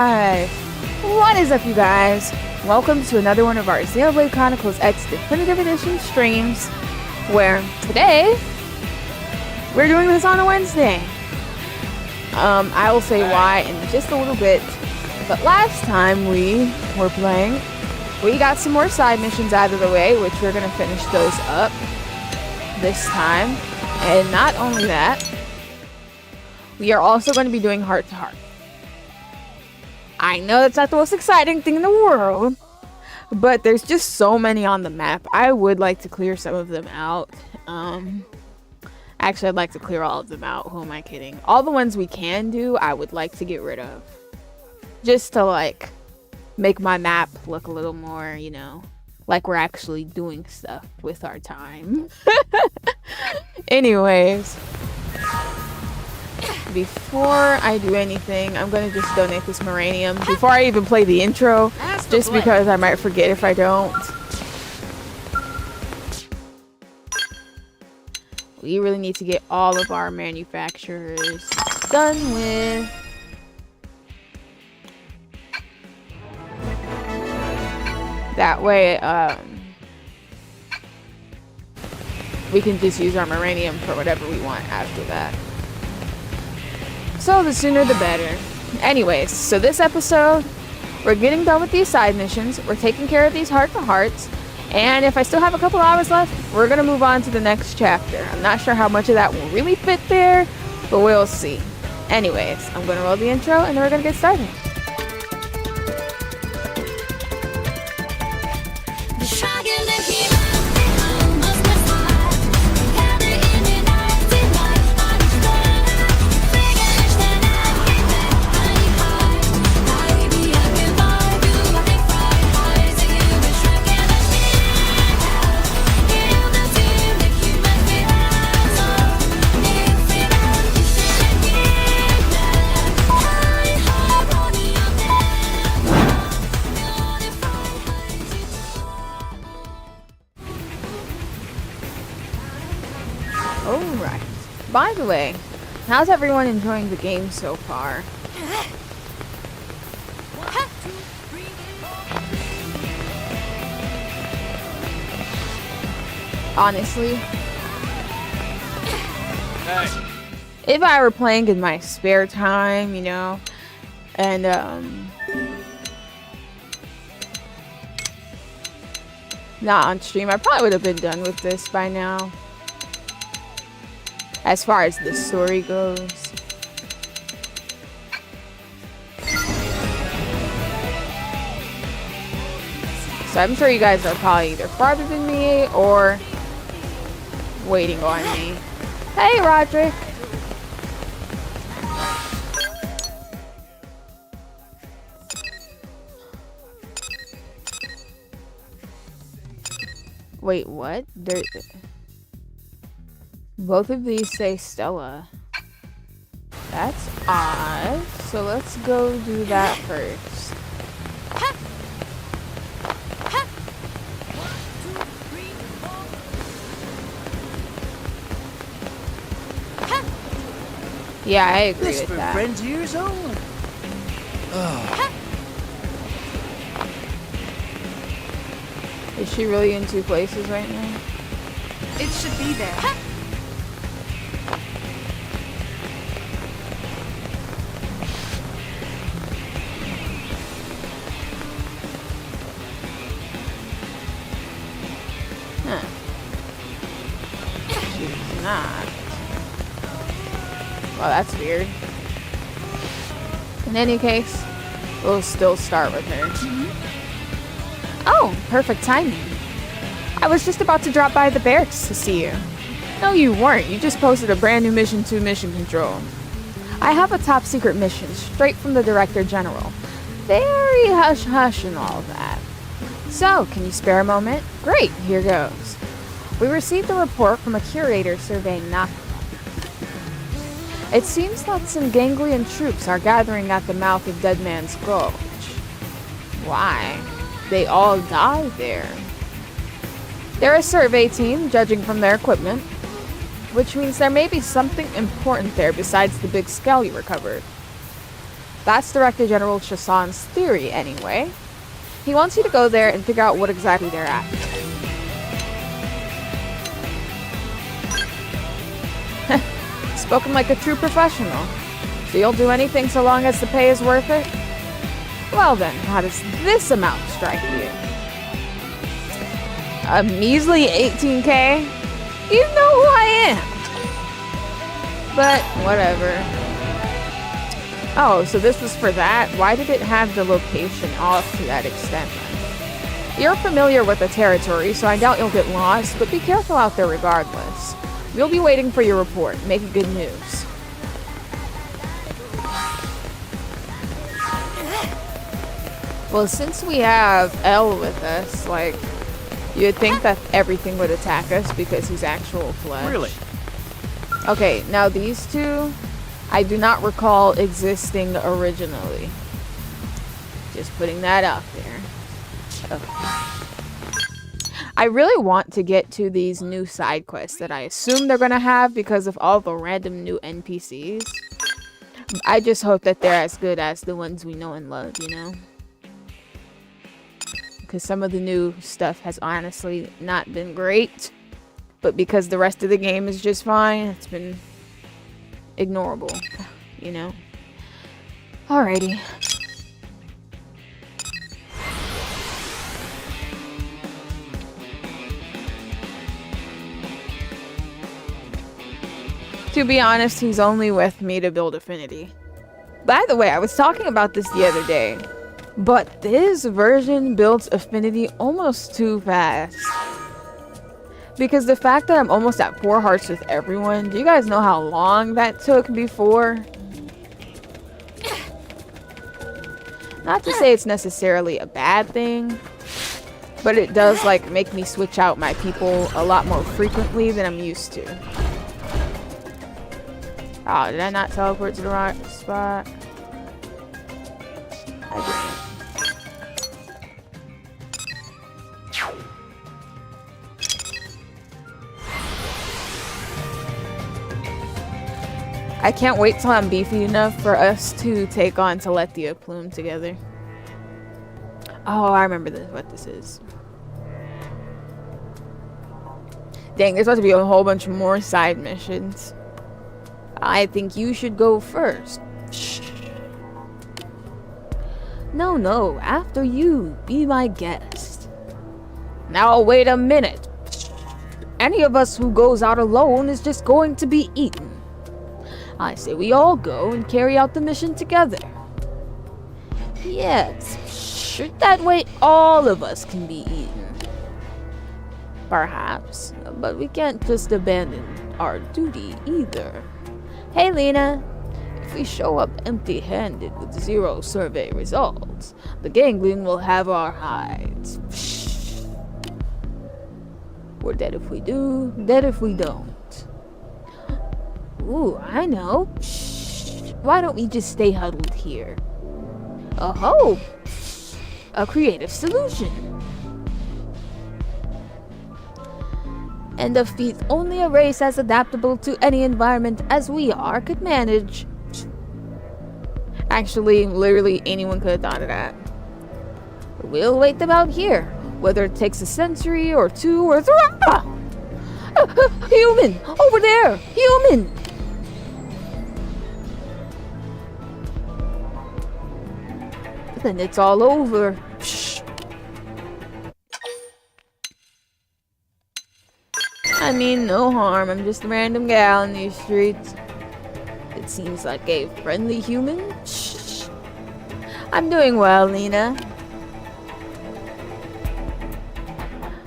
Hi, what is up, you guys? Welcome to another one of our Xenoblade Chronicles X Definitive Edition streams, where today we're doing this on a Wednesday. I will say why in just a little bit, but last time we were playing, we got some more side missions out of the way, which we're going to finish those up this time. And not only that, we are also going to be doing heart to heart. I know that's not the most exciting thing in the world, but there's just so many on the map. I would like to clear some of them out. Actually, I'd like to clear all of them out. Who am I kidding? All the ones we can do, I would like to get rid of. Just to, like, make my map look a little more, you know, like we're actually doing stuff with our time. Anyways. Before I do anything, I'm going to just donate this Moranium before I even play the intro, just because I might forget if I don't. We really need to get all of our manufacturers done with. That way, we can just use our Moranium for whatever we want after that. So the sooner the better. Anyways, so this episode, we're getting done with these side missions. We're taking care of these heart-to-hearts. And if I still have a couple hours left, we're going to move on to the next chapter. I'm not sure how much of that will really fit there, but we'll see. Anyways, I'm going to roll the intro and then we're going to get started. Alright. By the way, how's everyone enjoying the game so far? Honestly, if I were playing in my spare time, you know, and not on stream, I probably would have been done with this by now. As far as the story goes. So I'm sure you guys are probably either farther than me or waiting on me. Hey, Roderick! Wait, what? Both of these say Stella. That's odd. So let's go do that first. Yeah, I agree with that. Friends years old. Is she really in two places right now? It should be there. Huh. She's not. Well, that's weird. In any case, we'll still start with her. Oh, perfect timing. I was just about to drop by the barracks to see you. No, you weren't. You just posted a brand new mission to Mission Control. I have a top secret mission straight from the Director General. Very hush-hush and all that. So, can you spare a moment? Great, here goes. We received a report from a curator surveying Naka. It seems that some ganglion troops are gathering at the mouth of Dead Man's Gulch. Why? They all die there. They're a survey team, judging from their equipment, which means there may be something important there besides the big Skell you recovered. That's Director General Chassan's theory, anyway. He wants you to go there and figure out what exactly they're after. Spoken like a true professional. So you'll do anything so long as the pay is worth it? Well then, how does this amount strike you? A measly 18K? You know who I am! But, whatever. Oh, so this was for that? Why did it have the location off to that extent then? You're familiar with the territory, so I doubt you'll get lost, but be careful out there regardless. We'll be waiting for your report. Make it good news. Well, since we have L with us, like, you'd think that everything would attack us because he's actual flesh. Really? Okay, now these two, I do not recall existing originally. Just putting that out there. Okay. I really want to get to these new side quests that I assume they're gonna have because of all the random new NPCs. I just hope that they're as good as the ones we know and love, you know? Because some of the new stuff has honestly not been great. But because the rest of the game is just fine, it's been ignorable, you know? Alrighty. To be honest, he's only with me to build affinity. By the way, I was talking about this the other day, but this version builds affinity almost too fast. Because the fact that I'm almost at 4 hearts with everyone, do you guys know how long that took before? Not to say it's necessarily a bad thing, but it does like make me switch out my people a lot more frequently than I'm used to. Oh, did I not teleport to the right spot? I didn't. I can't wait till I'm beefy enough for us to take on Telethia Plume together. Oh, I remember what this is. Dang, there's about to be a whole bunch more side missions. I think you should go first. Shh. No, after you. Be my guest. Now wait a minute. Any of us who goes out alone is just going to be eaten. I say we all go and carry out the mission together. Yes, that way all of us can be eaten. Perhaps, but we can't just abandon our duty either. Hey Lena, if we show up empty-handed with 0 survey results, the ganglion will have our hides. We're dead if we do, dead if we don't. Ooh, I know. Why don't we just stay huddled here? Oh-ho! A creative solution. And a feat only a race as adaptable to any environment as we are could manage. Actually, literally anyone could have thought of that. We'll wait them out here, whether it takes a century or 2 or 3. Human! Over there! Human! Then it's all over. I mean, no harm. I'm just a random gal in these streets. It seems like a friendly human. Shh. I'm doing well, Lena.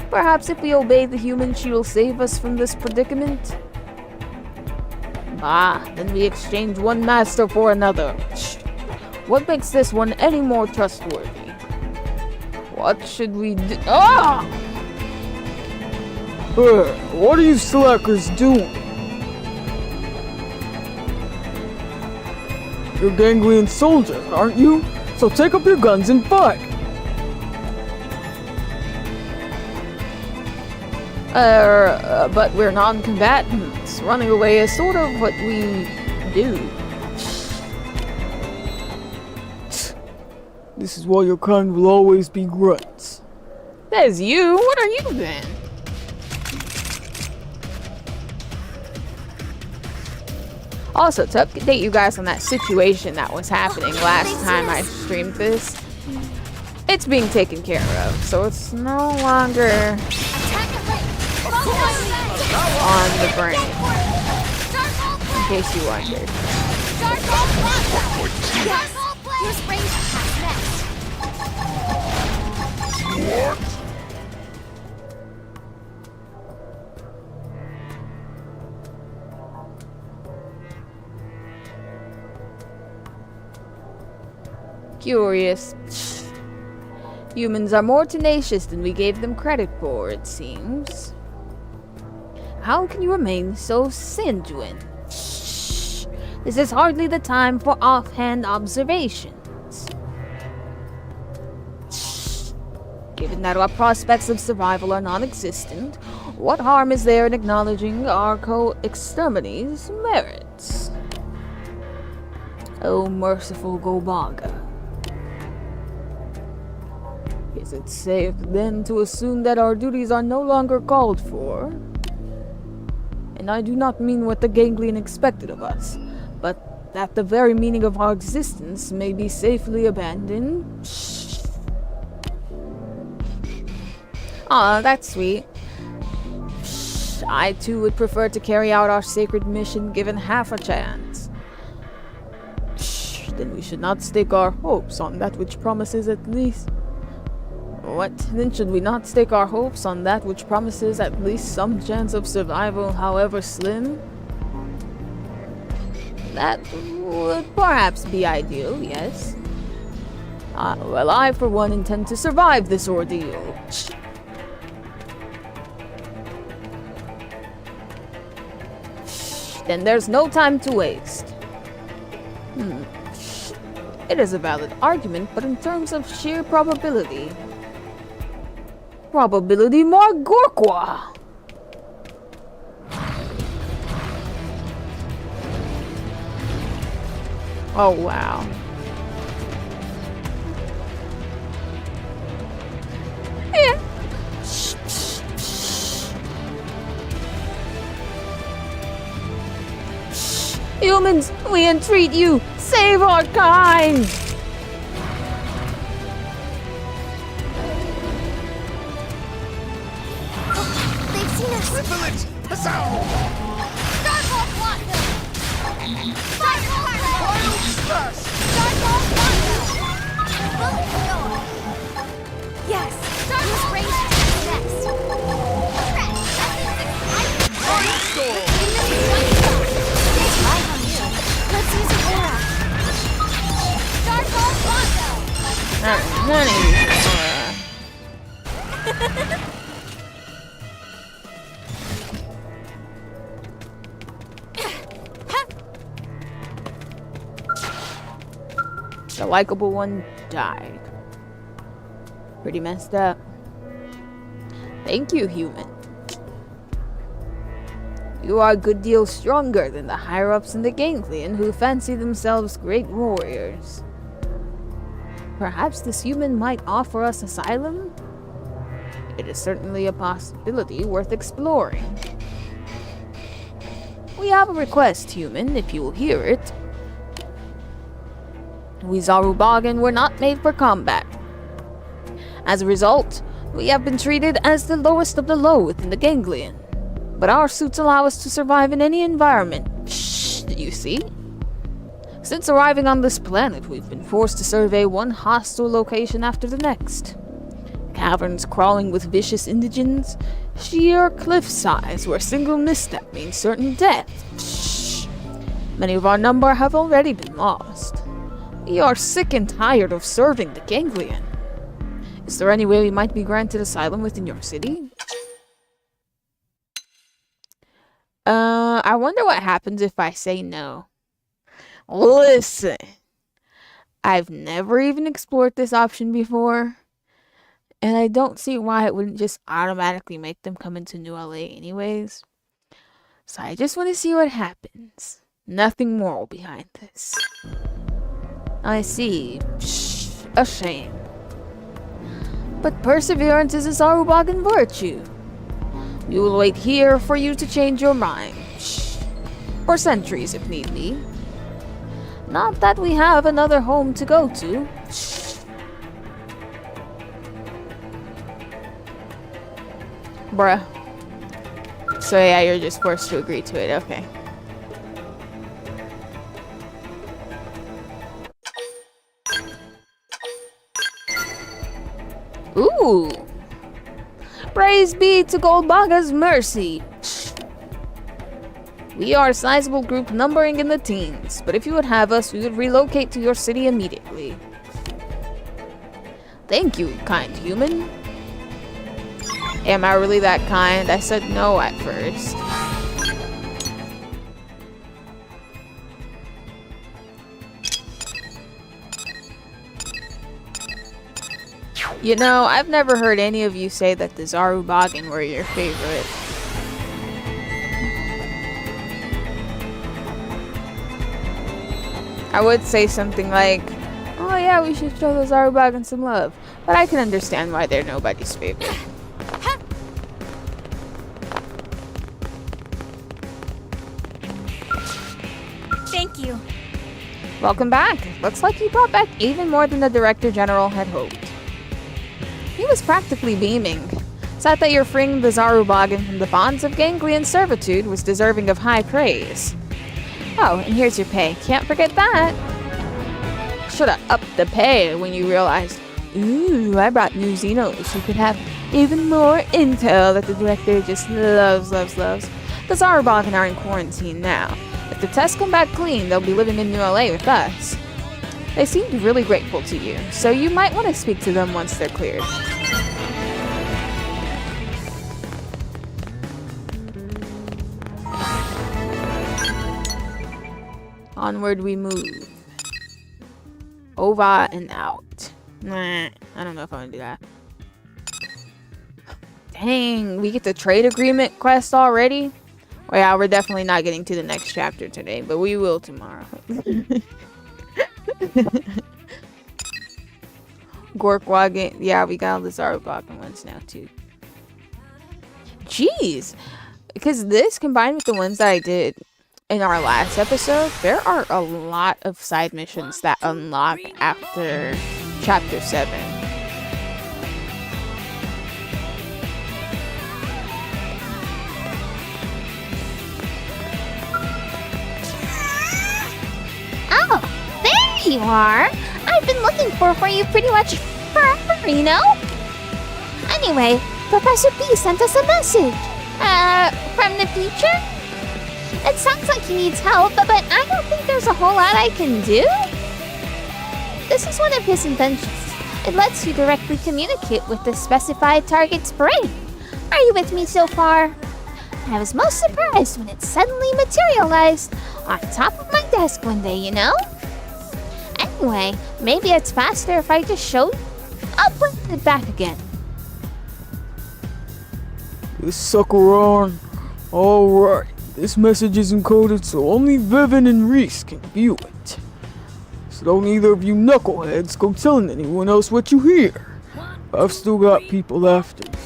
Perhaps if we obey the human, she will save us from this predicament. Ah, then we exchange one master for another. Shh. What makes this one any more trustworthy? What should we do? Ah! What are you slackers doing? You're ganglion soldiers, aren't you? So take up your guns and fight! But we're non-combatants. Running away is sort of what we do. This is why your kind will always be grunts. There's you. What are you then? Also, to update you guys on that situation that was happening last time I streamed this, it's being taken care of, so it's no longer on the brain, in case you wondered. Curious. Humans are more tenacious than we gave them credit for, it seems. How can you remain so sanguine? Shh. This is hardly the time for offhand observations. Shh. Given that our prospects of survival are non-existent, what harm is there in acknowledging our co-exterminate's merits? Oh, merciful Gobaga. Is it safe, then, to assume that our duties are no longer called for? And I do not mean what the ganglion expected of us, but that the very meaning of our existence may be safely abandoned? Shh. Aw, that's sweet. Shh. I too would prefer to carry out our sacred mission given half a chance. Shh. Then we should not stake our hopes on that which promises at least... What? Then should we not stake our hopes on that which promises at least some chance of survival, however slim? That would perhaps be ideal, yes. Well, I for one intend to survive this ordeal. Then there's no time to waste. It is a valid argument, but in terms of sheer probability... Probability Margorqua! Oh, wow. Yeah. Humans, we entreat you! Save our kind! Village! Assault! Yes! Use range next! Let's use an aura! Starfall The likable one died. Pretty messed up. Thank you, human. You are a good deal stronger than the higher-ups in the ganglion who fancy themselves great warriors. Perhaps this human might offer us asylum? It is certainly a possibility worth exploring. We have a request, human, if you will hear it. We Zarubagan were not made for combat. As a result, we have been treated as the lowest of the low within the ganglion. But our suits allow us to survive in any environment. Shh, do you see? Since arriving on this planet, we've been forced to survey one hostile location after the next. Caverns crawling with vicious indigents, sheer cliff sides where a single misstep means certain death. Shh. Many of our number have already been lost. We are sick and tired of serving the ganglion. Is there any way we might be granted asylum within your city? I wonder what happens if I say no. Listen, I've never even explored this option before, and I don't see why it wouldn't just automatically make them come into New LA anyways. So I just want to see what happens. Nothing moral behind this. I see. Shh. A shame. But perseverance is a Zarubagan virtue. We will wait here for you to change your mind. Shh. For centuries, if need be. Not that we have another home to go to. Shh. Bruh. So yeah, you're just forced to agree to it. Okay. Ooh. Praise be to Goldbaga's mercy. We are a sizable group numbering in the teens, but if you would have us, we would relocate to your city immediately. Thank you, kind human. Am I really that kind? I said no at first. You know, I've never heard any of you say that the Zarubagan were your favorite. I would say something like, oh yeah, we should show the Zarubagan some love. But I can understand why they're nobody's favorite. Thank you. Welcome back. Looks like you brought back even more than the Director General had hoped. He was practically beaming. Said that your freeing the Zarubagan from the bonds of ganglion servitude was deserving of high praise. Oh, and here's your pay. Can't forget that. Should've upped the pay when you realized, ooh, I brought new Xenos who could have even more intel that the Director just loves. The Zarubagan are in quarantine now. If the tests come back clean, they'll be living in New LA with us. They seemed really grateful to you, so you might want to speak to them once they're cleared. Onward we move. Over and out. Nah, I don't know if I want to do that. Dang, we get the trade agreement quest already? Well, yeah, we're definitely not getting to the next chapter today, but we will tomorrow. Gorkwagen. Yeah, we got all the Zarubagan ones now, too. Jeez. Because this, combined with the ones that I did in our last episode, there are a lot of side missions that unlock after Chapter 7. Oh, there you are. I've been looking for you pretty much forever, you know? Anyway, Professor B sent us a message. From the future? It sounds like he needs help, but I don't think there's a whole lot I can do. This is one of his inventions. It lets you directly communicate with the specified target's brain. Are you with me so far? I was most surprised when it suddenly materialized on top of my desk one day, you know? Anyway, maybe it's faster if I just show you. I'll put it back again. This sucker on. Alright, this message is encoded so only Vivin and Riis can view it. So don't either of you knuckleheads go telling anyone else what you hear. I've still got people after me.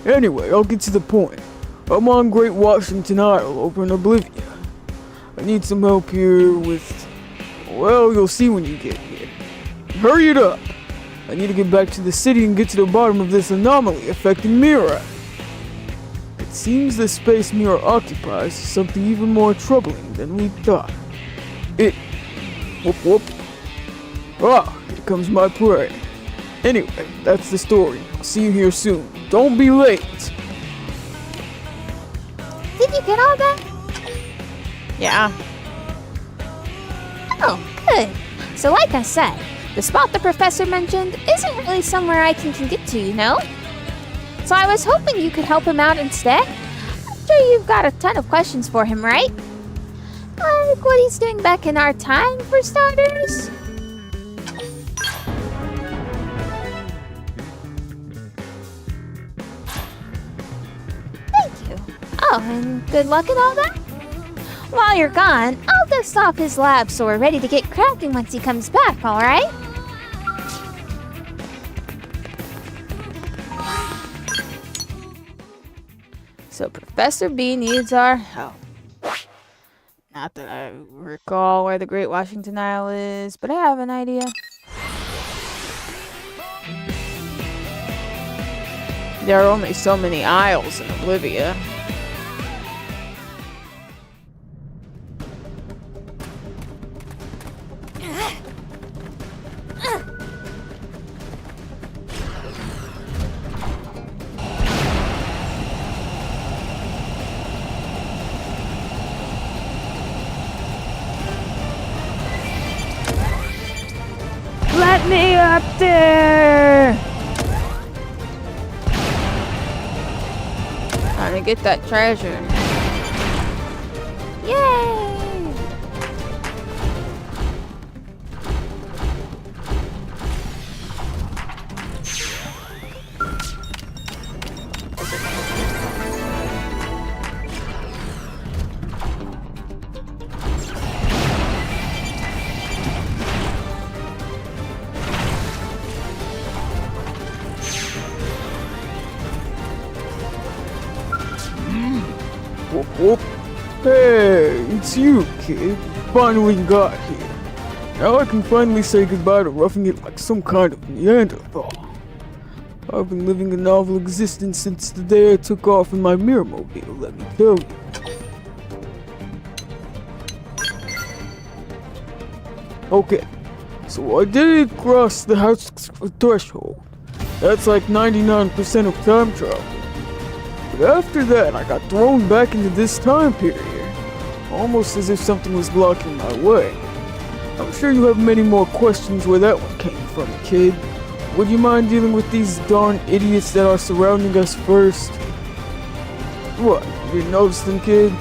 Anyway, I'll get to the point. I'm on Great Washington Isle over in Oblivia. I need some help here with... well, you'll see when you get here. Hurry it up! I need to get back to the city and get to the bottom of this anomaly affecting Mira. It seems the space Mira occupies is something even more troubling than we thought. Whoop whoop. Ah, here comes my prey. Anyway, that's the story. I'll see you here soon. Don't be late! Did you get all that? Yeah. Oh, good. So like I said, the spot the professor mentioned isn't really somewhere I can get to, you know? So I was hoping you could help him out instead. I'm sure you've got a ton of questions for him, right? Like what he's doing back in our time, for starters? Thank you. Oh, and good luck and all that? While you're gone, I'll dust off his lab so we're ready to get cracking once he comes back, alright? So Professor B needs our help. Not that I recall where the Great Washington Isle is, but I have an idea. There are only so many isles in Oblivia. Let me up there! Trying to get that treasure. Yay! Whoop whoop. Hey, it's you, kid. Finally got here. Now I can finally say goodbye to roughing it like some kind of Neanderthal. I've been living a novel existence since the day I took off in my Mira mobile, let me tell you. Okay, so I did cross the house threshold. That's like 99% of time travel. But after that, I got thrown back into this time period, almost as if something was blocking my way. I'm sure you have many more questions where that one came from, kid. Would you mind dealing with these darn idiots that are surrounding us first? What, you didn't notice them, kid?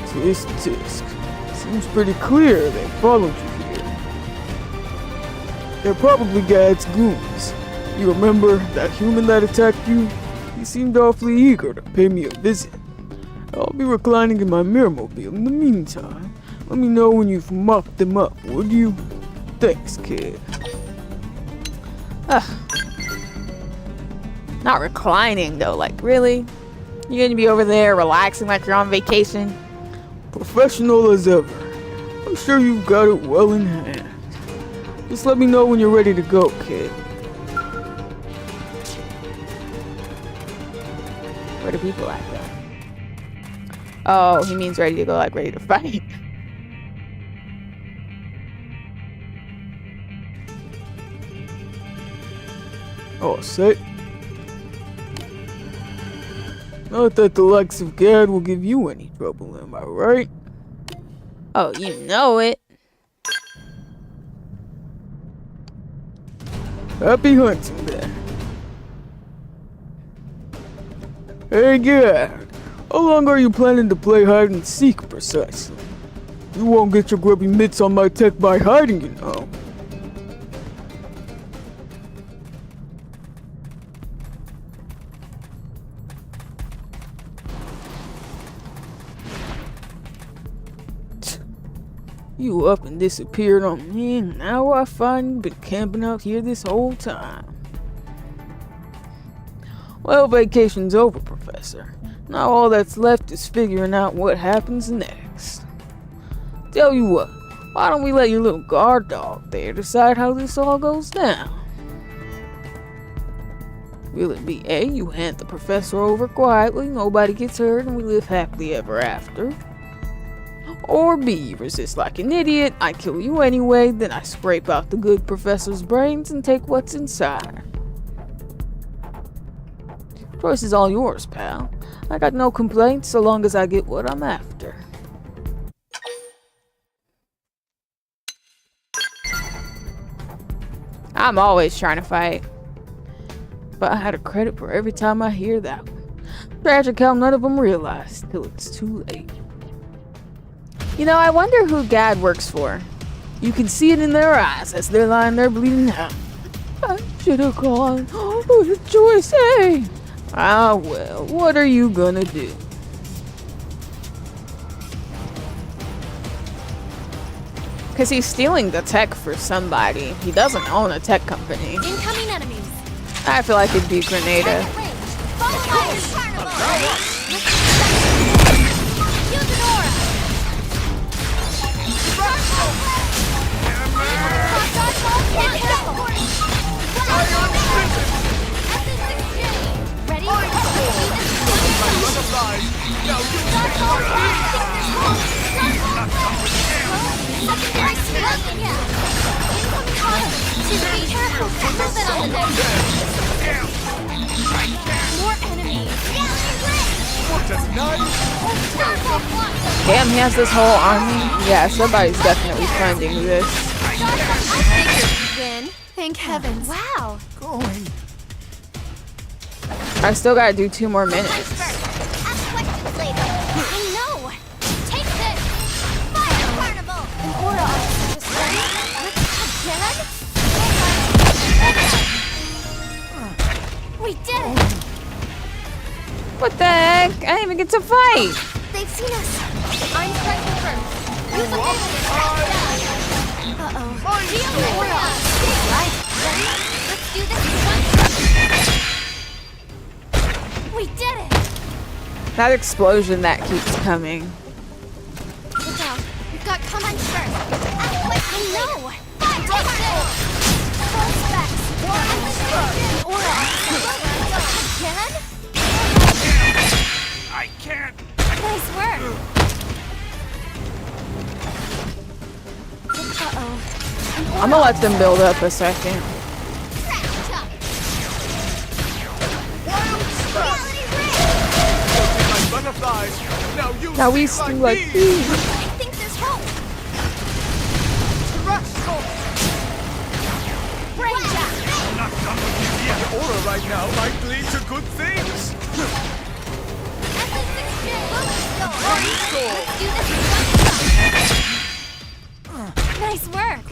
Tisk tisk. Seems pretty clear they followed you here. They're probably Gad's goons. You remember that human that attacked you? He seemed awfully eager to pay me a visit. I'll be reclining in my Mira mobile in the meantime. Let me know when you've mopped them up, would you? Thanks, kid. Ugh. Not reclining though, like really? You're gonna be over there relaxing like you're on vacation? Professional as ever. I'm sure you've got it well in hand. Just let me know when you're ready to go, kid. Where do people at though? Oh, he means ready to go, like ready to fight. All set. Not that the likes of Gad will give you any trouble, am I right? Oh, you know it. Happy hunting then. Hey Gad, how long are you planning to play hide and seek precisely? You won't get your grubby mitts on my tech by hiding, you know. You up and disappeared on me, and now I find you've been camping out here this whole time. Well, vacation's over, Professor. Now all that's left is figuring out what happens next. Tell you what, why don't we let your little guard dog there decide how this all goes down? Will it be A, you hand the professor over quietly, nobody gets hurt, and we live happily ever after? Or B, you resist like an idiot, I kill you anyway, then I scrape out the good professor's brains and take what's inside. Choice is all yours, pal. I got no complaints so long as I get what I'm after. I'm always trying to fight. But I had a credit for every time I hear that one. Tragic how none of them realize till it's too late. You know, I wonder who Gad works for. You can see it in their eyes as they're lying there bleeding out. I should have gone. Oh, what a choice, eh? Ah, well, what are you gonna do? Because he's stealing the tech for somebody. He doesn't own a tech company. Incoming enemies. I feel like it'd be Grenada. Target range. Follow my partner. Use an aura. Ready? Secondary smoke. Be careful. Put that on the next. More enemies. Damn, he has this whole army. Yeah, somebody's definitely funding this. Win. Thank heavens. Wow. I still gotta do 2 more minutes. Ask questions later. I know. Take this. Fire carnival. An aura on this ready. Again. We did it. What the heck? I didn't even get to fight. They've seen us. I'm striking first. Use a big Uh-oh. Deal with us. Right. Ready? Let's do this in one shot. We did it. That explosion that keeps coming. Look out. We've got coming first. Act like we know. Take this. Full specs. Aura. Again? I can't. Nice work. Uh-oh. I'm gonna let them build up a second. Butterflies. Now we sting like bees. I think this helps. Brain jack. Not done with you yet. The aura right now might lead to good things. Nice work.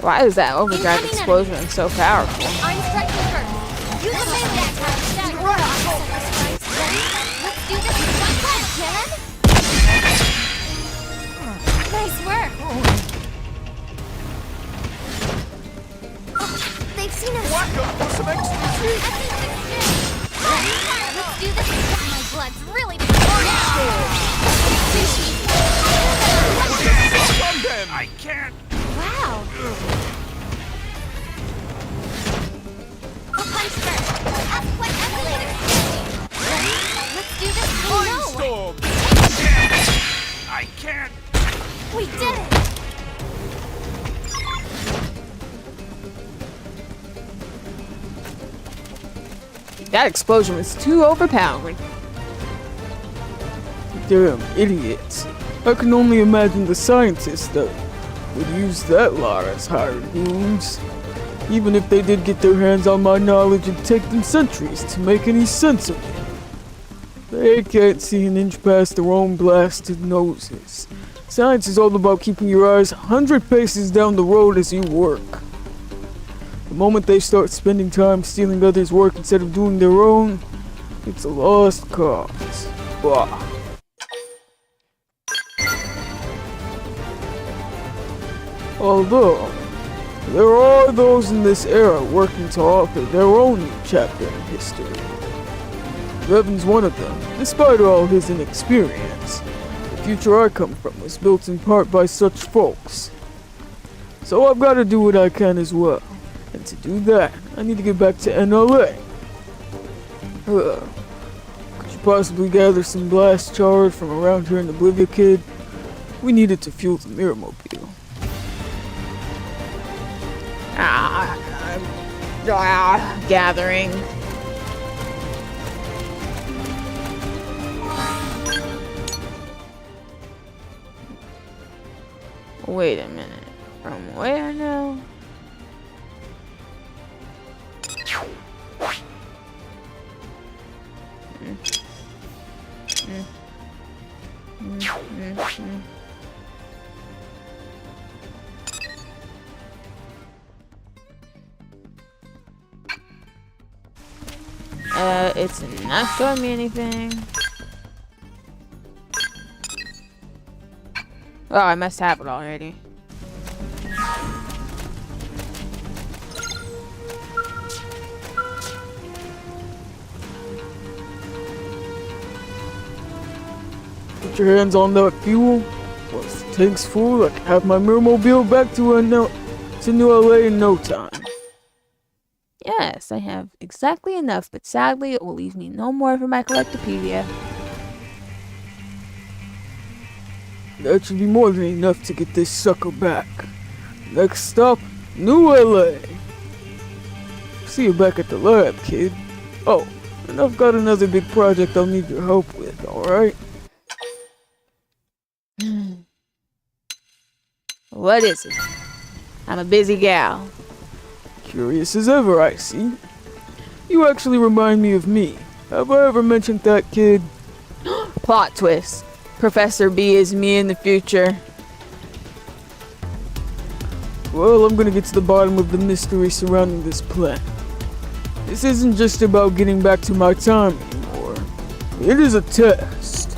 Why is that overdrive explosion so powerful? I'm striking first. Use the melee attack. Ready? Let's do this in one time. Again? Nice work. Oh, they've seen us. Whack up for some ecstasy. Let's do this. My blood's really been poured out. From them. I can't. Wow. A punch first. Up quick escalator. Ready? Let's do this. No. Storm. I can't. We did it. That explosion was too overpowering. Damn idiots. I can only imagine the scientists that would use that lot as hired goons. Even if they did get their hands on my knowledge, it'd take them centuries to make any sense of it. They can't see an inch past their own blasted noses. Science is all about keeping your eyes 100 paces down the road as you work. The moment they start spending time stealing others' work instead of doing their own, it's a lost cause. Bah. Although, there are those in this era working to author their own new chapter in history. Revan's one of them, despite all his inexperience. The future I come from was built in part by such folks. So I've got to do what I can as well. And to do that, I need to get back to NLA. Could you possibly gather some blast charge from around here in Oblivia, kid? We need it to fuel the Mira mobile. Gathering. Wait a minute. From where now? It's not showing me anything. Oh, I must have it already. your hands on that fuel, once the tank's full, I can have my Mirmobile back to New LA in no time. Yes, I have exactly enough, but sadly it will leave me no more for my collectopedia. That should be more than enough to get this sucker back. Next stop, New LA. See you back at the lab, kid. Oh, and I've got another big project I'll need your help with, alright? What is it? I'm a busy gal. Curious as ever, I see. You actually remind me of me. Have I ever mentioned that, kid? Plot twist. Professor B is me in the future. Well, I'm gonna get to the bottom of the mystery surrounding this plan. This isn't just about getting back to my time anymore. It is a test.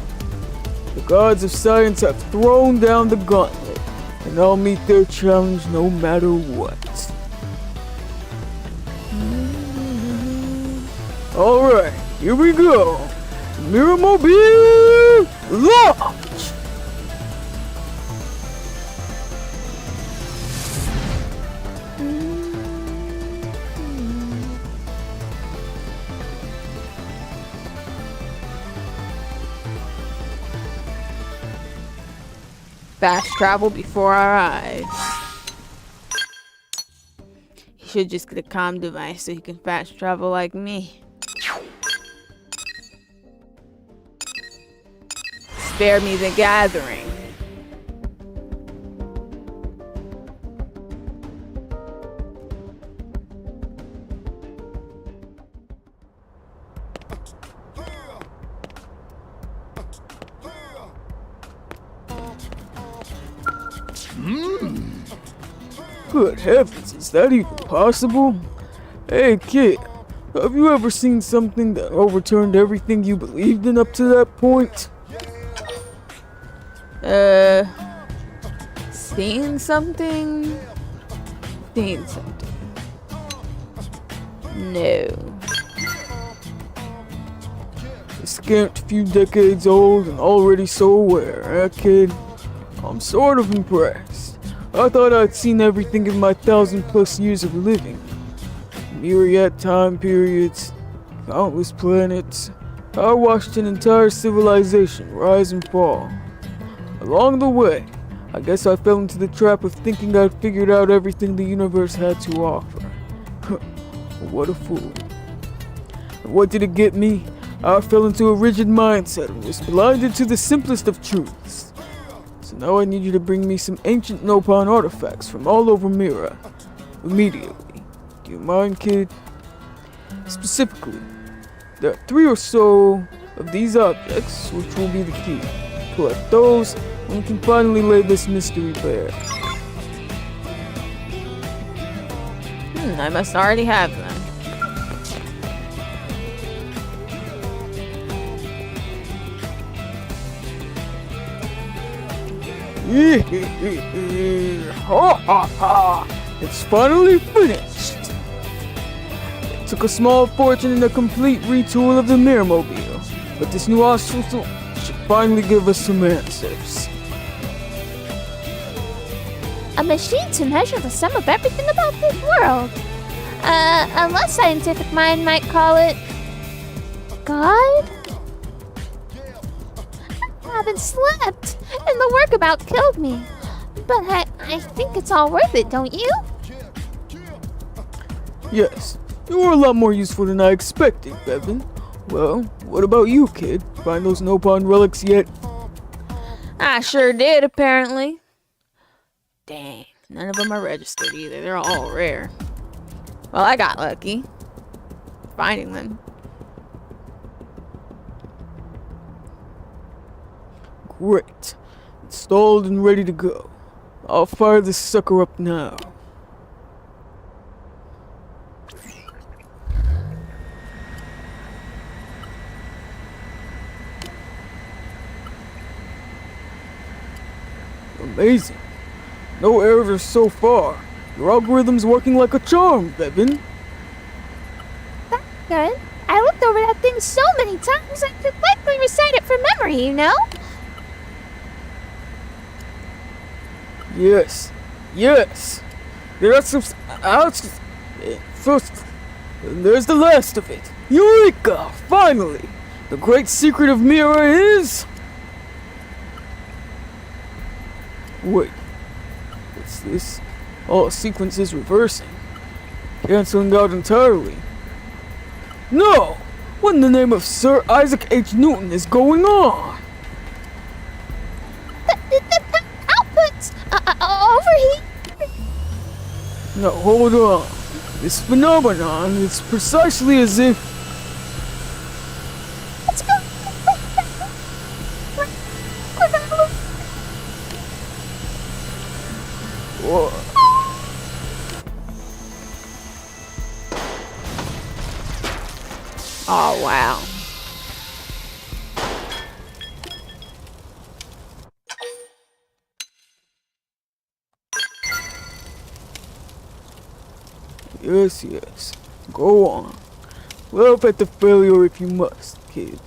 The gods of science have thrown down the gauntlet, and I'll meet their challenge no matter what. Alright, here we go. Mirmobile launch! Fast travel before our eyes. He should just get a comm device so he can fast travel like me. Spare me the gathering. Good heavens, is that even possible? Hey kid, have you ever seen something that overturned everything you believed in up to that point? Seeing something? Seeing something. No. A scant few decades old and already so aware, eh kid? I'm sort of impressed. I thought I'd seen everything in my 1,000+ years of living. Myriad time periods, countless planets. I watched an entire civilization rise and fall. Along the way, I guess I fell into the trap of thinking I'd figured out everything the universe had to offer. What a fool. And what did it get me? I fell into a rigid mindset and was blinded to the simplest of truths. So now I need you to bring me some ancient Nopon artifacts from all over Mira. Immediately. Do you mind, kid? Specifically, there are 3 or so of these objects which will be the key. Collect those, and we can finally lay this mystery bare. I must already have them. Ha ha ha! It's finally finished! It took a small fortune and a complete retool of the Mirmobile, but this new hospital should finally give us some answers. A machine to measure the sum of everything about this world. A less scientific mind might call it God? I haven't slept, and the work about killed me. But I think it's all worth it, don't you? Yes, you were a lot more useful than I expected, Bevan. Well, what about you, kid? Find those Nopon relics yet? I sure did, apparently. Dang, none of them are registered either. They're all rare. Well, I got lucky. Finding them. Great. Installed and ready to go. I'll fire this sucker up now. Amazing. No errors so far. Your algorithm's working like a charm, Bevan. That's good. I looked over that thing so many times I could likely recite it from memory, you know? Yes. Yes. There are some outs. First, and there's the last of it. Eureka! Finally! The great secret of Mira is... Wait. What's this? Oh, sequence is reversing. Canceling out entirely. No! What in the name of Sir Isaac H. Newton is going on? The outputs overheat. Now hold on. This phenomenon is precisely as if... Let's go. Whoa. Oh, wow. Yes, yes. Go on. Laugh at the failure if you must, kid.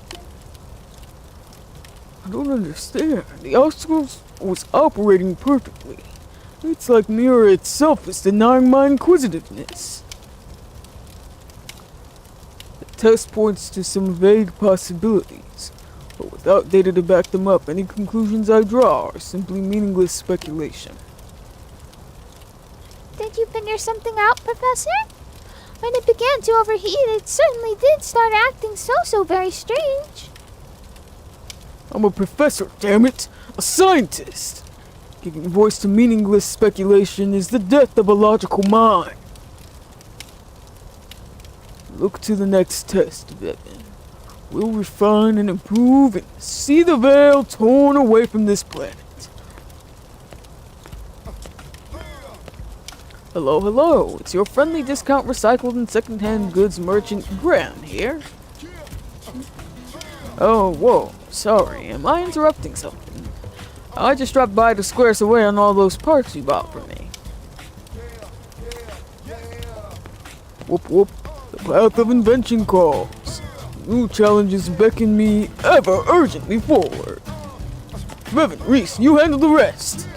I don't understand. The obstacle was operating perfectly. It's like Mira itself is denying my inquisitiveness. The test points to some vague possibilities, but without data to back them up, any conclusions I draw are simply meaningless speculation. Did you figure something out, Professor? When it began to overheat, it certainly did start acting so very strange. I'm a professor, damn it! A scientist! Giving voice to meaningless speculation is the death of a logical mind. Look to the next test, Vevin. We'll refine and improve and see the veil torn away from this planet. Hello, hello. It's your friendly discount recycled and secondhand goods merchant, Graham, here. Oh, whoa. Sorry, am I interrupting something? I just dropped by to square us away on all those parts you bought for me. Whoop whoop. The path of invention calls. New challenges beckon me ever urgently forward. Reverend Riis, you handle the rest.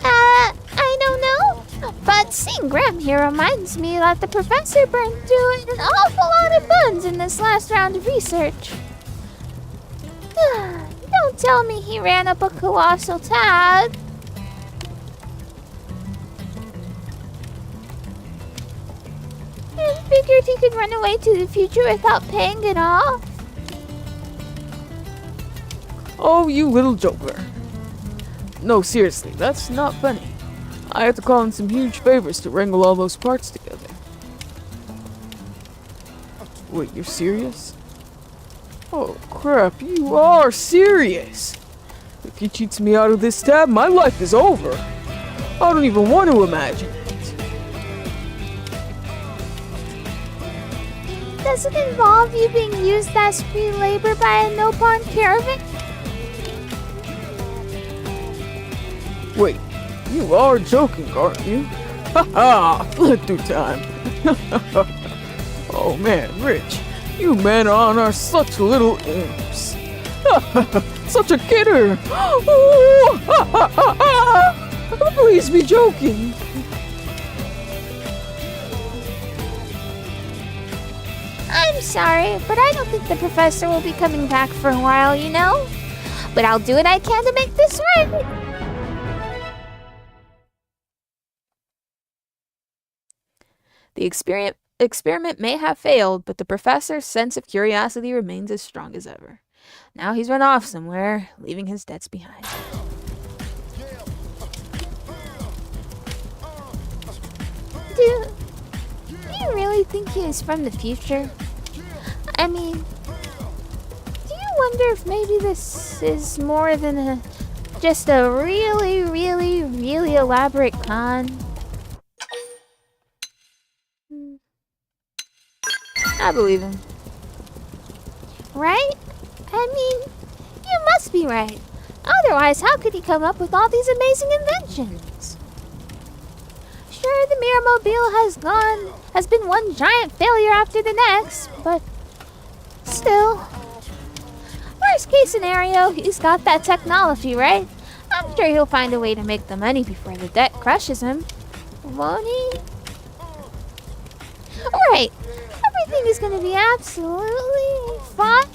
I don't know. But seeing Graham here reminds me that the professor burned through an awful lot of buns in this last round of research. Don't tell me he ran up a colossal tab. And figured he could run away to the future without paying it off. Oh, you little joker. No, seriously, that's not funny. I had to call in some huge favors to wrangle all those parts together. Wait, you're serious? Oh crap, you are serious! If he cheats me out of this tab, my life is over. I don't even want to imagine it. Does it involve you being used as free labor by a no-pawn caravan? Wait, you are joking, aren't you? Haha, flip through time. Oh man, Rich, you men on are such little imps. Such a kidder. Please be joking. I'm sorry, but I don't think the professor will be coming back for a while, you know? But I'll do what I can to make this right. The experiment may have failed, but the professor's sense of curiosity remains as strong as ever. Now he's run off somewhere, leaving his debts behind. Do you really think he is from the future? I mean, do you wonder if maybe this is more than just a really elaborate con? I believe him. Right? I mean, you must be right. Otherwise, how could he come up with all these amazing inventions? Sure, the Miramobile has been one giant failure after the next, but still, Worst case scenario, he's got that technology, right? I'm sure he'll find a way to make the money before the debt crushes him. Won't he? Alright, everything is gonna be absolutely fine.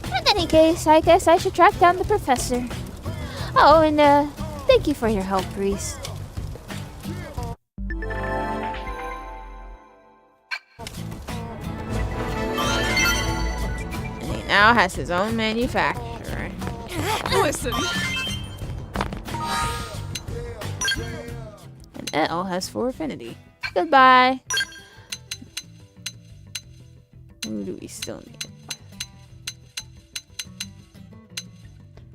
In any case, I guess I should track down the professor. Oh, and thank you for your help, Riis. And he now has his own manufacturer. Listen. And L has 4 affinity. Goodbye. Who do we still need?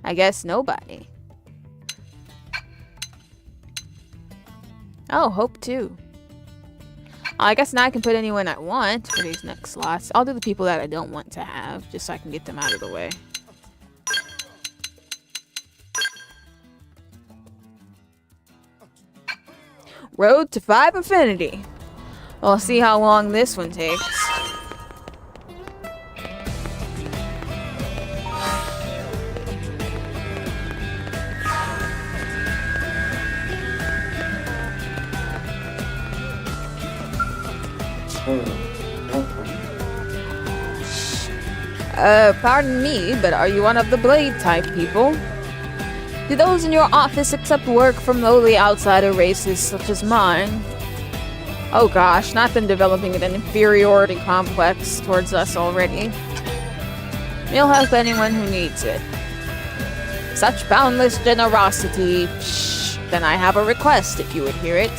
I guess nobody. Oh, Hope too. I guess now I can put anyone I want for these next slots. I'll do the people that I don't want to have, just so I can get them out of the way. Road to 5 affinity. We'll see how long this one takes. Pardon me, but are you one of the blade type people? Do those in your office accept work from lowly outsider races such as mine? Oh gosh, not them developing an inferiority complex towards us already. You'll help anyone who needs it. Such boundless generosity. Shh. Then I have a request if you would hear it.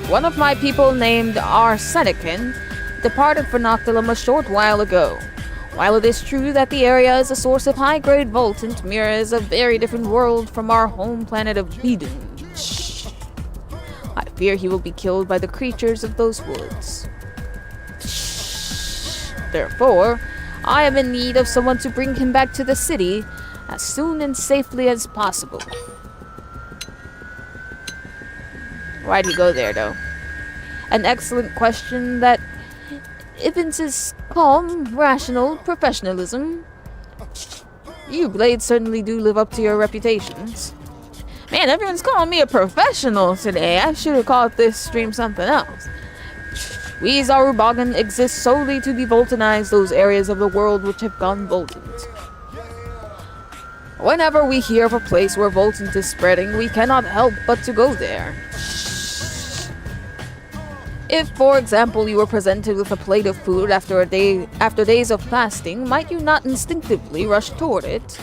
One of my people named Arsenican departed for Noctilum a short while ago. While it is true that the area is a source of high-grade voltant, Mira is a very different world from our home planet of Eden. Shh. I fear he will be killed by the creatures of those woods. Shh. Therefore, I am in need of someone to bring him back to the city as soon and safely as possible. Why'd he go there, though? An excellent question that evinces calm, rational professionalism. You blades certainly do live up to your reputations. Man, everyone's calling me a professional today. I should have called this stream something else. We Zarubagan exist solely to devoltanize those areas of the world which have gone voltant. Whenever we hear of a place where voltant is spreading, we cannot help but to go there. If, for example, you were presented with a plate of food after days of fasting, might you not instinctively rush toward it?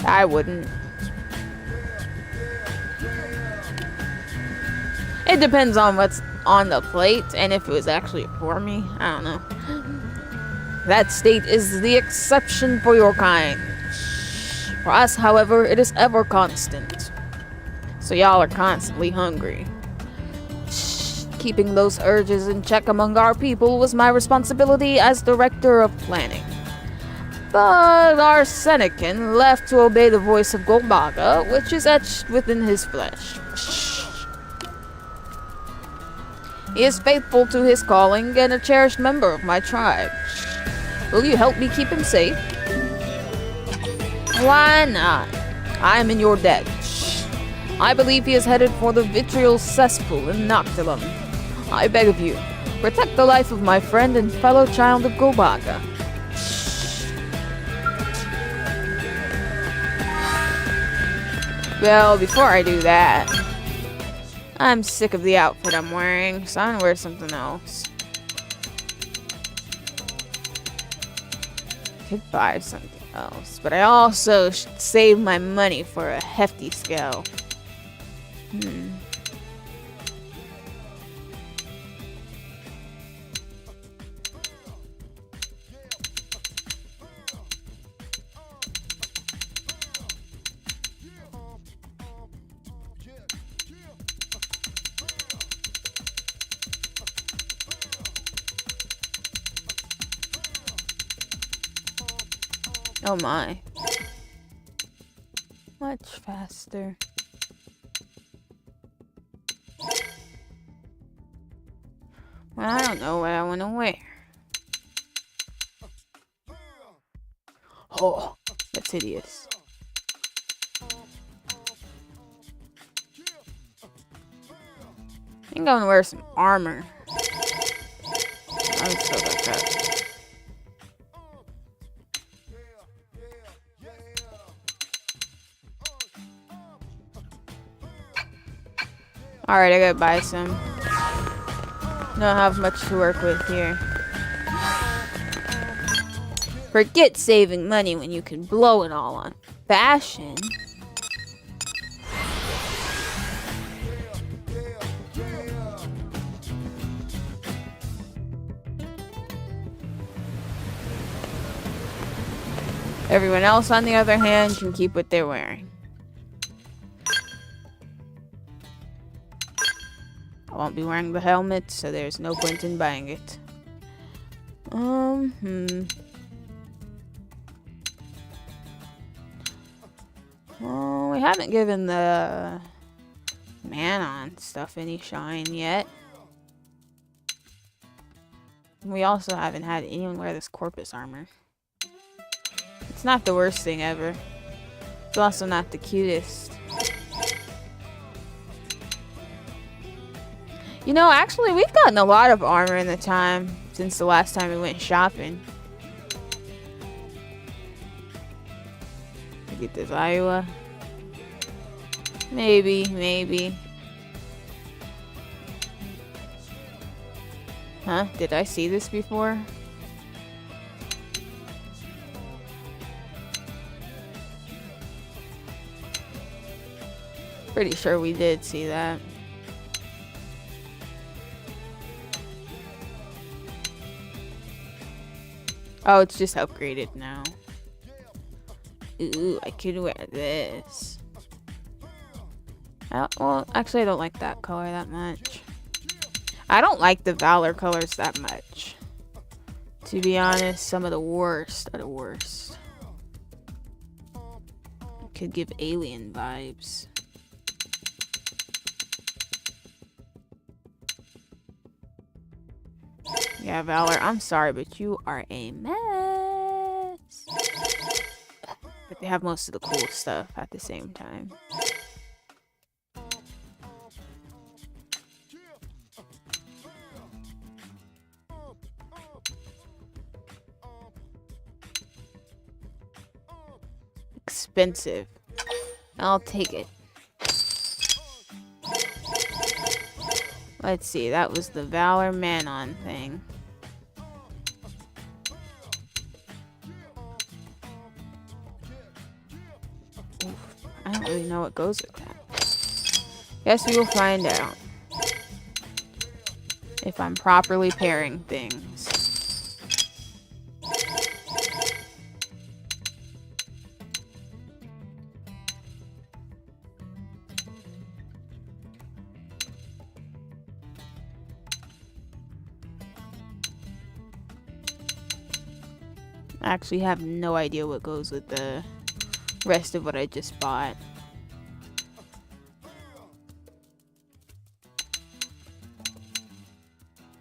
I wouldn't. It depends on what's on the plate and if it was actually for me. I don't know. That state is the exception for your kind. For us, however, it is ever constant. So y'all are constantly hungry. Keeping those urges in check among our people was my responsibility as director of planning. But Arsenican left to obey the voice of Golbaga, which is etched within his flesh. He is faithful to his calling and a cherished member of my tribe. Will you help me keep him safe? Why not? I am in your debt. I believe he is headed for the vitriol cesspool in Noctilum. I beg of you, protect the life of my friend and fellow child of Golbaga. Well, before I do that, I'm sick of the outfit I'm wearing, so I'm gonna wear something else. Could buy something else, but I also should save my money for a hefty Skell. Oh my. Much faster. Well, I don't know what I want to wear. Oh, that's hideous. I think I'm gonna wear some armor. I'm still got that. Alright, I gotta buy some. Don't have much to work with here. Forget saving money when you can blow it all on fashion. Everyone else, on the other hand, can keep what they're wearing. I won't be wearing the helmet, so there's no point in buying it. Well, we haven't given the man-on stuff any shine yet. We also haven't had anyone wear this corpus armor. It's not the worst thing ever. It's also not the cutest. You know, actually, we've gotten a lot of armor in the time since the last time we went shopping. Get this Iowa. Maybe. Huh? Did I see this before? Pretty sure we did see that. Oh, it's just upgraded now. Ooh, I could wear this. Well, actually, I don't like that color that much. I don't like the Valor colors that much. To be honest, some of the worst are the worst. Could give alien vibes. Yeah, Valor, I'm sorry, but you are a mess. But they have most of the cool stuff at the same time. Expensive. I'll take it. Let's see, that was the Valor Man-on thing. Oof, I don't really know what goes with that. Guess we will find out. If I'm properly pairing things. I actually have no idea what goes with the rest of what I just bought.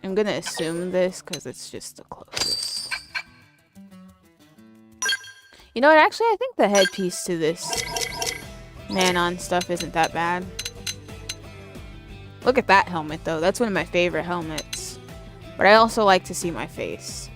I'm gonna assume this because it's just the closest. You know what? Actually, I think the headpiece to this man-on stuff isn't that bad. Look at that helmet, though. That's one of my favorite helmets. But I also like to see my face.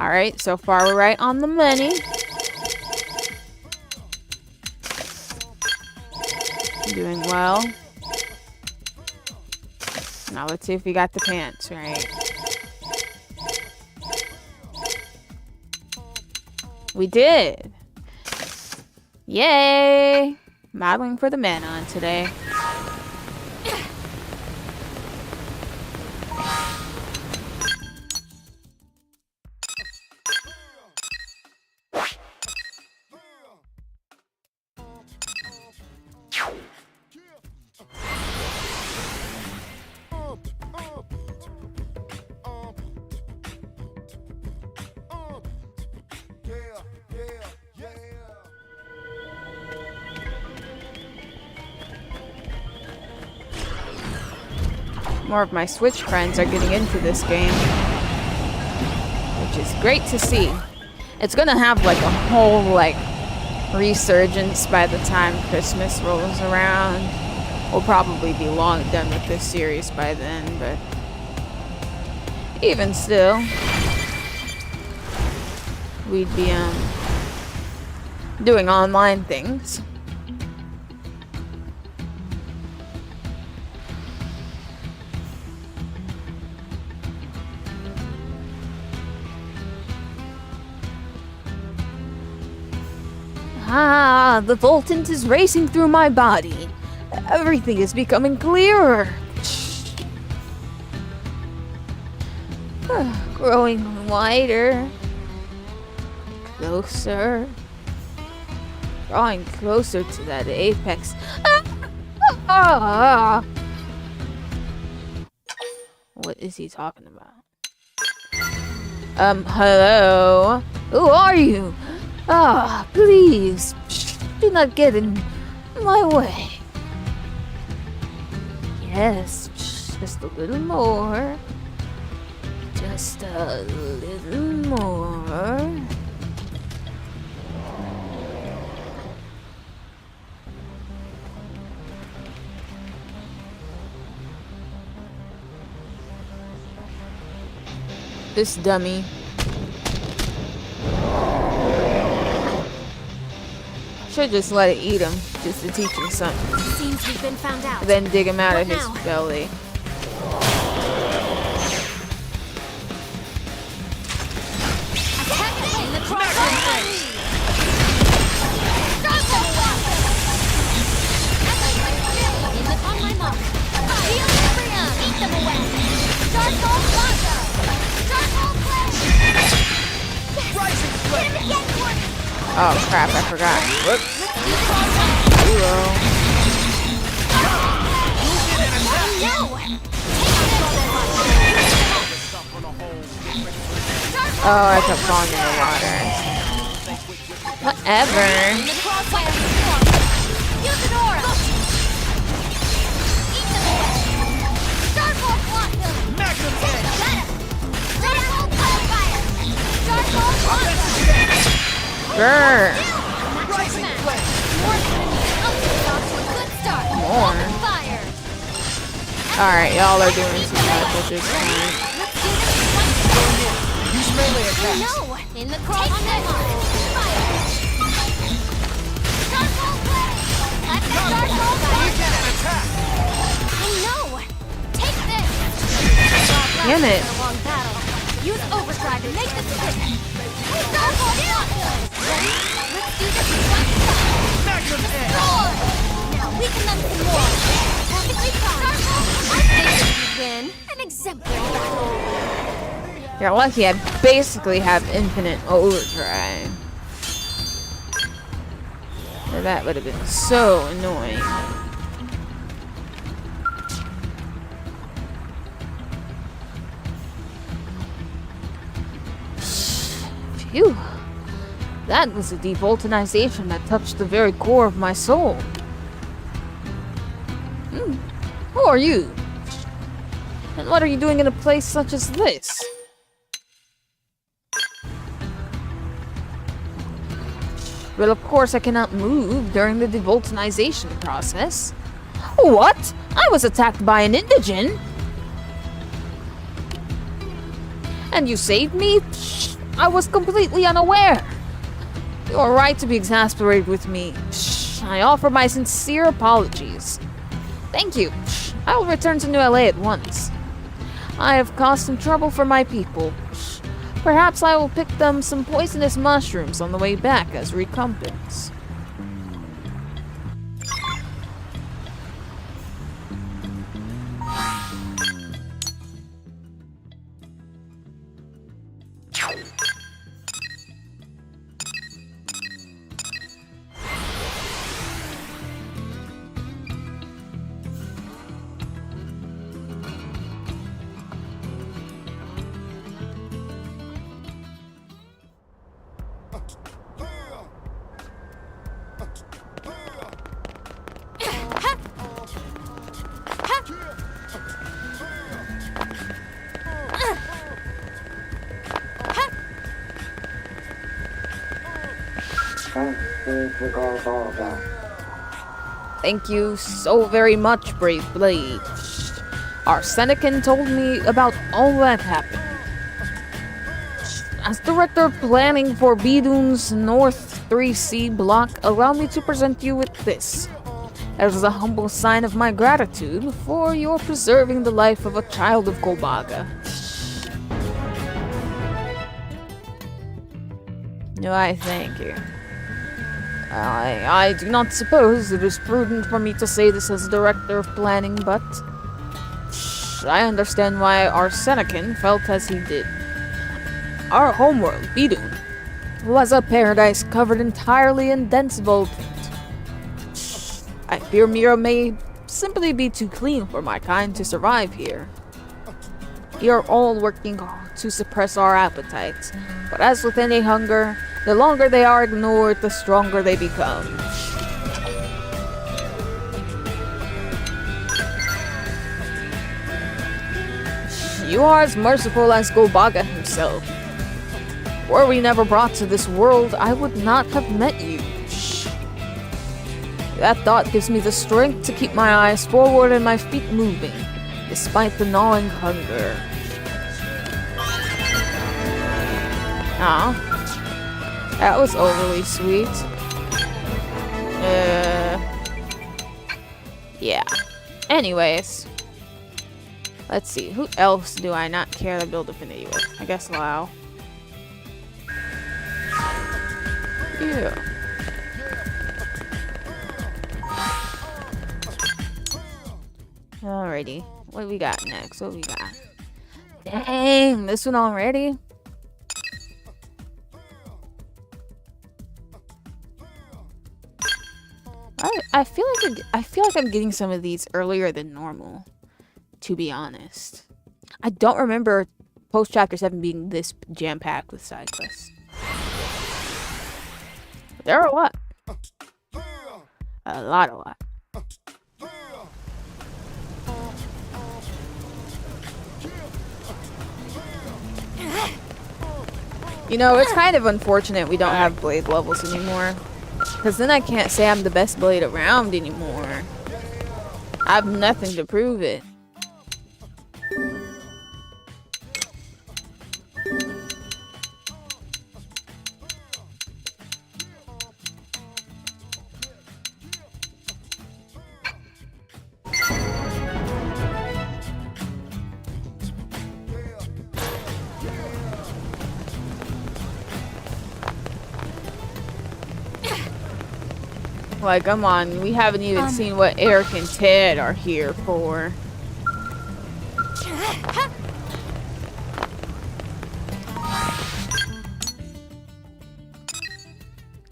Alright, so far we're right on the money. Doing well. Now let's see if we got the pants right. We did! Yay! Modeling for the man-on today. more of my Switch friends are getting into this game, which is great to see. It's gonna have like a whole like resurgence by the time Christmas rolls around. We'll probably be long done with this series by then, but even still, we'd be doing online things. Ah, the Voltant is racing through my body. Everything is becoming clearer. Growing wider. Closer. Drawing closer to that apex. Ah! What is he talking about? Hello? Who are you? Ah, please, do not get in my way. Yes, just a little more. Just a little more. This dummy. Should just let it eat him, just to teach him something. Seems we've been found out. Then dig him out What of his now? belly. Attack it in the crossfire. On my mark. Feel freedom. Eat them away. Charcoal Blanca. Charcoal Flash. Rising flame! Hit him again, Courtney. Oh crap, I forgot. Whoops. Hello. Oh, I kept falling in the water. Whatever. Use an aura. Eat them away. Charcoal Quantum. Magnum edge! Charcoal Fire. Charcoal Quantum. Grr. Rising flame! Good start. More. Fire. Alright, y'all are doing too much at this point. Let's do this once. Use melee attacks! No! In the cross fire! Charcoal blade! That's the charcoal blade! Get an attack! I know! Take this! Damn it. A long battle. Use overdrive and make this quick! Charcoal blade! Ready? Let's do this in one shot! Magnum edge! Roar! Now weaken them some more! Perfectly timed! I think this would win! An exemplary battle! You're lucky I basically have infinite overdrive. That would have been so annoying. Phew. That was a devulcanization that touched the very core of my soul. Who are you? And what are you doing in a place such as this? Well, of course I cannot move during the devulcanization process. What? I was attacked by an indigene? And you saved me? I was completely unaware. You are right to be exasperated with me. I offer my sincere apologies. Thank you. I will return to New LA at once. I have caused some trouble for my people. Perhaps I will pick them some poisonous mushrooms on the way back as recompense. Thank you so very much, Brave Blade. Our Senecan told me about all that happened. As Director of Planning for Bidun's North 3C block, allow me to present you with this. As a humble sign of my gratitude for your preserving the life of a child of Kolbaga. Why, thank you. I do not suppose it is prudent for me to say this as Director of Planning, but I understand why our Senecan felt as he did. Our homeworld, Bidun, was a paradise covered entirely in dense volcanoes. I fear Mira may simply be too clean for my kind to survive here. We are all working to suppress our appetites, but as with any hunger, the longer they are ignored, the stronger they become. You are as merciful as Golbaga himself. Were we never brought to this world, I would not have met you. That thought gives me the strength to keep my eyes forward and my feet moving, despite the gnawing hunger. Aw. That was overly sweet. Yeah. Anyways. Let's see, who else do I not care to build affinity with? I guess Lau. Yeah. Alrighty. What we got next? What we got? Dang, this one already? I feel like I'm getting some of these earlier than normal, to be honest. I don't remember post chapter 7 being this jam-packed with side quests. There are a lot. A lot. You know, it's kind of unfortunate we don't have blade levels anymore. Because then I can't say I'm the best blade around anymore. I have nothing to prove it. Like, come on, we haven't even seen what Eric and Ted are here for.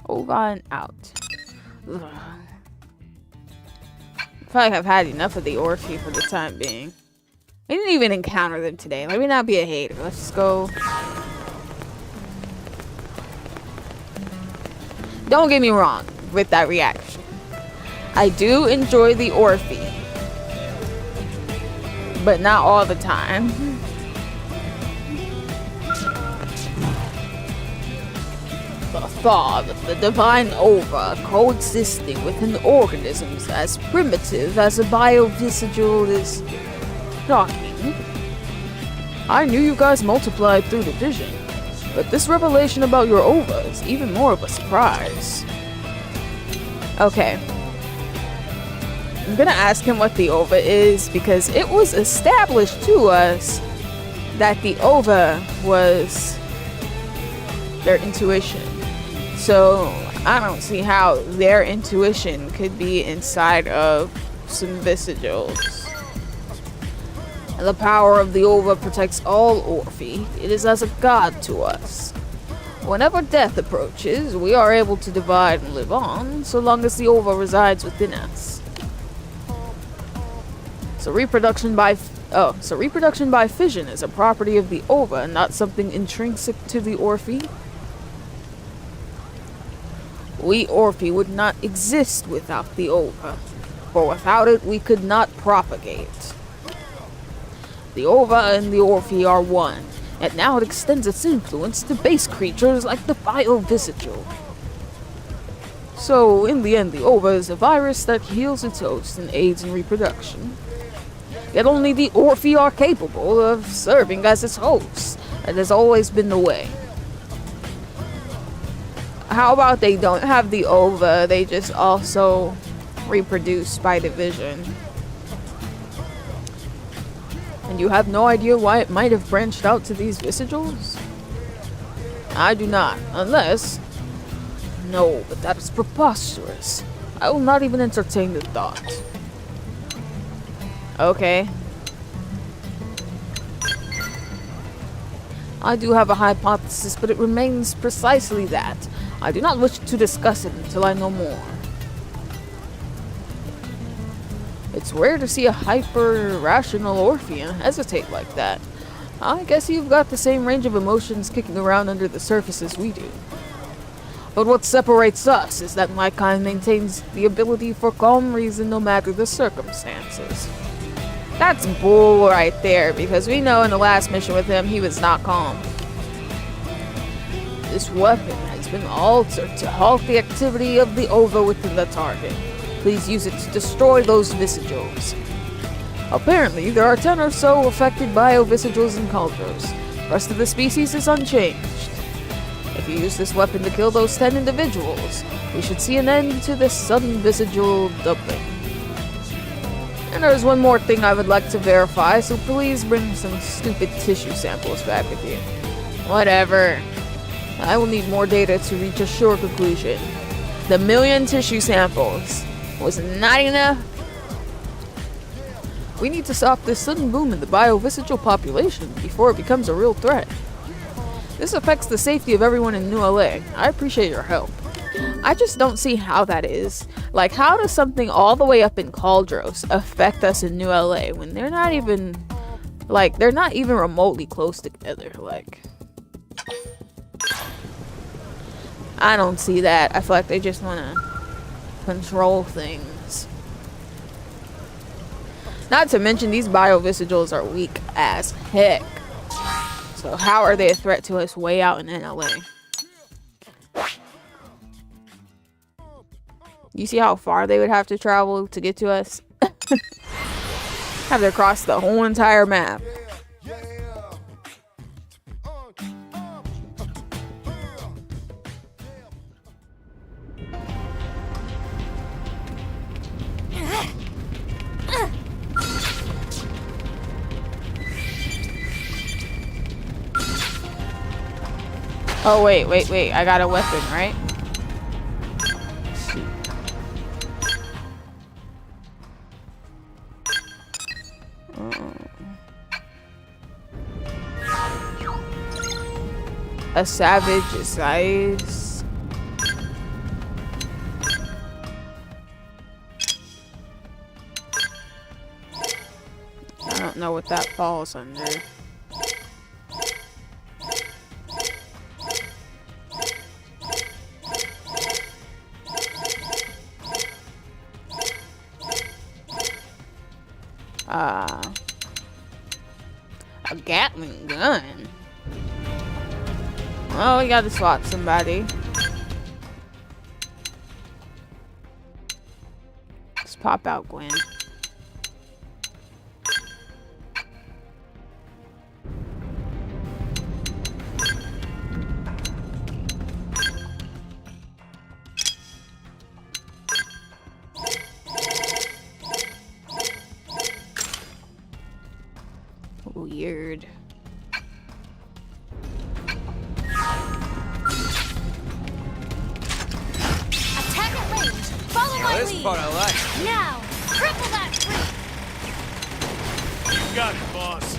Over and out. Ugh. I feel like I've had enough of the Orphe for the time being. I didn't even encounter them today. Let me not be a hater. Let's just go. Don't get me wrong with that reaction. I do enjoy the Orphe, but not all the time. The thought of the divine ova coexisting within organisms as primitive as a biovisigal is shocking. I knew you guys multiplied through division, but this revelation about your ova is even more of a surprise. Okay. I'm gonna ask him what the ova is, because it was established to us that the ova was their intuition. So I don't see how their intuition could be inside of some visigals. The power of the ova protects all Orphe. It is as a god to us. Whenever death approaches, we are able to divide and live on, so long as the ova resides within us. So reproduction by fission is a property of the ova, not something intrinsic to the Orphe. We Orphe would not exist without the ova, for without it we could not propagate. The ova and the Orphe are one, and now it extends its influence to base creatures like the biovisigal. So, in the end, the ova is a virus that heals its host and aids in reproduction. Yet only the Orphi are capable of serving as its host. That has always been the way. How about they don't have the ova, they just also reproduce by division? And you have no idea why it might have branched out to these vestigials? I do not, unless... No, but that is preposterous. I will not even entertain the thought. Okay. I do have a hypothesis, but it remains precisely that. I do not wish to discuss it until I know more. It's rare to see a hyper-rational Orphean hesitate like that. I guess you've got the same range of emotions kicking around under the surface as we do. But what separates us is that my kind maintains the ability for calm reason no matter the circumstances. That's bull right there, because we know in the last mission with him, he was not calm. This weapon has been altered to halt the activity of the ova within the target. Please use it to destroy those vestigials. Apparently, there are 10 or so affected bio-vestigials in Cauldros. The rest of the species is unchanged. If you use this weapon to kill those 10 individuals, we should see an end to this sudden vestigial doubling. And there's one more thing I would like to verify, so please bring some stupid tissue samples back with you. Whatever. I will need more data to reach a sure conclusion. The 1,000,000 tissue samples was not enough. We need to stop this sudden boom in the bio-vestigial population before it becomes a real threat. This affects the safety of everyone in New LA. I appreciate your help. I just don't see how that is. Like, how does something all the way up in Cauldros affect us in New LA when they're not even, like, they're not even remotely close together? Like, I don't see that. I feel like they just want to control things. Not to mention, these bio-vestigials are weak as heck. So how are they a threat to us way out in NLA? You see how far they would have to travel to get to us? Have to cross the whole entire map. Oh, wait. I got a weapon, right? A savage size. I don't know what that falls under. A Gatling gun. Oh, we gotta swap somebody. Let's pop out Gwen. Weird. Attack at range. Follow my This lead. part I like. Now, cripple that tree. You got it, boss.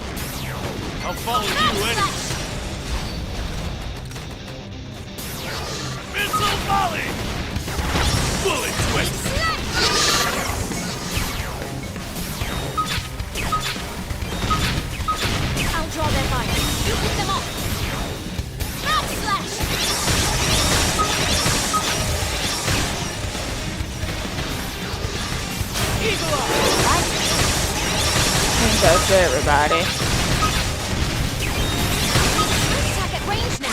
I'll follow you anyway. Missile volley! Bullet twist! I'll draw their fire. You pick them off. Mouth slash. Eagle eye! I think that's everybody. Attack at range now.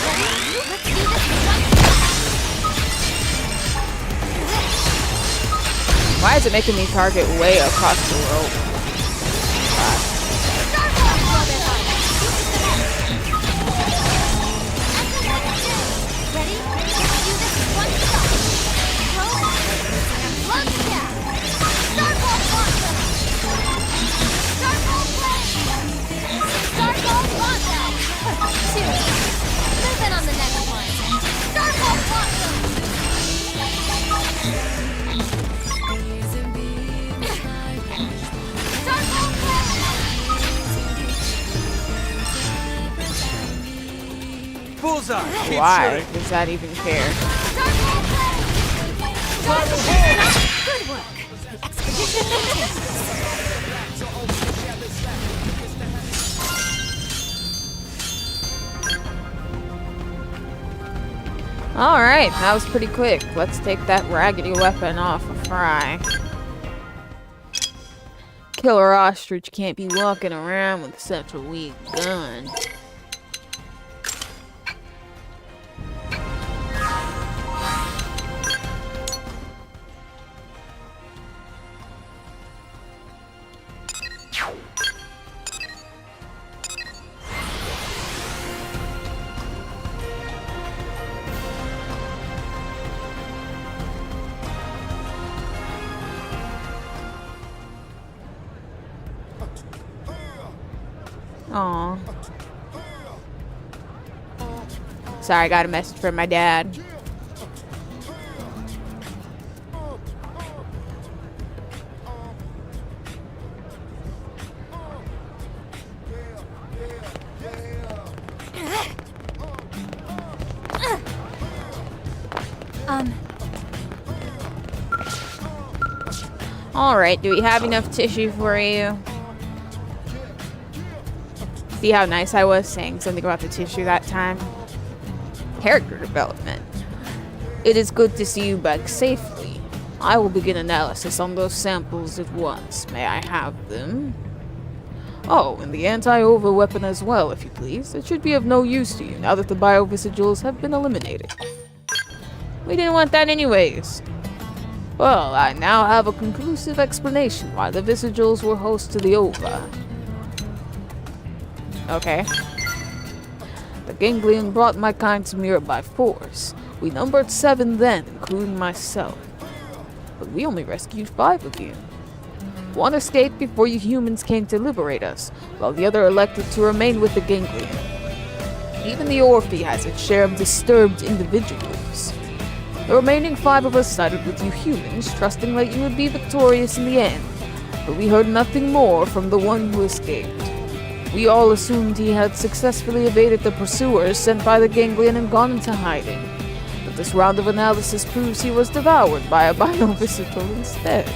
Let's do this one. is it making me target way across the rope? Bullseye! Why does that even care? Good work. The expedition continues. Alright, that was pretty quick. Let's take that raggedy weapon off of Fry. Killer ostrich can't be walking around with such a weak gun. Aw. Sorry, I got a message from my dad. Alright, do we have enough tissue for you? See how nice I was saying something about the tissue that time? Character development. It is good to see you back safely. I will begin analysis on those samples at once. May I have them? Oh, and the anti-over weapon as well, if you please. It should be of no use to you now that the biovisiduals have been eliminated. We didn't want that anyways. Well, I now have a conclusive explanation why the visuals were host to the ova. Okay. The ganglion brought my kind to Mira by force. We numbered 7 then, including myself. But we only rescued 5 of you. 1 escaped before you humans came to liberate us, while the other elected to remain with the ganglion. Even the Orphe has its share of disturbed individuals. The remaining 5 of us sided with you humans, trusting that you would be victorious in the end. But we heard nothing more from the one who escaped. We all assumed he had successfully evaded the pursuers sent by the ganglion and gone into hiding. But this round of analysis proves he was devoured by a biovisidual instead.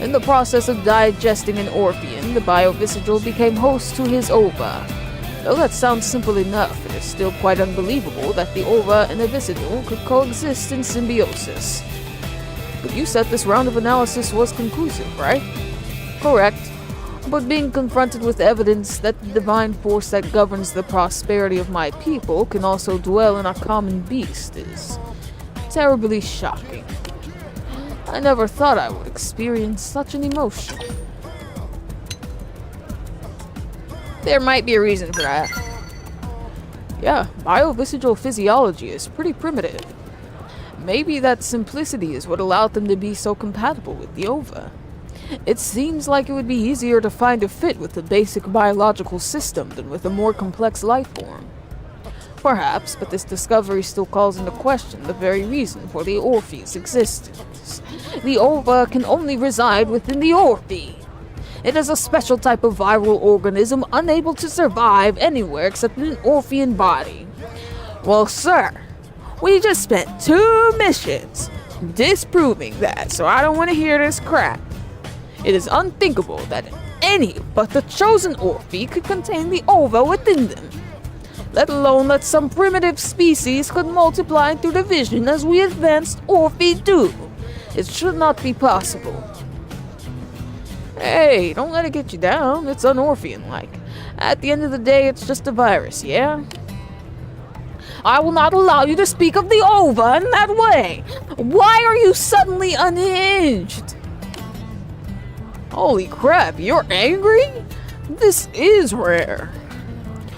In the process of digesting an Orphean, the biovisidual became host to his ova. Though that sounds simple enough, it is still quite unbelievable that the ova and a visidual could coexist in symbiosis. But you said this round of analysis was conclusive, right? Correct. But being confronted with evidence that the divine force that governs the prosperity of my people can also dwell in a common beast is terribly shocking. I never thought I would experience such an emotion. There might be a reason for that. Yeah, biovisidual physiology is pretty primitive. Maybe that simplicity is what allowed them to be so compatible with the ova. It seems like it would be easier to find a fit with the basic biological system than with a more complex life form. Perhaps, but this discovery still calls into question the very reason for the Orphe's existence. The ova can only reside within the Orphe. It is a special type of viral organism unable to survive anywhere except in an Orphean body. Well, sir, we just spent 2 missions disproving that, so I don't want to hear this crap. It is unthinkable that any but the chosen Orphe could contain the ova within them, let alone that some primitive species could multiply through division as we advanced Orphe do. It should not be possible. Hey, don't let it get you down. It's un-Orphean-like. At the end of the day, it's just a virus, yeah? I will not allow you to speak of the ova in that way. Why are you suddenly unhinged? Holy crap, you're angry? This is rare.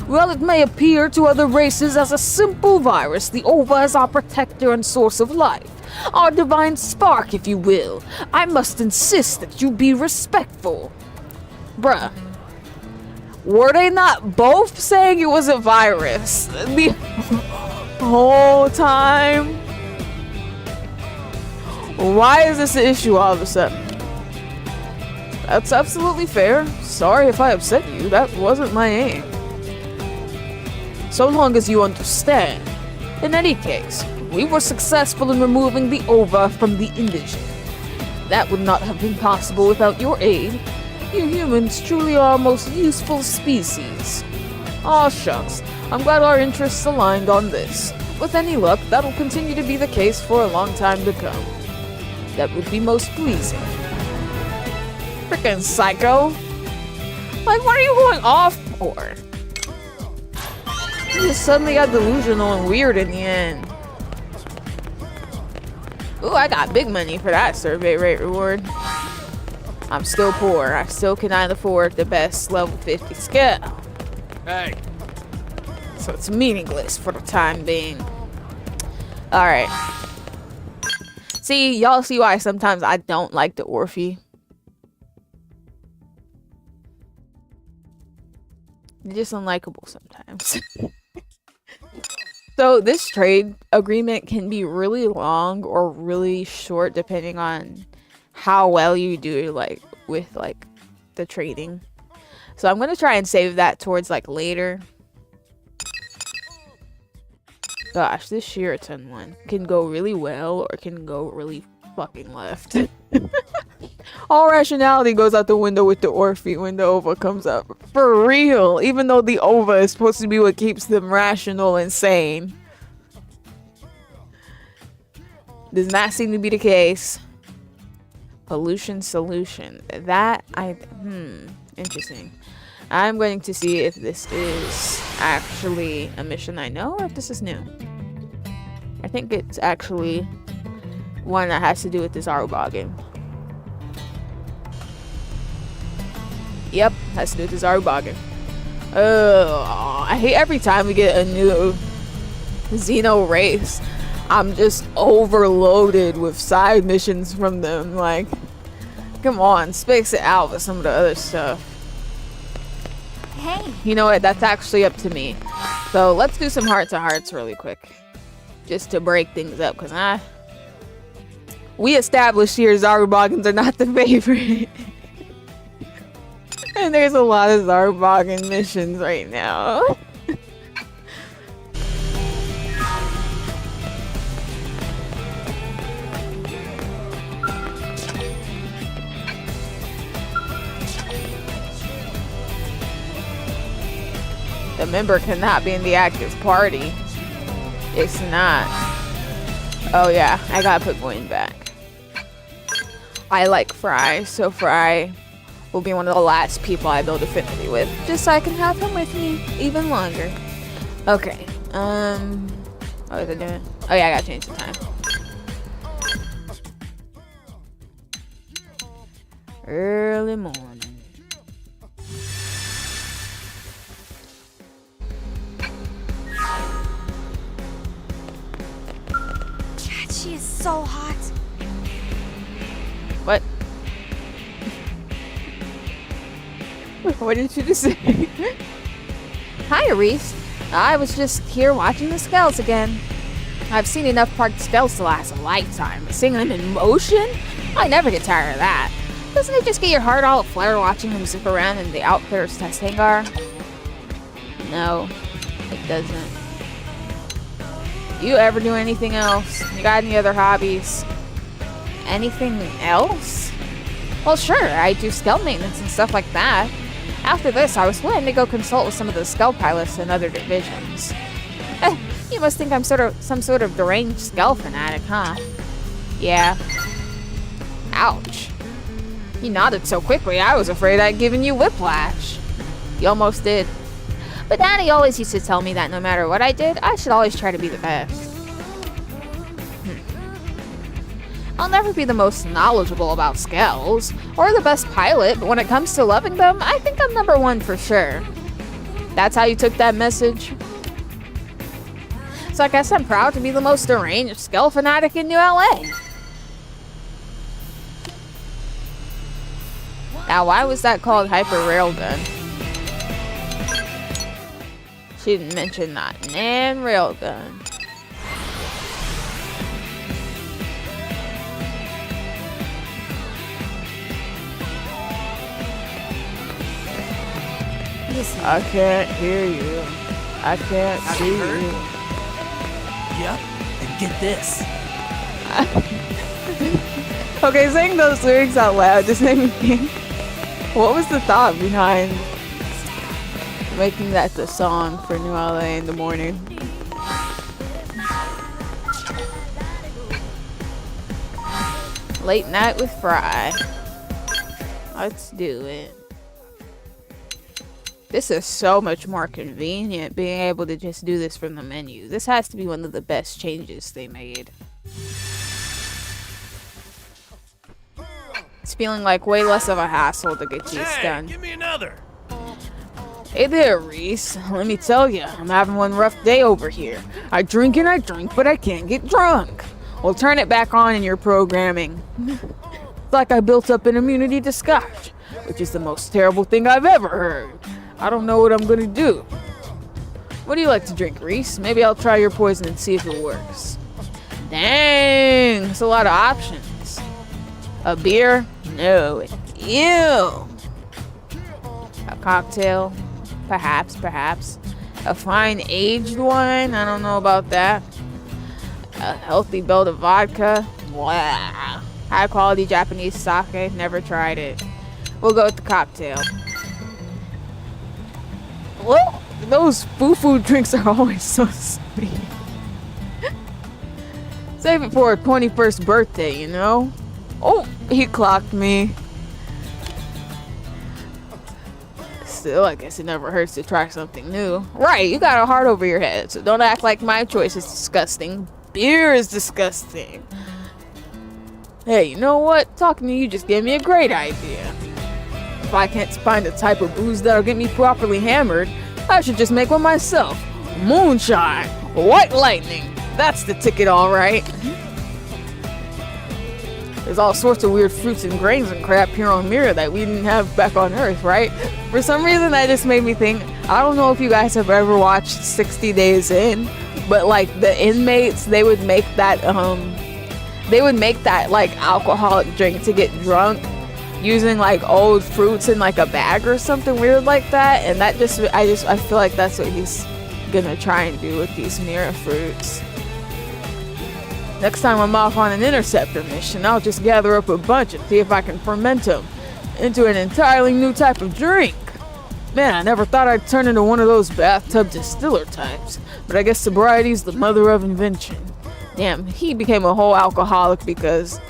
While it may appear to other races as a simple virus, the ova is our protector and source of life. Our divine spark, if you will. I must insist that you be respectful. Bruh. Were they not both saying it was a virus the whole time? Why is this an issue all of a sudden? That's absolutely fair. Sorry if I upset you. That wasn't my aim. So long as you understand. In any case, we were successful in removing the ova from the invasion. That would not have been possible without your aid. You humans truly are our most useful species. Aw shucks, I'm glad our interests aligned on this. With any luck, that'll continue to be the case for a long time to come. That would be most pleasing. Frickin' psycho. Like, what are you going off for? You just suddenly got delusional and weird in the end. Ooh, I got big money for that survey rate reward. I'm still poor. I still cannot afford the best level 50 Skell. Hey. So it's meaningless for the time being. Alright. See, y'all see why sometimes I don't like the Orphe. They're just unlikable sometimes. So this trade agreement can be really long or really short depending on how well you do with the trading. So I'm gonna try and save that towards later. Gosh, this Sheraton one can go really well or can go really fucking left. All rationality goes out the window with the Orphe when the ova comes up. For real, even though the ova is supposed to be what keeps them rational and sane. Does not seem to be the case. Pollution solution. Interesting. I'm going to see if this is actually a mission I know or if this is new. I think it's actually one that has to do with this Arubagan. Yep, has to do with this Arubagan. Oh, I hate every time we get a new Xeno race. I'm just overloaded with side missions from them. Like, come on, space it out with some of the other stuff. Hey. You know what? That's actually up to me. So let's do some heart-to-hearts really quick. Just to break things up, because we established here Zarubagans are not the favorite. And there's a lot of Zarubagan missions right now. The member cannot be in the active party. It's not. Oh yeah, I gotta put Gwen back. I like Fry, so Fry will be one of the last people I build affinity with, just so I can have him with me even longer. Okay. What was I doing? Oh yeah, I gotta change the time. Early morning. She is so hot. What? What did you just say? Hi, Riis. I was just here watching the Skells again. I've seen enough parked Skells to last a lifetime. Seeing them in motion? I never get tired of that. Doesn't it just get your heart all aflutter watching them zip around in the Outfitter's test hangar? No, it doesn't. You ever do anything else? You got any other hobbies? Anything else? Well, sure, I do Skell maintenance and stuff like that. After this, I was planning to go consult with some of the Skell pilots in other divisions. You must think I'm some sort of deranged Skell fanatic, huh? Yeah. Ouch. He nodded so quickly, I was afraid I'd given you whiplash. You almost did. But Daddy always used to tell me that no matter what I did, I should always try to be the best. I'll never be the most knowledgeable about Skells, or the best pilot, but when it comes to loving them, I think I'm number one for sure. That's how you took that message? So I guess I'm proud to be the most deranged Skell fanatic in New LA. Now, why was that called Hyper Railgun? She didn't mention that. And Railgun. I can't hear you. I can't see you. Yep, and get this. Okay, saying those lyrics out loud just made me think, what was the thought behind making that the song for New LA in the morning? Late night with Fry. Let's do it. This is so much more convenient, being able to just do this from the menu. This has to be one of the best changes they made. It's feeling like way less of a hassle to get these done. Give me another. Hey there, Reese. Let me tell you, I'm having one rough day over here. I drink and I drink, but I can't get drunk. Well, turn it back on in your programming. It's like I built up an immunity to scotch, which is the most terrible thing I've ever heard. I don't know what I'm gonna do. What do you like to drink, Reese? Maybe I'll try your poison and see if it works. Dang, that's a lot of options. A beer? No. Ew. A cocktail? Perhaps. A fine aged one? I don't know about that. A healthy build of vodka? Wow. High quality Japanese sake? Never tried it. We'll go with the cocktail. Well, those foo-foo drinks are always so sweet. Save it for a 21st birthday, you know? Oh, he clocked me. Still, I guess it never hurts to try something new. Right, you got a heart over your head, so don't act like my choice is disgusting. Beer is disgusting. Hey, you know what? Talking to you just gave me a great idea. If I can't find a type of booze that'll get me properly hammered, I should just make one myself. Moonshine. White lightning. That's the ticket, all right. There's all sorts of weird fruits and grains and crap here on Mira that we didn't have back on Earth, right? For some reason, that just made me think, I don't know if you guys have ever watched 60 Days In, but like the inmates, they would make that like alcoholic drink to get drunk using like old fruits in like a bag or something weird like that, and that I feel like that's what he's gonna try and do with these Mira fruits. Next time I'm off on an interceptor mission, I'll just gather up a bunch and see if I can ferment them into an entirely new type of drink. Man, I never thought I'd turn into one of those bathtub distiller types, but I guess sobriety's the mother of invention. Damn, he became a whole alcoholic because...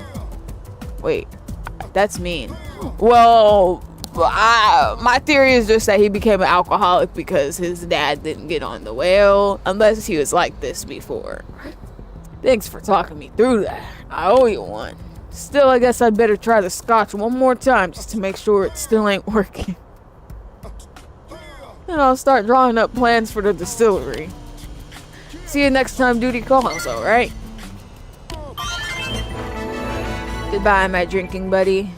Wait, that's mean. Well, my theory is just that he became an alcoholic because his dad didn't get on the whale, unless he was like this before. Thanks for talking me through that. I owe you one. Still, I guess I'd better try the scotch one more time just to make sure it still ain't working. Then I'll start drawing up plans for the distillery. See you next time duty calls, alright? Goodbye, my drinking buddy.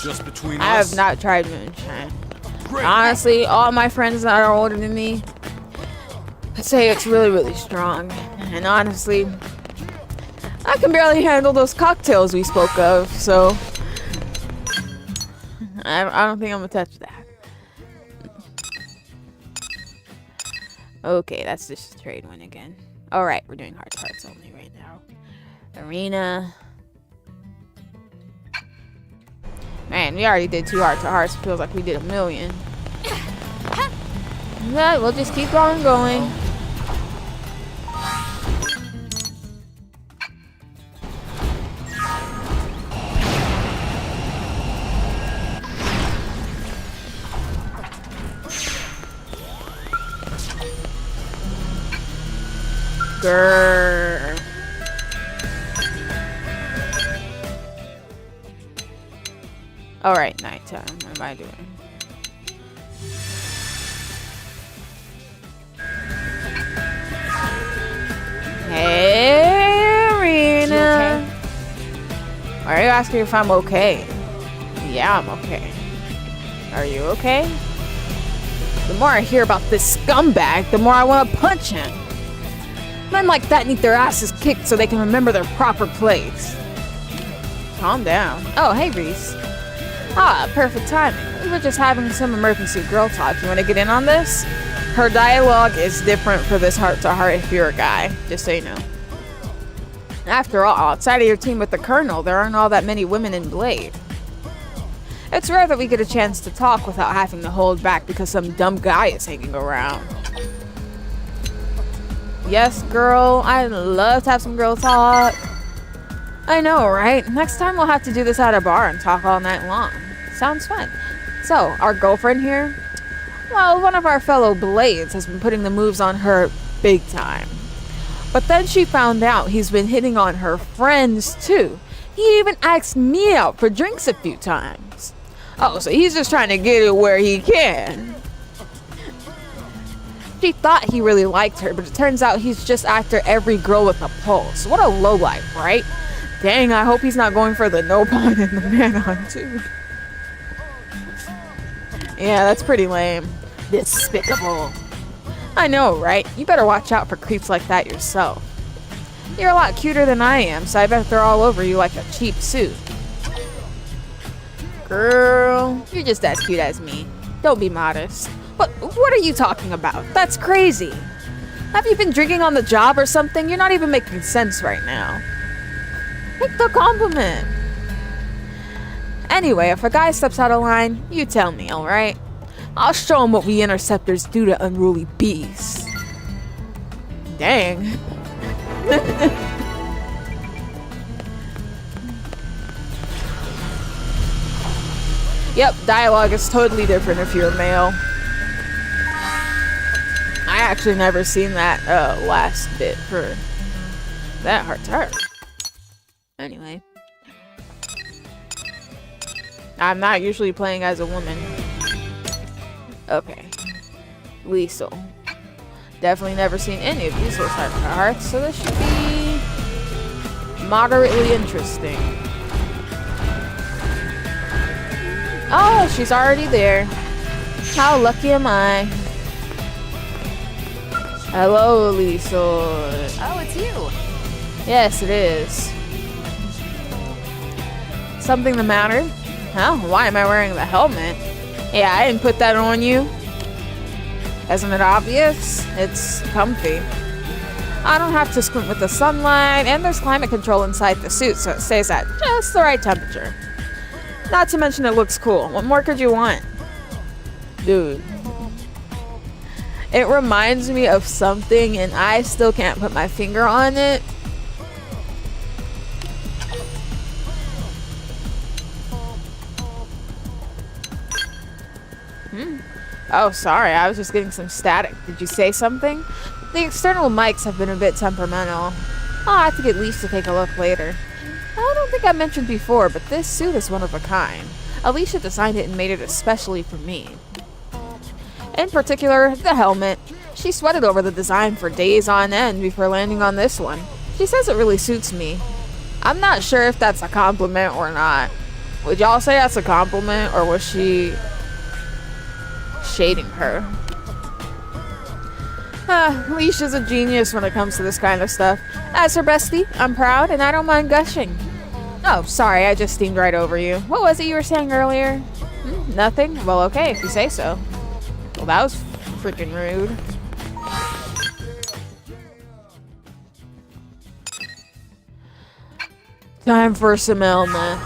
Just between I us. have not tried moonshine. Great. Honestly, all my friends that are older than me say it's really, really strong. And honestly, I can barely handle those cocktails we spoke of, so I don't think I'm gonna touch that. Okay, that's just a trade one again. Alright, we're doing hearts only right now. Arena. Man, we already did 2 hearts. Feels like we did 1 million. Yeah, we'll just keep on going. Grrr. Alright, nighttime. What am I doing? Hey, Rena. Why are you asking if I'm okay? Yeah, I'm okay. Are you okay? The more I hear about this scumbag, the more I want to punch him. Men like that need their asses kicked so they can remember their proper place. Calm down. Oh, hey, Riis. Ah, perfect timing. We were just having some emergency girl talk. You want to get in on this? Her dialogue is different for this heart-to-heart if you're a guy, just so you know. After all, outside of your team with the Colonel, there aren't all that many women in Blade. It's rare that we get a chance to talk without having to hold back because some dumb guy is hanging around. Yes, girl, I'd love to have some girl talk. I know, right? Next time we'll have to do this at a bar and talk all night long. Sounds fun. So, our girlfriend here? Well, one of our fellow Blades has been putting the moves on her big time. But then she found out he's been hitting on her friends too. He even asked me out for drinks a few times. Oh, so he's just trying to get it where he can. She thought he really liked her, but it turns out he's just after every girl with a pulse. What a lowlife, right? Dang, I hope he's not going for the no pawn and the man on too. Yeah, that's pretty lame. Despicable. I know, right? You better watch out for creeps like that yourself. You're a lot cuter than I am, so I bet they're all over you like a cheap suit. Girl, you're just as cute as me. Don't be modest. What are you talking about? That's crazy. Have you been drinking on the job or something? You're not even making sense right now. Take the compliment. Anyway, if a guy steps out of line, you tell me, alright? I'll show him what we interceptors do to unruly beasts. Dang. Yep, dialogue is totally different if you're a male. I actually never seen that last bit for that heart-to-heart. Anyway. I'm not usually playing as a woman. Okay. Liesel. Definitely never seen any of these hearts, so this should be moderately interesting. Oh, she's already there. How lucky am I? Hello, Liesel. Oh, it's you. Yes, it is. Something the matter? Huh? Why am I wearing the helmet? Yeah, I didn't put that on you. Isn't it obvious? It's comfy. I don't have to squint with the sunlight, and there's climate control inside the suit, so it stays at just the right temperature. Not to mention it looks cool. What more could you want? Dude. It reminds me of something, and I still can't put my finger on it. Oh, sorry, I was just getting some static. Did you say something? The external mics have been a bit temperamental. I'll have to get Lies to take a look later. I don't think I mentioned before, but this suit is one of a kind. Alicia designed it and made it especially for me. In particular, the helmet. She sweated over the design for days on end before landing on this one. She says it really suits me. I'm not sure if that's a compliment or not. Would y'all say that's a compliment, or was she shading her? Leisha's a genius when it comes to this kind of stuff. As her bestie, I'm proud and I don't mind gushing. Oh, sorry, I just steamed right over you. What was it you were saying earlier? Nothing? Well, okay, if you say so. Well, that was freaking rude. Time for some Elma.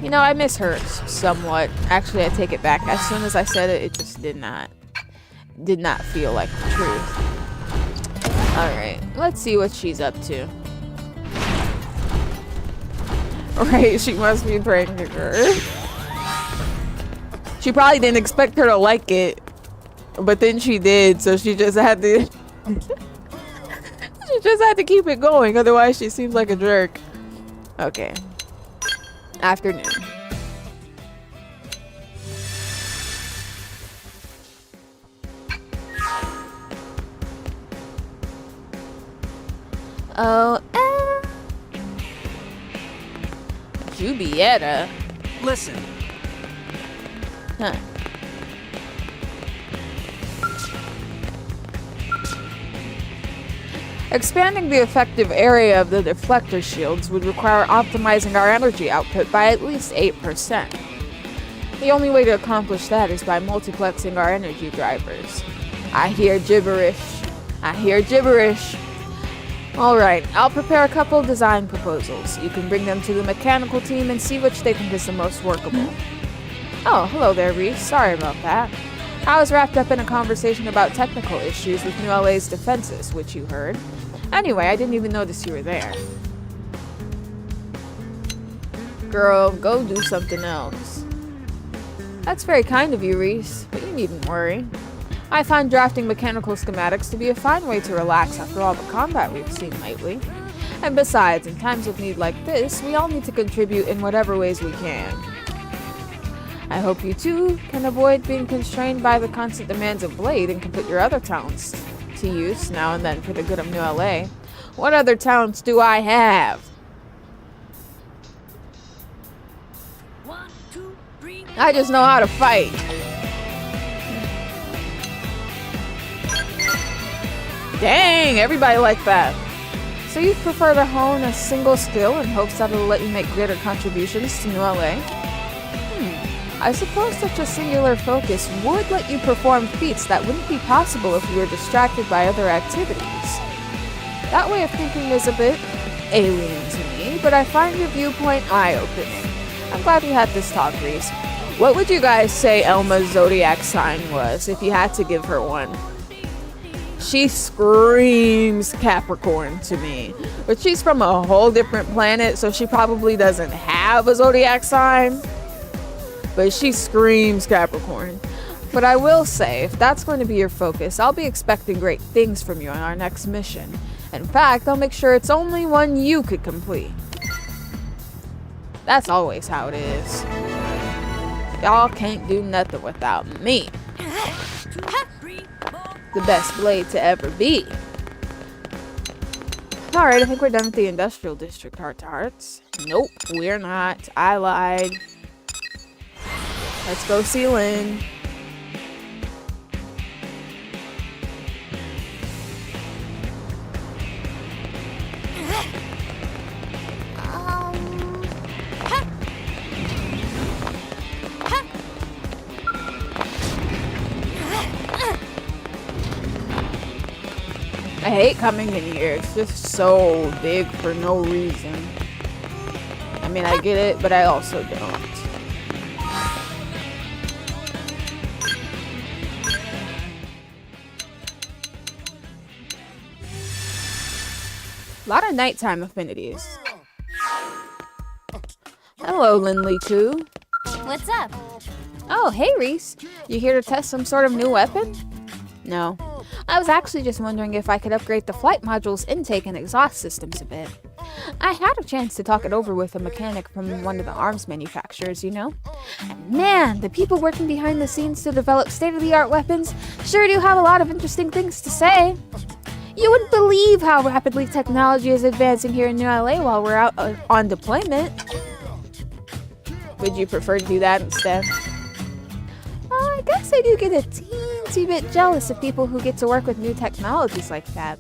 You know, I miss her somewhat. Actually, I take it back. As soon as I said it, it just did not feel like the truth. Alright, let's see what she's up to. Right, she must be pranking her. She probably didn't expect her to like it, but then she did, so she just had to You just had to keep it going, otherwise she seems like a jerk. Okay. Afternoon. Oh, Jubietta. Listen. Huh. Expanding the effective area of the deflector shields would require optimizing our energy output by at least 8%. The only way to accomplish that is by multiplexing our energy drivers. I hear gibberish. I hear gibberish. Alright, I'll prepare a couple design proposals. You can bring them to the mechanical team and see which they think is the most workable. Oh, hello there, Riis. Sorry about that. I was wrapped up in a conversation about technical issues with New LA's defenses, which you heard. Anyway, I didn't even notice you were there. Girl, go do something else. That's very kind of you, Riis, but you needn't worry. I find drafting mechanical schematics to be a fine way to relax after all the combat we've seen lately. And besides, in times of need like this, we all need to contribute in whatever ways we can. I hope you too can avoid being constrained by the constant demands of Blade and can put your other talents to use now and then for the good of New LA. What other talents do I have? 1, 2, 3. I just know how to fight. Dang, everybody like that. So you prefer to hone a single skill in hopes that it'll let you make greater contributions to New LA? I suppose such a singular focus would let you perform feats that wouldn't be possible if you were distracted by other activities. That way of thinking is a bit alien to me, but I find your viewpoint eye-opening. I'm glad we had this talk, Riis. What would you guys say Elma's zodiac sign was if you had to give her one? She screams Capricorn to me, but she's from a whole different planet, so she probably doesn't have a zodiac sign. But she screams Capricorn. But I will say, if that's going to be your focus, I'll be expecting great things from you on our next mission. In fact, I'll make sure it's only one you could complete. That's always how it is. Y'all can't do nothing without me. The best blade to ever be. Alright, I think we're done with the industrial district, heart to hearts. Nope, we're not. I lied. Let's go see Lynn. I hate coming in here. It's just so big for no reason. I mean, I get it, but I also don't. A lot of nighttime affinities. Hello, Lindley Koo. What's up? Oh, hey, Riis. You here to test some sort of new weapon? No. I was actually just wondering if I could upgrade the flight module's intake and exhaust systems a bit. I had a chance to talk it over with a mechanic from one of the arms manufacturers, you know? And man, the people working behind the scenes to develop state-of-the-art weapons sure do have a lot of interesting things to say. You wouldn't believe how rapidly technology is advancing here in New LA while we're out on deployment. Would you prefer to do that instead? I guess I do get a teensy bit jealous of people who get to work with new technologies like that.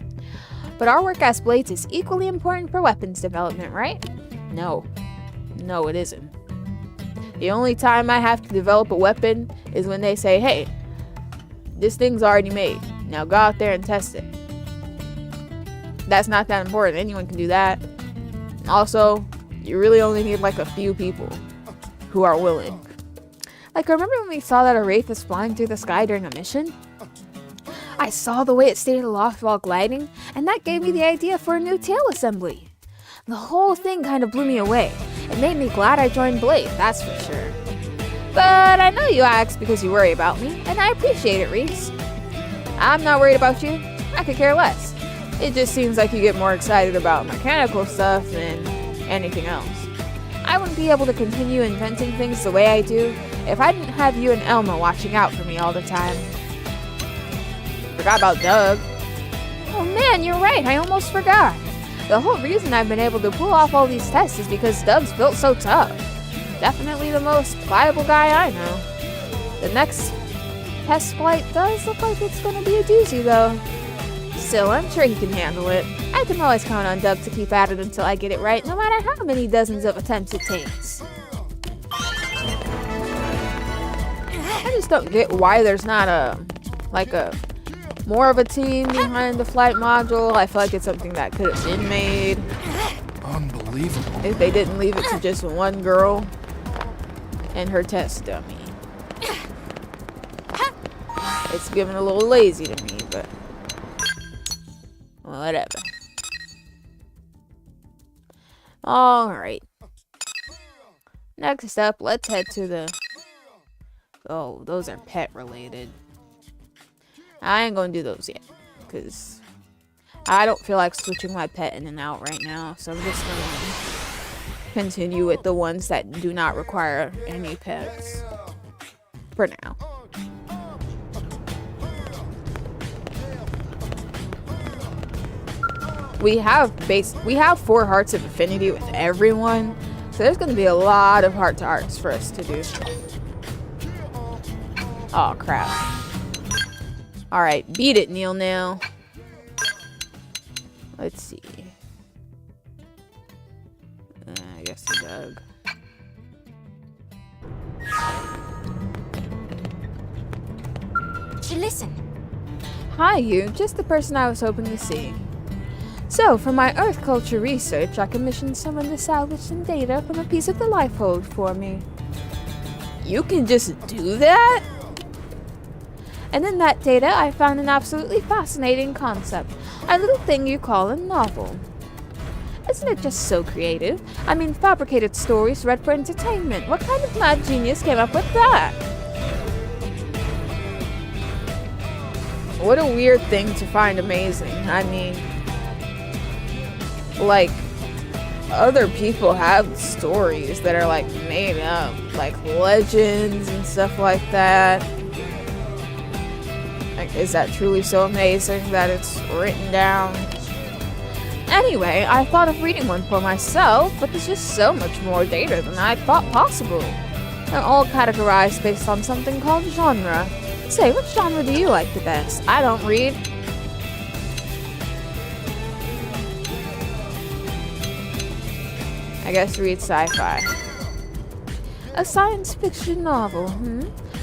But our work as Blades is equally important for weapons development, right? No. No, it isn't. The only time I have to develop a weapon is when they say, hey, this thing's already made. Now go out there and test it. That's not that important. Anyone can do that. Also, you really only need like a few people who are willing. Like, remember when we saw that a wraith was flying through the sky during a mission? I saw the way it stayed aloft while gliding, and that gave me the idea for a new tail assembly. The whole thing kind of blew me away. It made me glad I joined Blade, that's for sure. But I know you asked because you worry about me, and I appreciate it, Riis. I'm not worried about you. I could care less. It just seems like you get more excited about mechanical stuff than anything else. I wouldn't be able to continue inventing things the way I do if I didn't have you and Elma watching out for me all the time. Forgot about Doug. Oh man, you're right, I almost forgot. The whole reason I've been able to pull off all these tests is because Doug's built so tough. Definitely the most pliable guy I know. The next test flight does look like it's gonna be a doozy though. Still, I'm sure he can handle it. I can always count on Doug to keep at it until I get it right, no matter how many dozens of attempts it takes. I just don't get why there's not more of a team behind the flight module. I feel like it's something that could have been made. Unbelievable. If they didn't leave it to just one girl and her test dummy. It's getting a little lazy to me, but whatever. Alright. Next up, let's head to the... Oh, those are pet related. I ain't gonna do those yet, because I don't feel like switching my pet in and out right now, so I'm just gonna continue with the ones that do not require any pets for now. We have 4 hearts of affinity with everyone, so there's gonna be a lot of heart to hearts for us to do. Oh crap. Alright, beat it, Neil now. Let's see. I guess the Doug. Listen. Hi, you. Just the person I was hoping to see. So, for my Earth culture research, I commissioned someone to salvage some data from a piece of the life hold for me. You can just do that? And in that data, I found an absolutely fascinating concept. A little thing you call a novel. Isn't it just so creative? I mean, fabricated stories read for entertainment. What kind of mad genius came up with that? What a weird thing to find amazing. I mean, like, other people have stories that are like made up, like legends and stuff like that. Like, is that truly so amazing that it's written down? Anyway, I thought of reading one for myself, but there's just so much more data than I thought possible. They're all categorized based on something called genre. Say, which genre do you like the best? I don't read. I guess read sci-fi. A science fiction novel,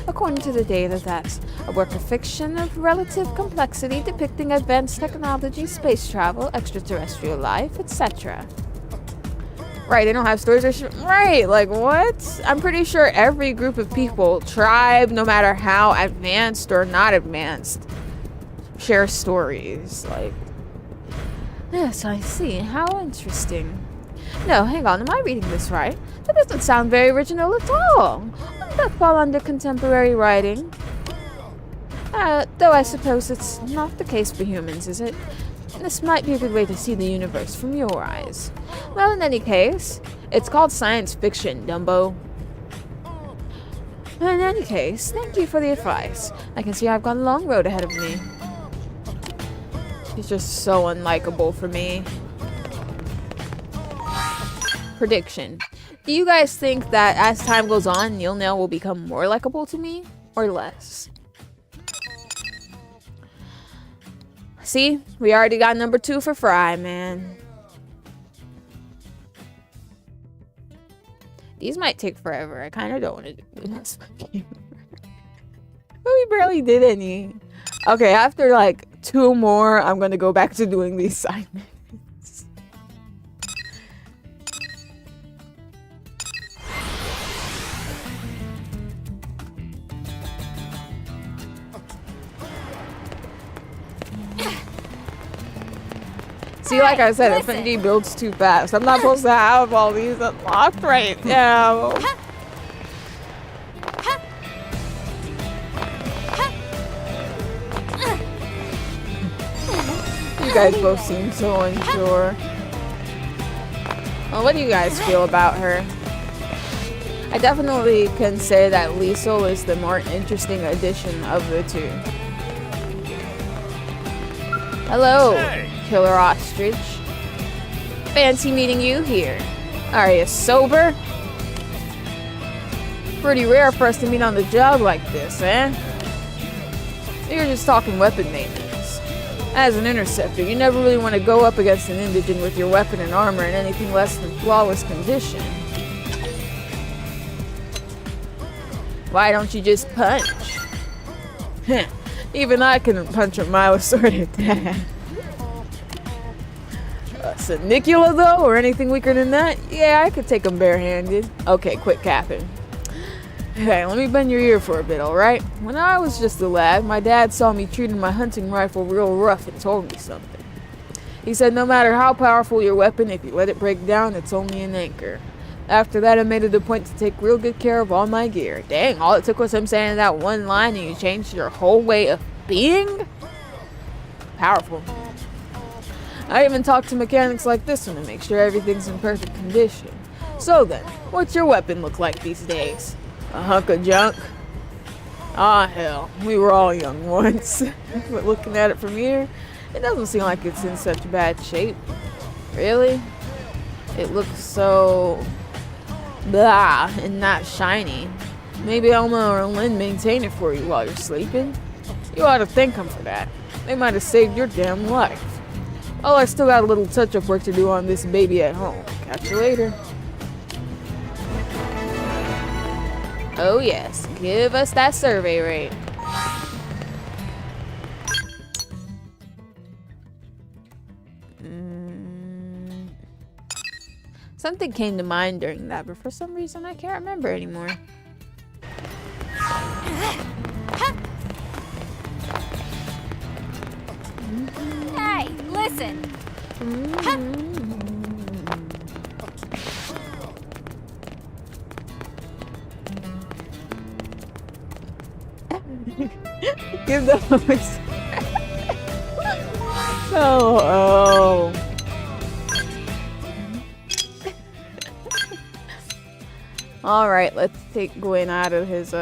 According to the data, that's a work of fiction of relative complexity depicting advanced technology, space travel, extraterrestrial life, etc. Right, they don't have stories or right, like what? I'm pretty sure every group of people, tribe, no matter how advanced or not advanced, share stories. Like, yes, I see. How interesting. No, hang on, am I reading this right? That doesn't sound very original at all. Wouldn't that fall under contemporary writing? Though I suppose it's not the case for humans, is it? This might be a good way to see the universe from your eyes. Well, in any case, it's called science fiction, Dumbo. In any case, thank you for the advice. I can see I've got a long road ahead of me. He's just so unlikable for me. Prediction. Do you guys think that as time goes on, Neil will become more likable to me or less? See, we already got number 2 for Fry, man. These might take forever. I kind of don't want to do this. But we barely did any. Okay, after like 2 more, I'm going to go back to doing these assignments. See, like I said, Affinity builds too fast. I'm not supposed to have all these unlocked right now. You guys both seem so unsure. Well, what do you guys feel about her? I definitely can say that Liesel is the more interesting addition of the two. Hello, Hey. Killer Ostrich. Fancy meeting you here. Are you sober? Pretty rare for us to meet on the job like this, eh? You're just talking weapon maintenance. As an interceptor, you never really want to go up against an indigent with your weapon and armor in anything less than flawless condition. Why don't you just punch? Heh, even I couldn't punch a mile sword at that. Sanicula though, or anything weaker than that? Yeah, I could take him barehanded. Okay, quit capping. Hey, let me bend your ear for a bit, alright? When I was just a lad, my dad saw me treating my hunting rifle real rough and told me something. He said no matter how powerful your weapon, if you let it break down, it's only an anchor. After that, I made it a point to take real good care of all my gear. Dang, all it took was him saying that one line and you changed your whole way of being? Powerful. I even talk to mechanics like this one to make sure everything's in perfect condition. So then, what's your weapon look like these days? A hunk of junk? Ah, hell, we were all young once. But looking at it from here, it doesn't seem like it's in such bad shape. Really? It looks so blah and not shiny. Maybe Elma or Lynn maintain it for you while you're sleeping. You ought to thank them for that. They might have saved your damn life. Oh, I still got a little touch-up work to do on this baby at home. Catch you later. Oh yes, give us that survey rate. Something came to mind during that, but for some reason I can't remember anymore. Hey, listen. Give them a voice. Oh. Alright, let's take Gwen out of his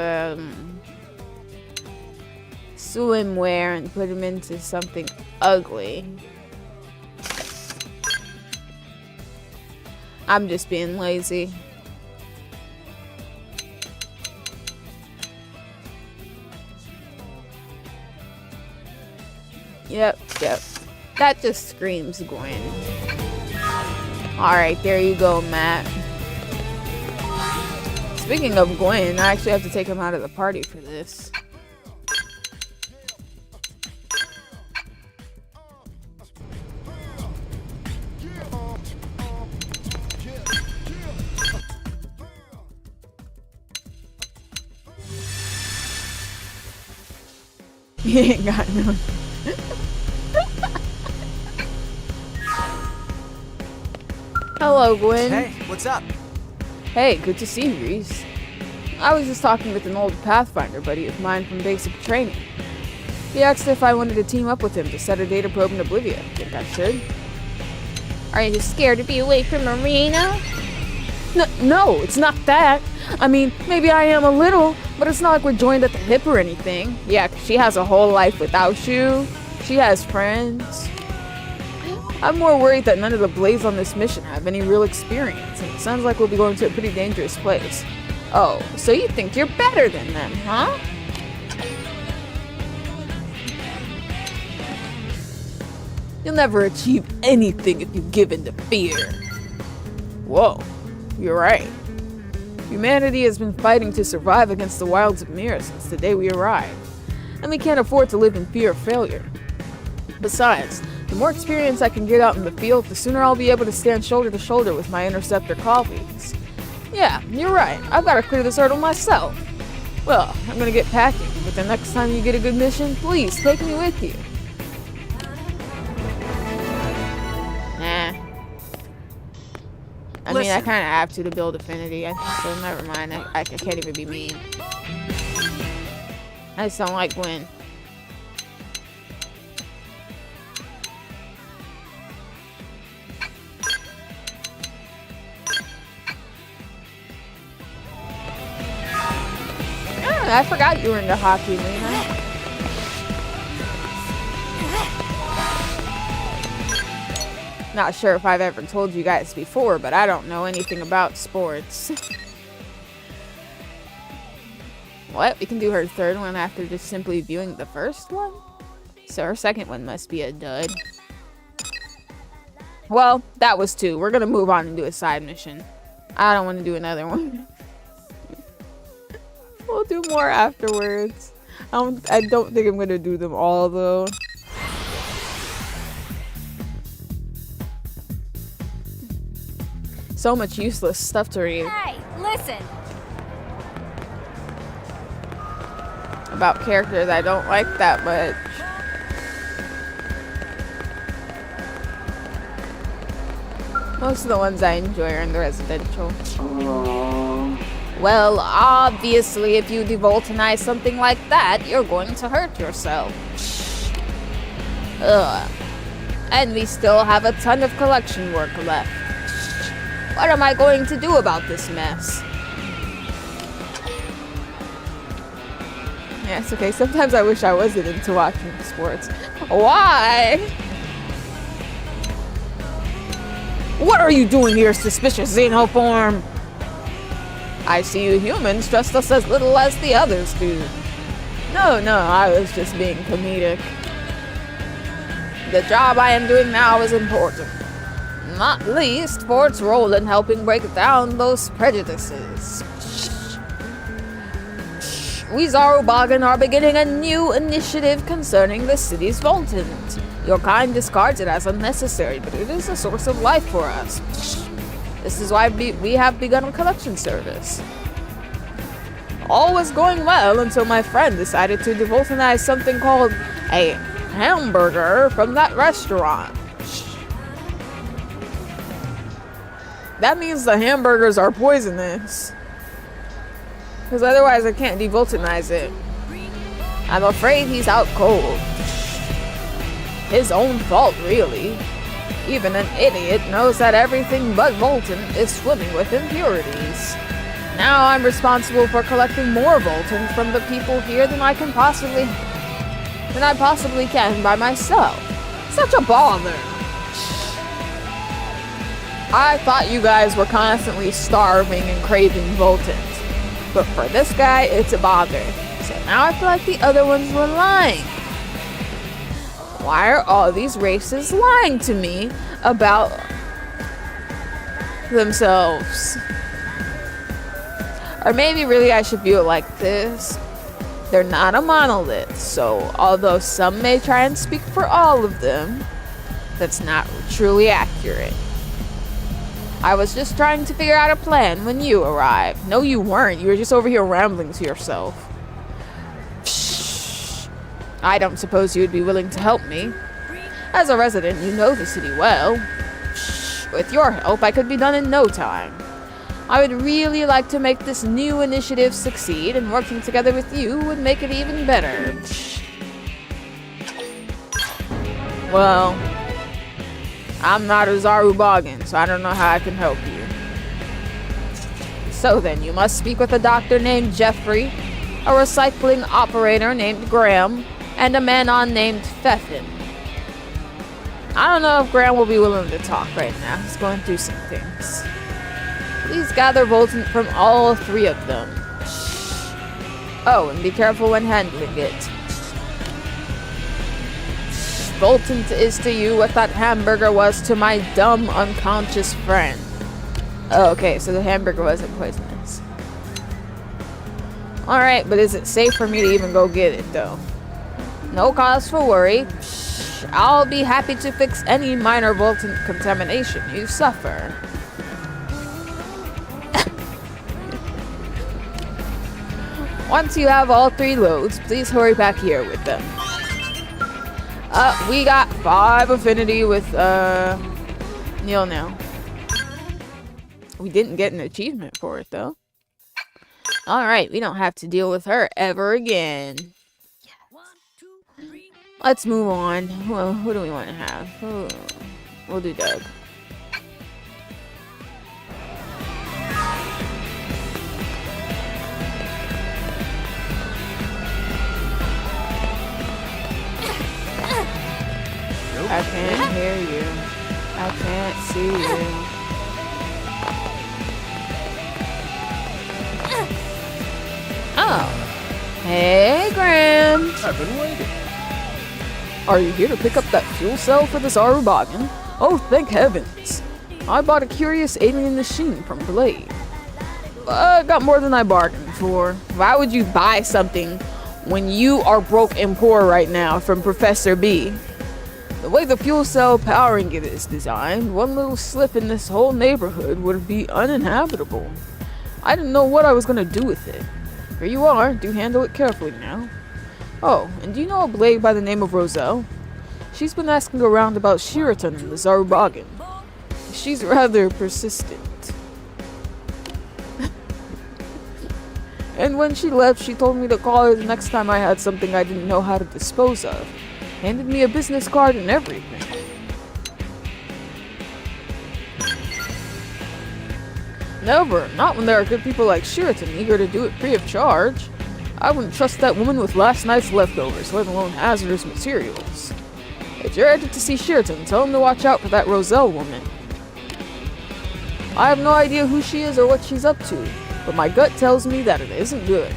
swimwear and put him into something ugly. I'm just being lazy. Yep. That just screams Gwen. Alright, there you go, Matt. Speaking of Gwen, I actually have to take him out of the party for this. He ain't got none. Hello, Gwen. Hey, what's up? Hey, good to see you, Riis. I was just talking with an old Pathfinder buddy of mine from basic training. He asked if I wanted to team up with him to set a data probe in Oblivia. Think I should? Are you scared to be away from Marina? No, it's not that. I mean, maybe I am a little, but it's not like we're joined at the hip or anything. Yeah, 'cause she has a whole life without you. She has friends. I'm more worried that none of the Blades on this mission have any real experience, and it sounds like we'll be going to a pretty dangerous place. Oh, so you think you're better than them, huh? You'll never achieve anything if you give in to fear. Whoa, you're right. Humanity has been fighting to survive against the wilds of Mira since the day we arrived, and we can't afford to live in fear of failure. Besides, the more experience I can get out in the field, the sooner I'll be able to stand shoulder to shoulder with my interceptor colleagues. Yeah, you're right. I've got to clear this hurdle myself. Well, I'm gonna get packing, but the next time you get a good mission, please take me with you. Nah. I mean, I Listen. kind of have to build affinity, so never mind. I can't even be mean. I just don't like Gwen. Oh, I forgot you were into hockey, Lena. Not sure if I've ever told you guys before, but I don't know anything about sports. What? We can do her third one after just simply viewing the first one? So her second one must be a dud. Well, that was 2. We're gonna move on and do a side mission. I don't want to do another one. We'll do more afterwards. I don't think I'm gonna do them all though. So much useless stuff to read. Hey, listen. About characters I don't like that much. Most of the ones I enjoy are in the residential. Well, obviously, if you devulcanize something like that, you're going to hurt yourself. Ugh. And we still have a ton of collection work left. What am I going to do about this mess? Yeah, it's okay. Sometimes I wish I wasn't into watching sports. Why? What are you doing here, suspicious xenoform? I see you humans trust us as little as the others do. No, I was just being comedic. The job I am doing now is important. Not least for its role in helping break down those prejudices. We Zarubagan are beginning a new initiative concerning the city's Voltant. Your kind discards it as unnecessary, but it is a source of life for us. This is why we have begun a collection service. All was going well until my friend decided to devulcanize something called a hamburger from that restaurant. That means the hamburgers are poisonous. Because otherwise I can't devulcanize it. I'm afraid he's out cold. His own fault, really. Even an idiot knows that everything but Voltant is swimming with impurities. Now I'm responsible for collecting more Voltant from the people here than I possibly can by myself. Such a bother. I thought you guys were constantly starving and craving Voltant. But for this guy, it's a bother. So now I feel like the other ones were lying. Why are all these races lying to me about themselves? Or maybe really I should view it like this. They're not a monolith, so although some may try and speak for all of them, that's not truly accurate. I was just trying to figure out a plan when you arrived. No, you weren't. You were just over here rambling to yourself. Psh. I don't suppose you would be willing to help me. As a resident, you know the city well. Psh. With your help, I could be done in no time. I would really like to make this new initiative succeed, and working together with you would make it even better. Psh. Well, I'm not a Zarubagan, so I don't know how I can help you. So then, you must speak with a doctor named Jeffrey, a recycling operator named Graham, and a man-on named Pfeffin. I don't know if Graham will be willing to talk right now. He's going through some things. Please gather Voltant from all 3 of them. Oh, and be careful when handling it. Voltant is to you what that hamburger was to my dumb, unconscious friend. Oh, okay, so the hamburger wasn't poisonous. Alright, but is it safe for me to even go get it, though? No cause for worry. I'll be happy to fix any minor Voltant contamination you suffer. Once you have all 3 loads, please hurry back here with them. We got 5 affinity with, Neil now. We didn't get an achievement for it, though. Alright, we don't have to deal with her ever again. 1, 2, 3. Let's move on. Well, who do we want to have? Oh, we'll do Doug. hear you. I can't see you. Oh. Hey, Graham. I've been waiting. Are you here to pick up that fuel cell for this Arubagan? Oh, thank heavens. I bought a curious alien machine from Blade. Got more than I bargained for. Why would you buy something when you are broke and poor right now from Professor B? The way the fuel cell powering it is designed, one little slip in this whole neighborhood would be uninhabitable. I didn't know what I was gonna do with it. Here you are, do handle it carefully now. Oh, and do you know a blade by the name of Roselle? She's been asking around about Shiraton and the Zarubagan. She's rather persistent. And when she left, she told me to call her the next time I had something I didn't know how to dispose of. Handed me a business card and everything. Never. Not when there are good people like Shiraton eager to do it free of charge. I wouldn't trust that woman with last night's leftovers, let alone hazardous materials. If you're headed to see Shiraton, tell him to watch out for that Roselle woman. I have no idea who she is or what she's up to, but my gut tells me that it isn't good.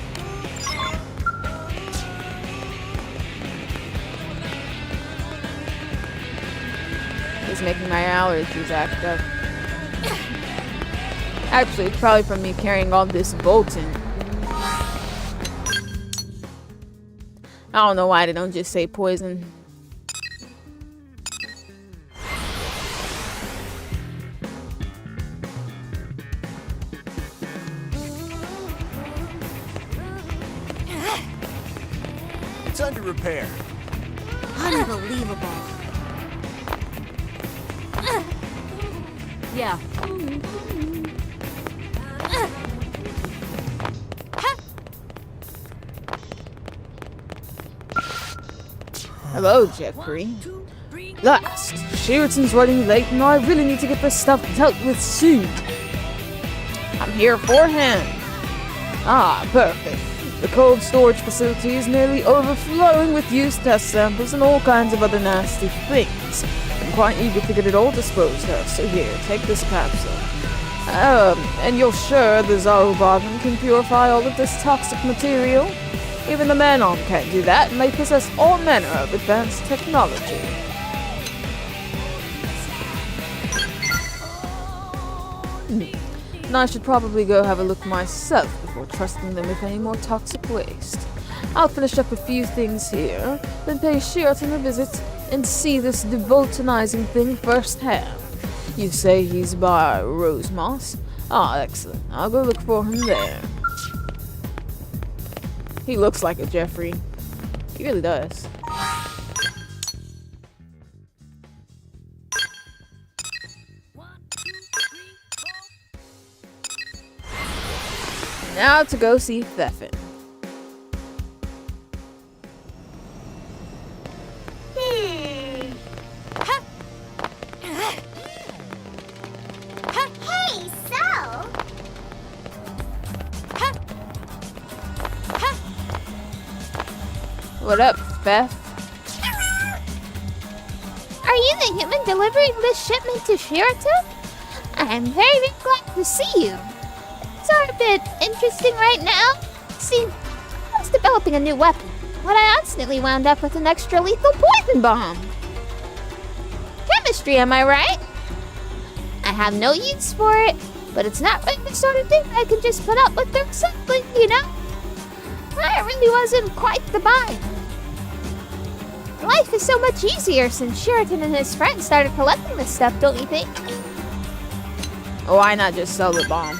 It's making my allergies act up. Actually, it's probably from me carrying all this Bolton. I don't know why they don't just say poison. It's under repair. Unbelievable. Yeah. Hello, Jeffrey. Last, Sheraton's running late and I really need to get this stuff dealt with soon. I'm here for him. Ah, perfect. The cold storage facility is nearly overflowing with used test samples and all kinds of other nasty things. I'm quite eager to get it all disposed of, so here, take this capsule. And you're sure the Zarubagan can purify all of this toxic material? Even the Manon can't do that, and they possess all manner of advanced technology. And I should probably go have a look myself before trusting them with any more toxic waste. I'll finish up a few things here, then pay Sheraton a visit and see this devoltonizing thing firsthand. You say he's by Rosemoss? Ah, excellent. I'll go look for him there. He looks like a Jeffrey. He really does. Now to go see Theffin. Hey, so? What up, Beth? Are you the human delivering this shipment to Sheraton? I'm very, very glad to see you. It's a bit interesting right now. See, I was developing a new weapon, but I accidentally wound up with an extra lethal poison bomb. Chemistry, am I right? I have no use for it, but it's not really the sort of thing I can just put up with their sampling, you know? I really wasn't quite the buy. Life is so much easier since Sheraton and his friends started collecting this stuff, don't you think? Why not just sell the bomb?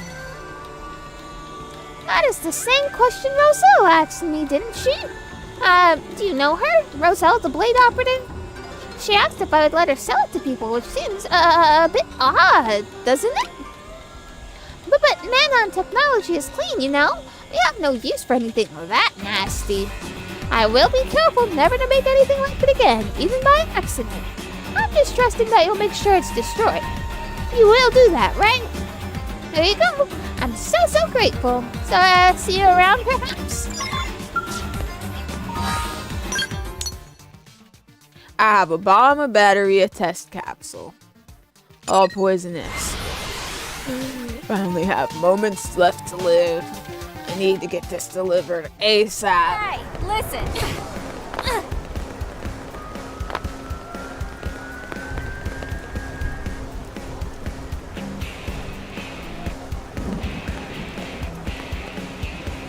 That is the same question Roselle asked me, didn't she? Do you know her? Roselle, the blade operative? She asked if I would let her sell it to people, which seems, a bit odd, doesn't it? But Manon technology is clean, you know? We have no use for anything that nasty. I will be careful never to make anything like it again, even by accident. I'm just trusting that you'll make sure it's destroyed. You will do that, right? There you go. I'm so grateful. So, see you around, perhaps? I have a bomb, a battery, a test capsule. All poisonous. I only have moments left to live. I need to get this delivered ASAP. Hey, listen.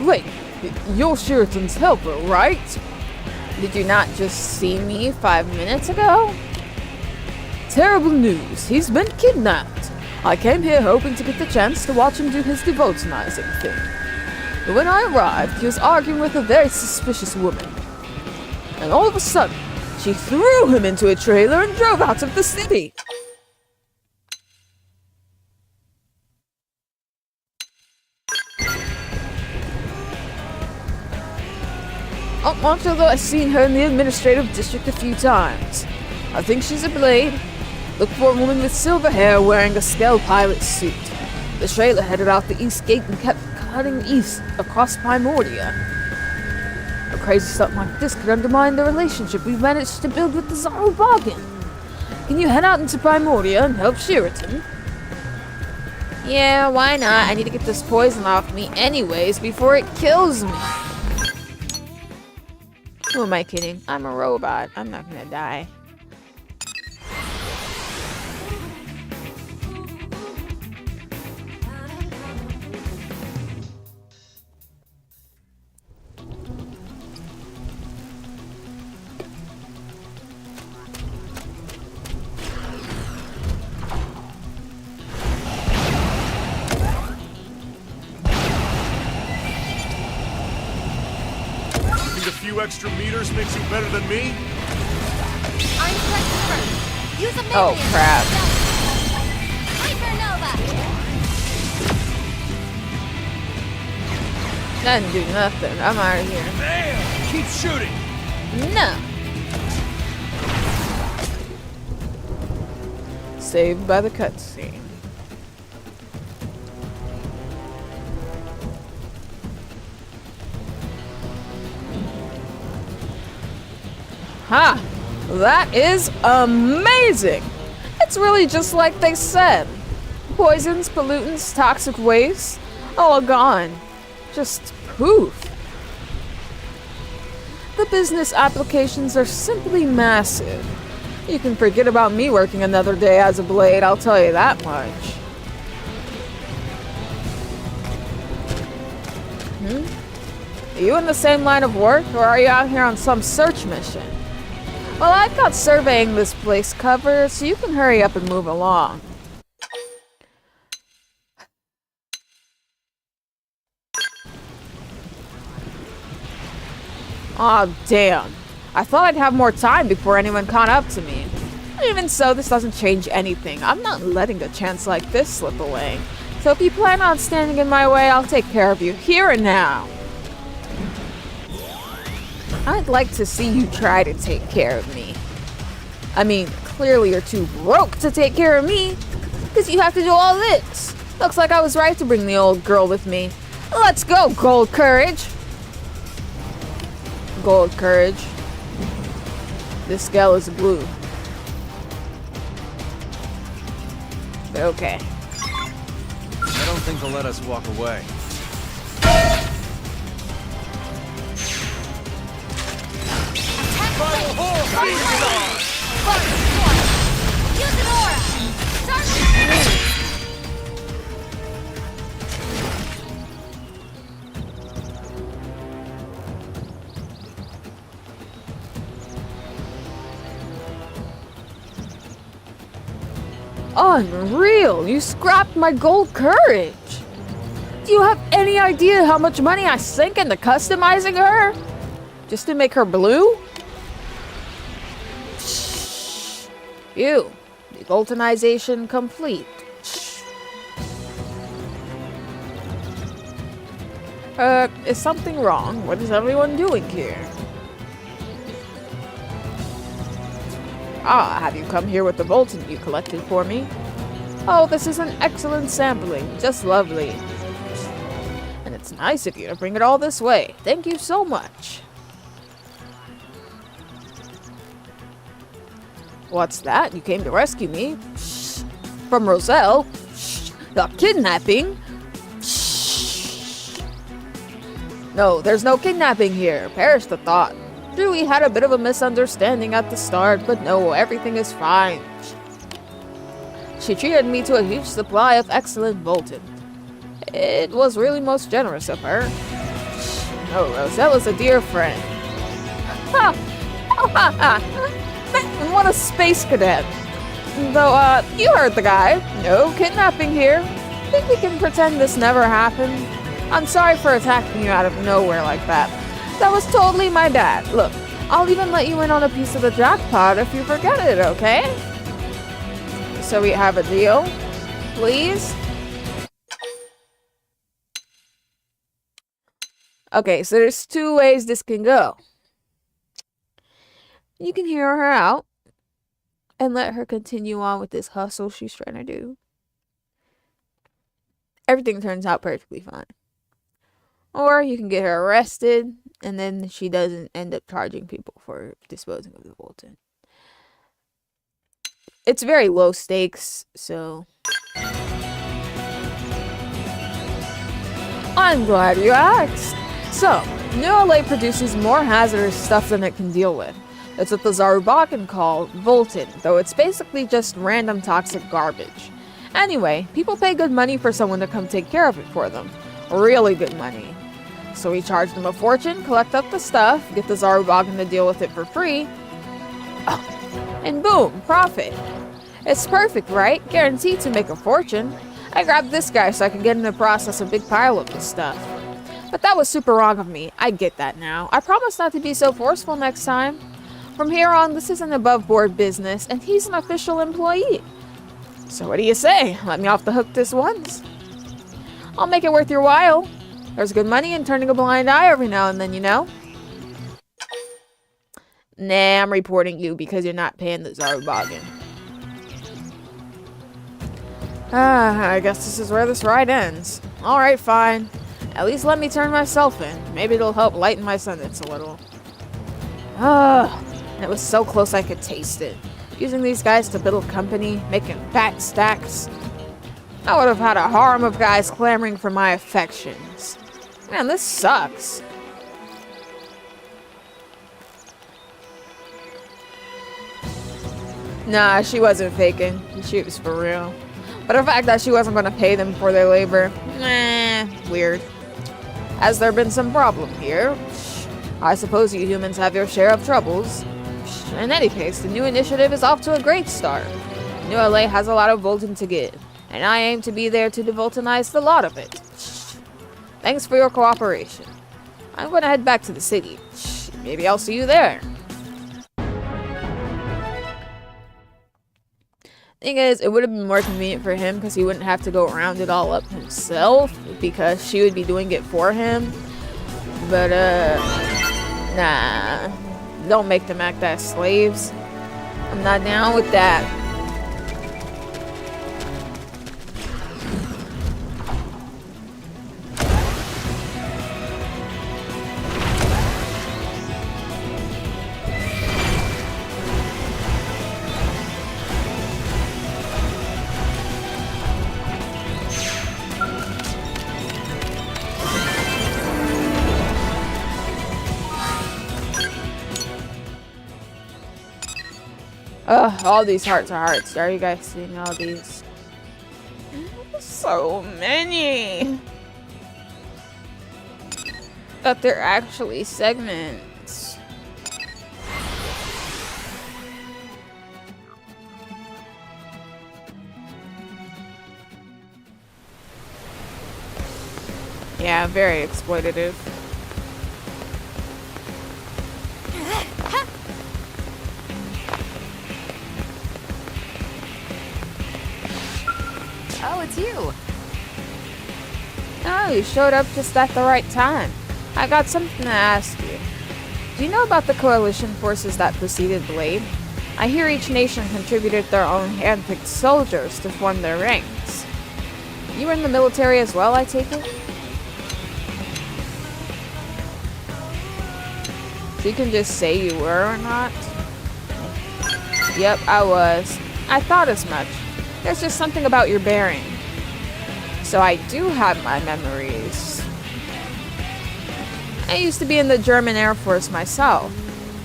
Wait, you're Sheraton's helper, right? Did you not just see me 5 minutes ago? Terrible news. He's been kidnapped. I came here hoping to get the chance to watch him do his devotionizing thing. But when I arrived, he was arguing with a very suspicious woman. And all of a sudden, she threw him into a trailer and drove out of the city. Although I've seen her in the administrative district a few times. I think she's a blade. Look for a woman with silver hair wearing a Skell pilot suit. The trailer headed out the east gate and kept cutting east across Primordia. A crazy something like this could undermine the relationship we've managed to build with the Zaro Bargain. Can you head out into Primordia and help Sheraton? Yeah, why not? I need to get this poison off me anyways before it kills me. Who am I kidding? I'm a robot. I'm not gonna die. Extra meters makes you better than me? I'm first. Use a minion. Oh crap. Hypernova. That didn't do nothing. I'm out of here. Damn! Keep shooting! No. Saved by the cutscene. Ha! That is amazing! It's really just like they said. Poisons, pollutants, toxic waste, all gone. Just poof. The business applications are simply massive. You can forget about me working another day as a blade, I'll tell you that much. Are you in the same line of work, or are you out here on some search mission? Well, I've got surveying this place covered, so you can hurry up and move along. Aw, damn. I thought I'd have more time before anyone caught up to me. Even so, this doesn't change anything. I'm not letting a chance like this slip away. So if you plan on standing in my way, I'll take care of you here and now. I'd like to see you try to take care of me. I mean, clearly you're too broke to take care of me, because you have to do all this. Looks like I was right to bring the old girl with me. Let's go, Gold Courage! Gold Courage. This Skell is blue. But okay. I don't think they'll let us walk away. Use an aura. Start Unreal! You scrapped my Gold Courage! Do you have any idea how much money I sink into customizing her? Just to make her blue? Ew. Devoltonization complete. Is something wrong? What is everyone doing here? Ah, have you come here with the Volton you collected for me? Oh, this is an excellent sampling. Just lovely. And it's nice of you to bring it all this way. Thank you so much. What's that? You came to rescue me? Shh. From Roselle? Shh. The kidnapping? Shh. No, there's no kidnapping here. Perish the thought. True, we had a bit of a misunderstanding at the start, but no, everything is fine. She treated me to a huge supply of excellent Volton. It was really most generous of her. No, Roselle is a dear friend. Ha! Ha ha! What a space cadet! Though, you heard the guy. No kidnapping here. Think we can pretend this never happened? I'm sorry for attacking you out of nowhere like that. That was totally my bad. Look, I'll even let you in on a piece of the jackpot if you forget it, okay? So we have a deal? Please? Okay, so there's two ways this can go. You can hear her out and let her continue on with this hustle she's trying to do. Everything turns out perfectly fine. Or you can get her arrested and then she doesn't end up charging people for disposing of the Volton. It's very low stakes, so... I'm glad you asked. So, New LA produces more hazardous stuff than it can deal with. It's what the Zarubakan call Volton, though it's basically just random toxic garbage. Anyway, people pay good money for someone to come take care of it for them. Really good money. So we charge them a fortune, collect up the stuff, get the Zarubakan to deal with it for free, and boom, profit. It's perfect, right? Guaranteed to make a fortune. I grabbed this guy so I could get in the process a big pile of this stuff. But that was super wrong of me. I get that now. I promise not to be so forceful next time. From here on, this is an above-board business, and he's an official employee. So what do you say? Let me off the hook this once. I'll make it worth your while. There's good money in turning a blind eye every now and then, you know? Nah, I'm reporting you because you're not paying the Zarubakan. I guess this is where this ride ends. Alright, fine. At least let me turn myself in. Maybe it'll help lighten my sentence a little. And it was so close I could taste it. Using these guys to build company, making fat stacks. I would have had a harem of guys clamoring for my affections. Man, this sucks. Nah, she wasn't faking. She was for real. But the fact that she wasn't going to pay them for their labor, weird. Has there been some problem here? I suppose you humans have your share of troubles. In any case, the new initiative is off to a great start. New LA has a lot of Volton to give, and I aim to be there to devoltonize the lot of it. Thanks for your cooperation. I'm going to head back to the city. Maybe I'll see you there. Thing is, it would have been more convenient for him because he wouldn't have to go round it all up himself because she would be doing it for him. But, nah. Don't make them act as slaves. I'm not down with that. All these hearts are hearts. Are you guys seeing all these? So many! But they're actually segments. Yeah, very exploitative. Oh, it's you. Oh, you showed up just at the right time. I got something to ask you. Do you know about the coalition forces that preceded Blade? I hear each nation contributed their own hand-picked soldiers to form their ranks. You were in the military as well, I take it? So you can just say you were or not? Yep, I was. I thought as much. There's just something about your bearing. So I do have my memories. I used to be in the German Air Force myself.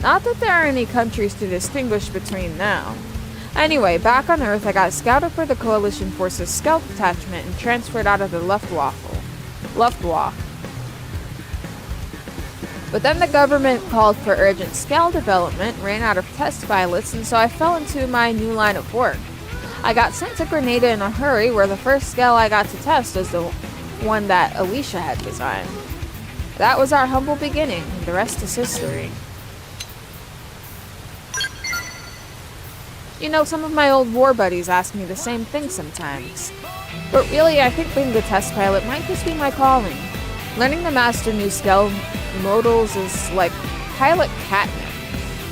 Not that there are any countries to distinguish between now. Anyway, back on Earth, I got scouted for the Coalition Force's Skell detachment and transferred out of the Luftwaffe. But then the government called for urgent Skell development, ran out of test pilots, and so I fell into my new line of work. I got sent to Grenada in a hurry, where the first Skell I got to test was the one that Alicia had designed. That was our humble beginning, and the rest is history. You know, some of my old war buddies ask me the same thing sometimes. But really, I think being the test pilot might just be my calling. Learning to master new Skell modals is like pilot catnip.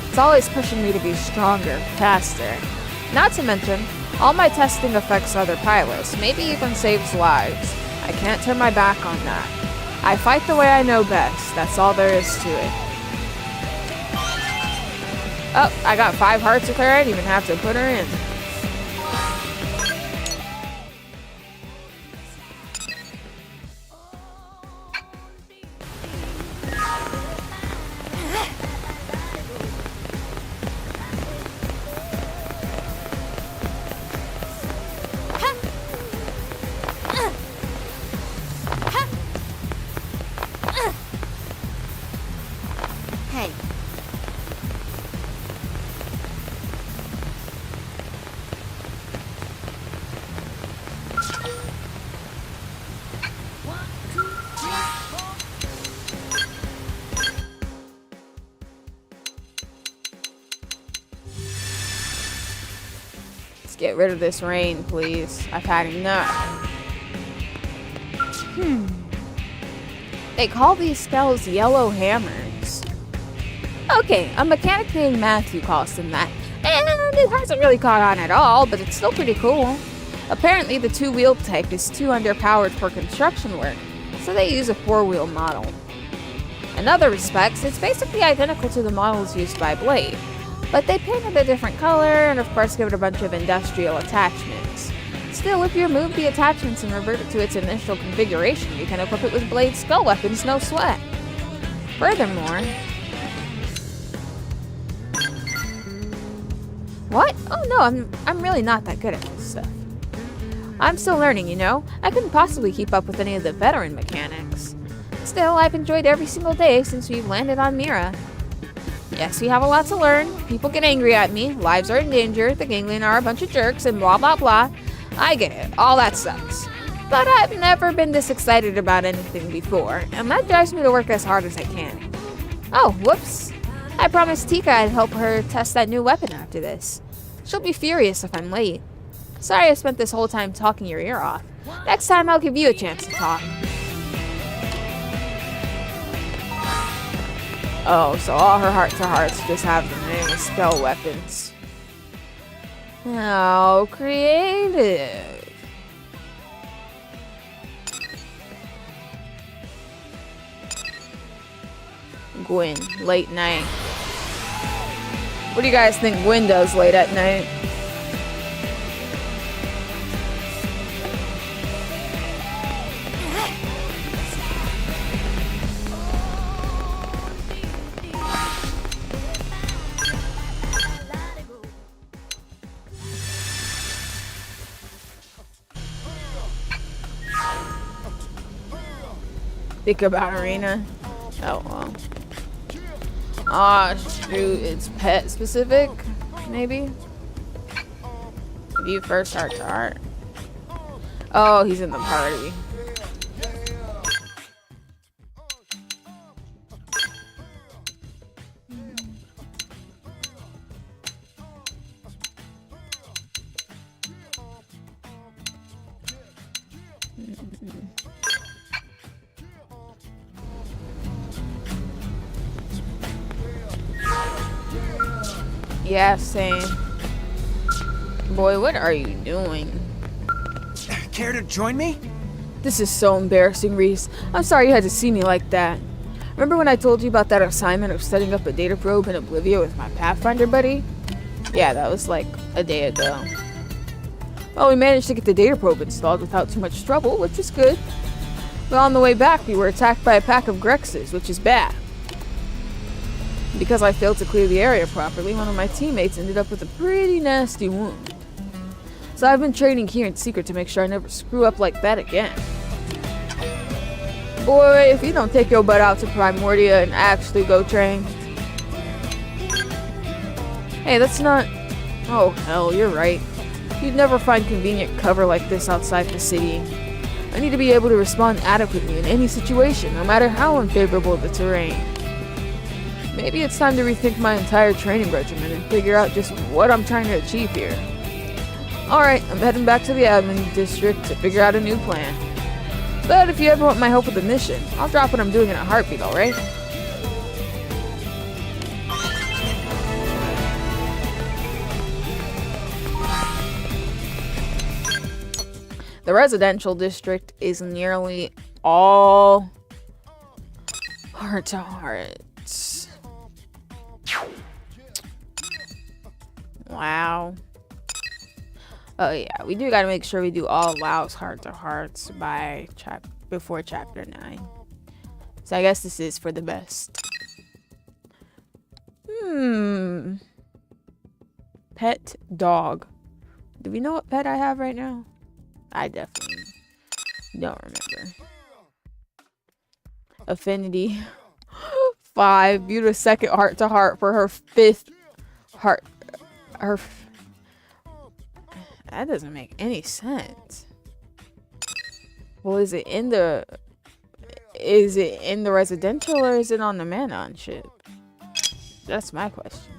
It's always pushing me to be stronger, faster. Not to mention, all my testing affects other pilots, maybe even saves lives. I can't turn my back on that. I fight the way I know best, that's all there is to it. Oh, I got 5 hearts with her, I didn't even have to put her in. Hey, Let's get rid of this rain, please. I've had enough. They call these Skells yellow hammers. Okay, a mechanic named Matthew calls them that. And it hasn't really caught on at all, but it's still pretty cool. Apparently the 2-wheel type is too underpowered for construction work, so they use a 4-wheel model. In other respects, it's basically identical to the models used by Blade, but they paint it a different color and of course give it a bunch of industrial attachments. Still, if you remove the attachments and revert it to its initial configuration, you can equip it with Blade's Skell weapons, no sweat. Furthermore... What? Oh no, I'm really not that good at this stuff. I'm still learning, you know? I couldn't possibly keep up with any of the veteran mechanics. Still, I've enjoyed every single day since we've landed on Mira. Yes, we have a lot to learn. People get angry at me, lives are in danger, the gangland are a bunch of jerks, and blah blah blah. I get it, all that sucks. But I've never been this excited about anything before, and that drives me to work as hard as I can. Oh, whoops. I promised Tika I'd help her test that new weapon after this. She'll be furious if I'm late. Sorry I spent this whole time talking your ear off. Next time I'll give you a chance to talk. Oh, so all her heart-to-hearts just have the name of Skell weapons. How creative. Gwen, late night. What do you guys think Gwen does late at night? Think about Arena. Oh well. Ah, shoot, it's pet specific, maybe? View first heart to heart. Oh, he's in the party. Yeah, same. Boy, what are you doing? Care to join me? This is so embarrassing, Riis. I'm sorry you had to see me like that. Remember when I told you about that assignment of setting up a data probe in Oblivia with my Pathfinder buddy? Yeah, that was like a day ago. Well, we managed to get the data probe installed without too much trouble, which is good. But on the way back, we were attacked by a pack of Grexes, which is bad. Because I failed to clear the area properly, one of my teammates ended up with a pretty nasty wound. So I've been training here in secret to make sure I never screw up like that again. Boy, if you don't take your butt out to Primordia and actually go train. Hey, that's not... Oh, hell, you're right. You'd never find convenient cover like this outside the city. I need to be able to respond adequately in any situation, no matter how unfavorable the terrain. Maybe it's time to rethink my entire training regimen and figure out just what I'm trying to achieve here. Alright, I'm heading back to the admin district to figure out a new plan. But if you ever want my help with the mission, I'll drop what I'm doing in a heartbeat, alright? The residential district is nearly all heart-to-hearts. Wow. Oh yeah, we do gotta make sure we do all Lao's heart-to-hearts by before chapter 9. So I guess this is for the best. Pet dog. Do we know what pet I have right now? I definitely don't remember. Affinity 5. Viewed a second heart-to-heart for her 5th heart. That doesn't make any sense. Well, is it in the residential or is it on the Manon ship? That's my question.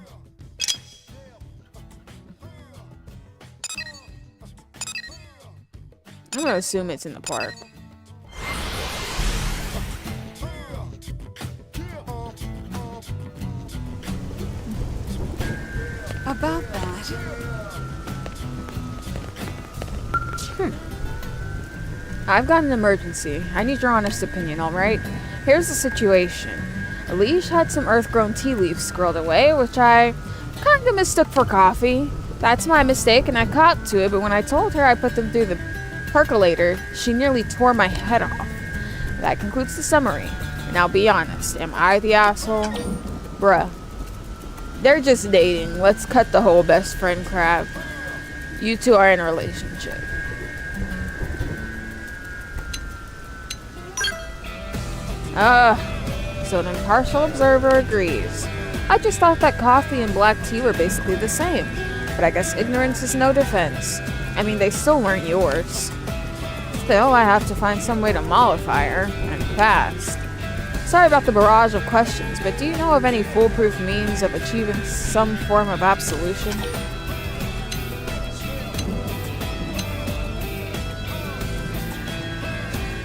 I'm gonna assume it's in the park. About that. I've got an emergency. I need your honest opinion, alright? Here's the situation. Alicia had some earth-grown tea leaves squirreled away, which I kind of mistook for coffee. That's my mistake, and I caught to it, but when I told her I put them through the percolator, she nearly tore my head off. That concludes the summary. Now be honest, am I the asshole? Bruh. They're just dating. Let's cut the whole best friend crap. You two are in a relationship. So an impartial observer agrees. I just thought that coffee and black tea were basically the same. But I guess ignorance is no defense. I mean, they still weren't yours. Still, I have to find some way to mollify her, and fast. Sorry about the barrage of questions, but do you know of any foolproof means of achieving some form of absolution?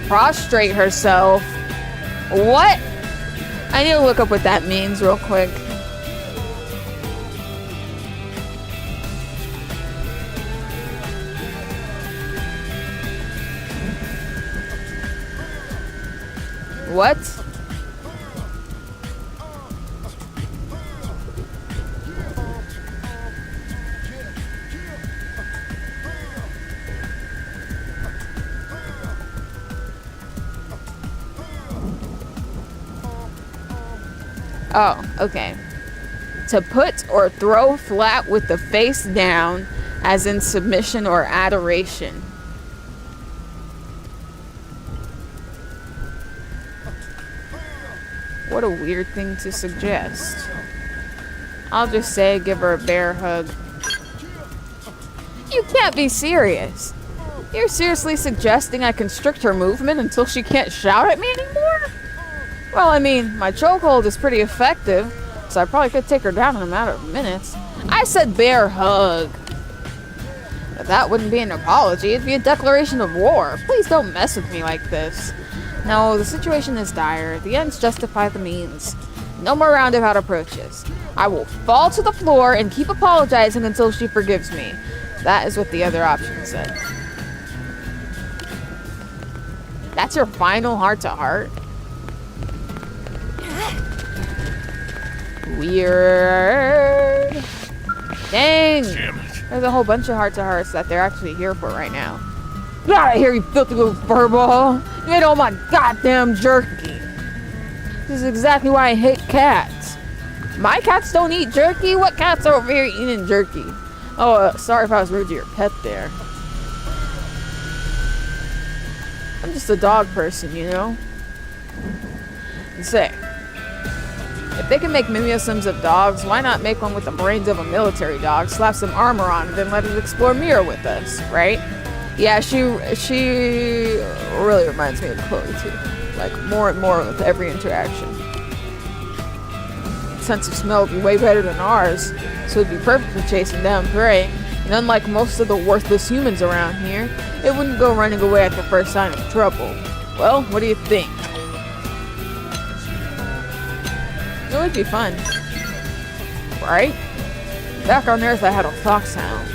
Prostrate herself? What? I need to look up what that means real quick. What? Oh, okay. To put or throw flat with the face down, as in submission or adoration. What a weird thing to suggest. I'll just say give her a bear hug. You can't be serious. You're seriously suggesting I constrict her movement until she can't shout at me anymore? Well, I mean, my chokehold is pretty effective, so I probably could take her down in a matter of minutes. I said bear hug. But that wouldn't be an apology, it'd be a declaration of war. Please don't mess with me like this. No, the situation is dire. The ends justify the means. No more roundabout approaches. I will fall to the floor and keep apologizing until she forgives me. That is what the other option said. That's your final heart-to-heart? Weird. Dang. There's a whole bunch of heart-to-hearts that they're actually here for right now. Get out of here, you filthy little furball! You ate all my goddamn jerky! This is exactly why I hate cats. My cats don't eat jerky? What cats are over here eating jerky? Oh, sorry if I was rude to your pet there. I'm just a dog person, you know? And say, if they can make mimiosums of dogs, why not make one with the brains of a military dog, slap some armor on, and then let it explore Mira with us, right? Yeah, she really reminds me of Chloe too. Like, more and more with every interaction. Sense of smell would be way better than ours, so it'd be perfect for chasing down prey. And unlike most of the worthless humans around here, it wouldn't go running away at the first sign of trouble. Well, what do you think? It would be fun. Right? Back on Earth, I had a foxhound.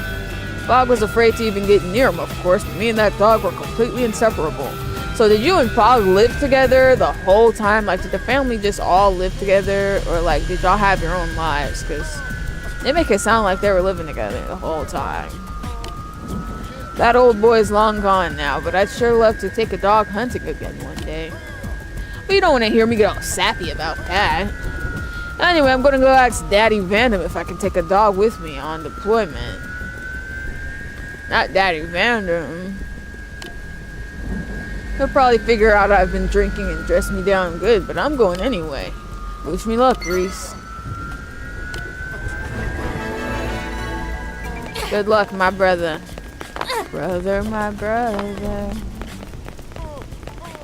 Fog was afraid to even get near him, of course, but me and that dog were completely inseparable. So did you and Fog live together the whole time? Like, did the family just all live together? Or, like, did y'all have your own lives? Because they make it sound like they were living together the whole time. That old boy's long gone now, but I'd sure love to take a dog hunting again one day. But you don't want to hear me get all sappy about that. Anyway, I'm gonna go ask Daddy Vandom if I can take a dog with me on deployment. Not Daddy Vandom. He'll probably figure out I've been drinking and dress me down good, but I'm going anyway. Wish me luck, Riis. Good luck, my brother. Brother, my brother.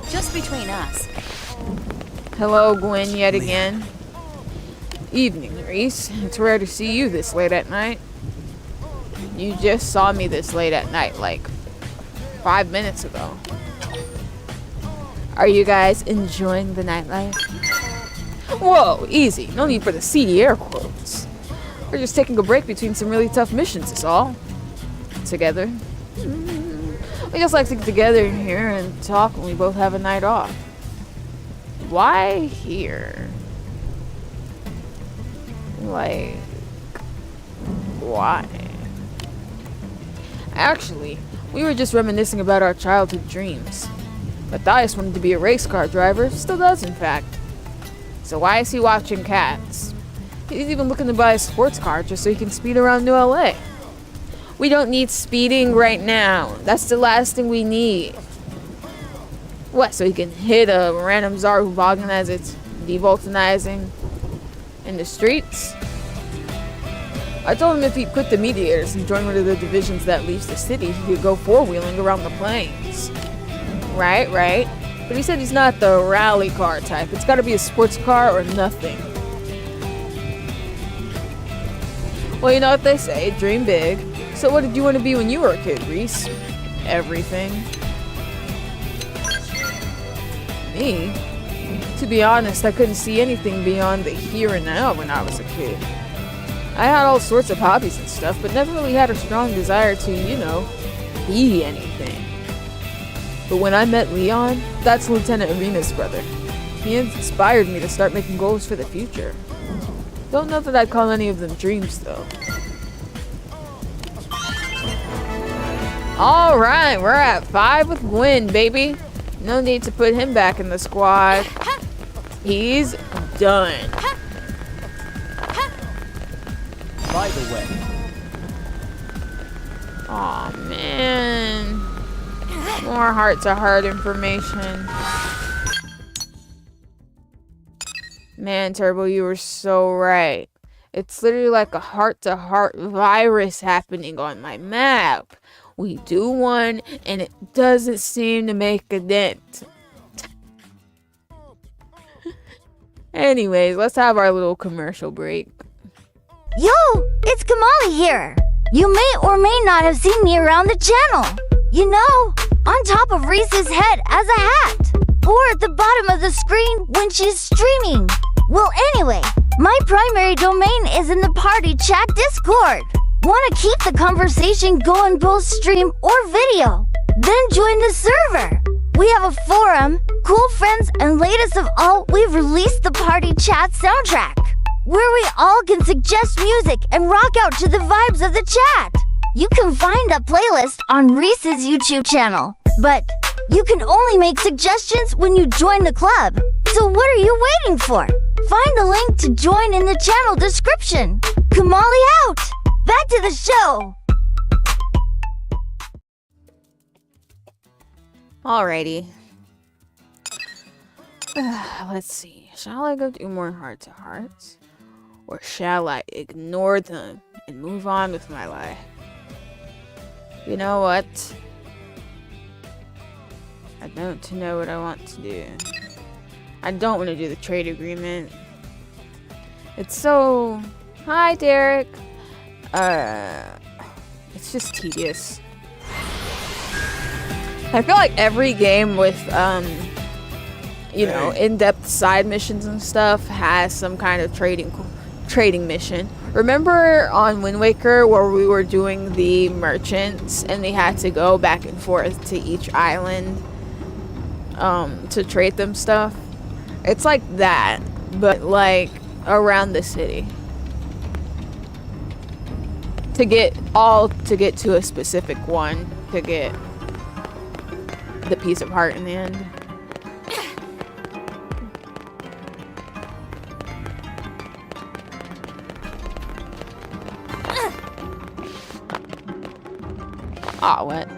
Just between us. Hello, Gwen, yet again. Evening, Riis. It's rare to see you this late at night. You just saw me this late at night, like 5 minutes ago. Are you guys enjoying the nightlife? Whoa, easy. No need for the seedy air quotes. We're just taking a break between some really tough missions, is all. Together. We just like to get together in here and talk when we both have a night off. Why here? Like, why? Actually, we were just reminiscing about our childhood dreams. Matthias wanted to be a race car driver, still does in fact. So why is he watching cats? He's even looking to buy a sports car just so he can speed around New LA. We don't need speeding right now. That's the last thing we need. What, so he can hit a random czar who as it's devoltanizing in the streets? I told him if he'd quit the mediators and join one of the divisions that leaves the city, he could go four-wheeling around the plains. Right. But he said he's not the rally car type. It's gotta be a sports car or nothing. Well, you know what they say, dream big. So what did you want to be when you were a kid, Riis? Everything. Me? To be honest, I couldn't see anything beyond the here and now when I was a kid. I had all sorts of hobbies and stuff, but never really had a strong desire to, you know, be anything. But when I met Leon, that's Lieutenant Irina's brother. He inspired me to start making goals for the future. Don't know that I'd call any of them dreams, though. Alright, we're at 5 with Gwen, baby. No need to put him back in the squad. He's done. By the way. Aw, man. More heart-to-heart information. Man, Turbo, you were so right. It's literally like a heart-to-heart virus happening on my map. We do one, and it doesn't seem to make a dent. Anyways, let's have our little commercial break. Yo, it's Kamali here. You may or may not have seen me around the channel. You know, on top of Riis's head as a hat. Or at the bottom of the screen when she's streaming. Well, anyway, my primary domain is in the party chat Discord. Want to keep the conversation going both stream or video? Then join the server. We have a forum, cool friends, and latest of all, we've released the party chat soundtrack, where we all can suggest music and rock out to the vibes of the chat. You can find the playlist on Riis's YouTube channel, but you can only make suggestions when you join the club. So what are you waiting for? Find the link to join in the channel description. Kamali out! Back to the show! Alrighty. Let's see. Shall I go do more heart-to-hearts? Or shall I ignore them and move on with my life? You know what? I don't know what I want to do. I don't want to do the trade agreement. It's so... Hi, Derek. It's just tedious. I feel like every game with, you know, in-depth side missions and stuff has some kind of trading mission. Remember on Wind Waker where we were doing the merchants and we had to go back and forth to each island to trade them stuff? It's like that, but like around the city. To get to a specific one to get the piece of heart in the end. Aw, what?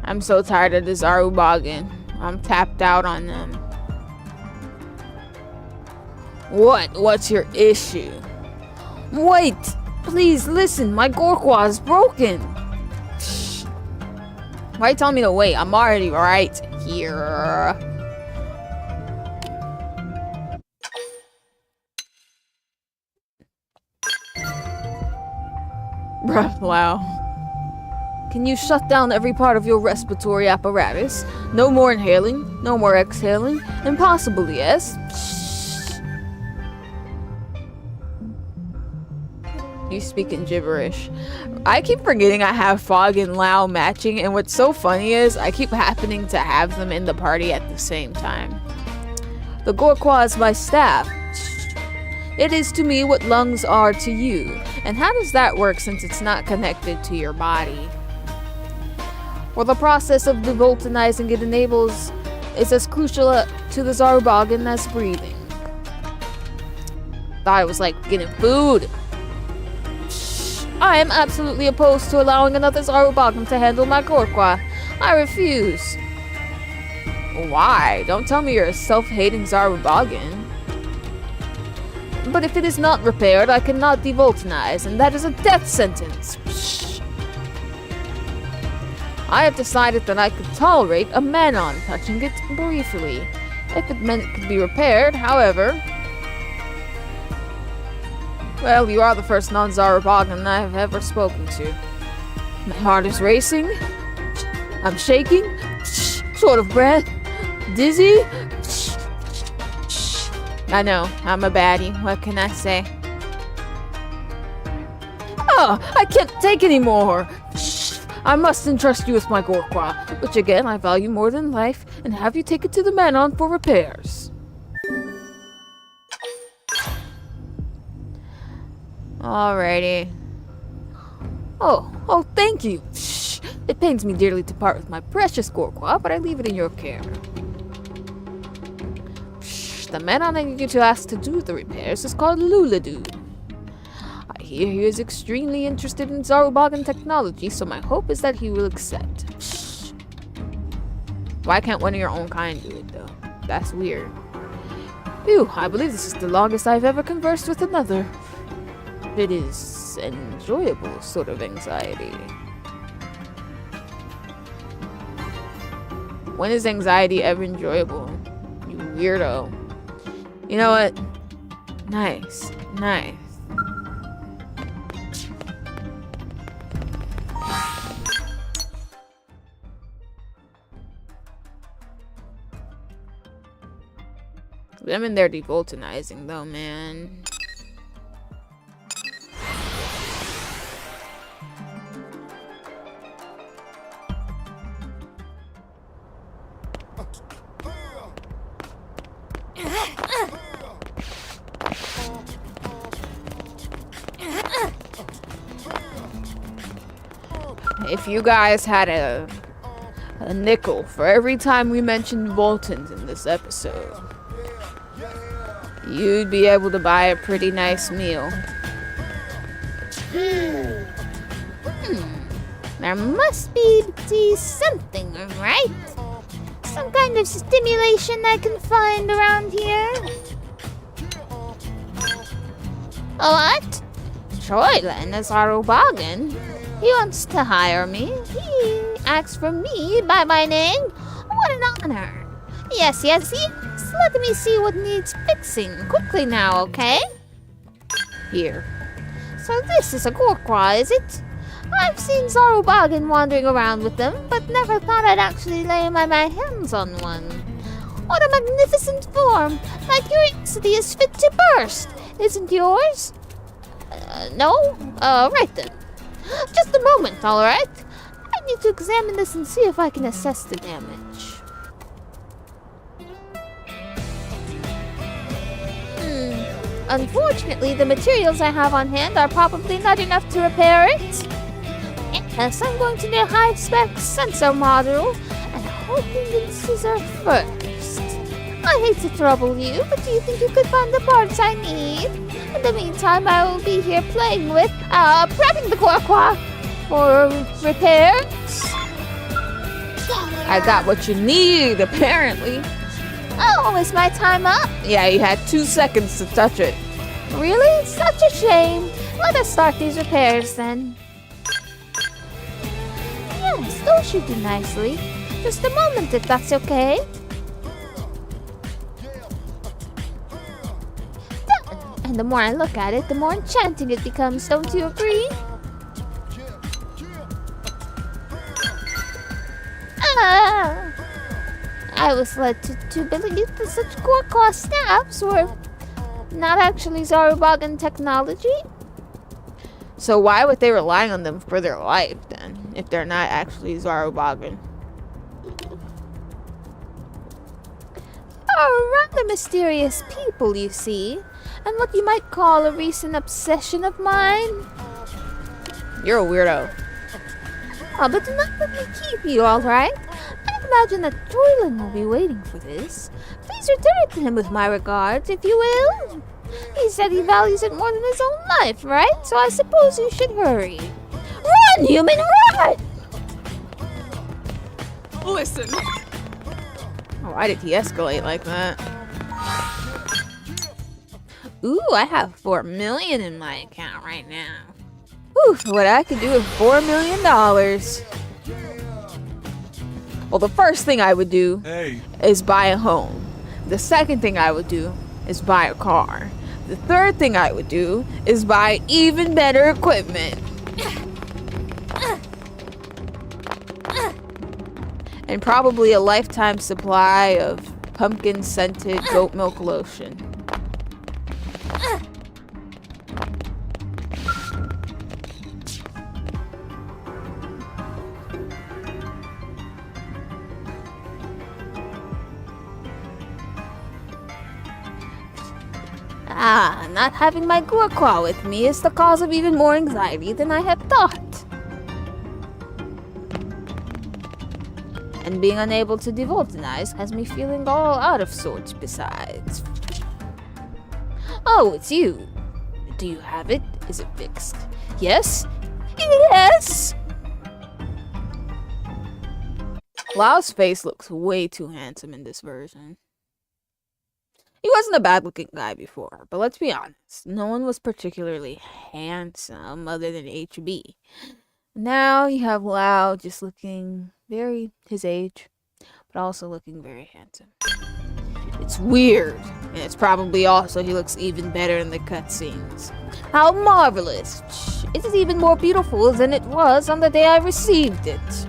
I'm so tired of this Zarubagan. I'm tapped out on them. What's your issue? Wait! Please listen, my Gorqua is broken! Shh. Why you telling me to wait? I'm already right here. Bruh, wow. Can you shut down every part of your respiratory apparatus? No more inhaling, no more exhaling. Impossible, yes? Shh. You speak in gibberish. I keep forgetting I have Fog and Lao matching, and what's so funny is I keep happening to have them in the party at the same time. The Gorqua is my staff. Shh. It is to me what lungs are to you. And how does that work since it's not connected to your body? Well, the process of devulcanizing it enables is as crucial to the Zarubagan as breathing. Thought it was like getting food. Shh. I am absolutely opposed to allowing another Zarubagan to handle my Gorqua. I refuse. Why? Don't tell me you're a self-hating Zarubagan. But if it is not repaired, I cannot devulcanize, and that is a death sentence. Shh. I have decided that I could tolerate a Manon touching it briefly, if it meant it could be repaired, however. Well, you are the first non-Zarubagan I have ever spoken to. My heart is racing. I'm shaking. Short of breath. Dizzy. I know, I'm a baddie. What can I say? Oh, I can't take any more. I must entrust you with my Gorqua, which again I value more than life, and have you take it to the Manon for repairs. Alrighty. Oh, thank you. Shh. It pains me dearly to part with my precious Gorqua, but I leave it in your care. Shh. The Manon I need you to ask to do the repairs is called Luladu. I hear he is extremely interested in Zarubagan technology, so my hope is that he will accept. Shh. Why can't one of your own kind do it, though? That's weird. Phew, I believe this is the longest I've ever conversed with another. It is enjoyable sort of anxiety. When is anxiety ever enjoyable? You weirdo. You know what? Nice. Them in there devulcanizing though, man. if you guys had a nickel for every time we mentioned Voltons in this episode, you'd be able to buy a pretty nice meal. There must be something, right? Some kind of stimulation I can find around here. What? Troylan is our Obagan. He wants to hire me. He asks for me by my name. What an honor. Yes. Let me see what needs fixing. Quickly now, okay? Here. So this is a Gorqua, is it? I've seen Zarubagan wandering around with them, but never thought I'd actually lay my hands on one. What a magnificent form! My curiosity is fit to burst! Isn't yours? No? Right then. Just a moment, alright? I need to examine this and see if I can assess the damage. Unfortunately, the materials I have on hand are probably not enough to repair it. Yes, I'm going to need a high-spec sensor module and hoping this is our first. I hate to trouble you, but do you think you could find the parts I need? In the meantime, I will be here playing with, prepping the Gorqua for repairs. I got what you need, apparently. Oh, is my time up? Yeah, you had 2 seconds to touch it. Really? Such a shame. Let us start these repairs then. Yes, those should do nicely. Just a moment if that's okay. Done. And the more I look at it, the more enchanting it becomes, don't you agree? I was led to believe that such Gorqua snaps were not actually Zarubagan technology. So why would they rely on them for their life then, if they're not actually Zarubagan? Rather mysterious people, you see, and what you might call a recent obsession of mine. You're a weirdo. Oh, but do not let me keep you, alright? I imagine that Troylan will be waiting for this. Please return it to him with my regards, if you will. He said he values it more than his own life, right? So I suppose you should hurry. Run, human, run! Listen. Oh, why did he escalate like that? Ooh, I have 4 million in my account right now. Ooh, what I could do with $4 million. Well, the first thing I would do is buy a home. The second thing I would do is buy a car. The third thing I would do is buy even better equipment. And probably a lifetime supply of pumpkin-scented goat milk lotion. Not having my Gorqua with me is the cause of even more anxiety than I had thought. And being unable to devulcanize has me feeling all out of sorts besides. Oh, it's you. Do you have it? Is it fixed? Yes? Yes! Lau's face looks way too handsome in this version. He wasn't a bad-looking guy before, but let's be honest, no one was particularly handsome other than HB. Now you have Lau just looking very his age, but also looking very handsome. It's weird, and it's probably also he looks even better in the cutscenes. How marvelous! It is even more beautiful than it was on the day I received it.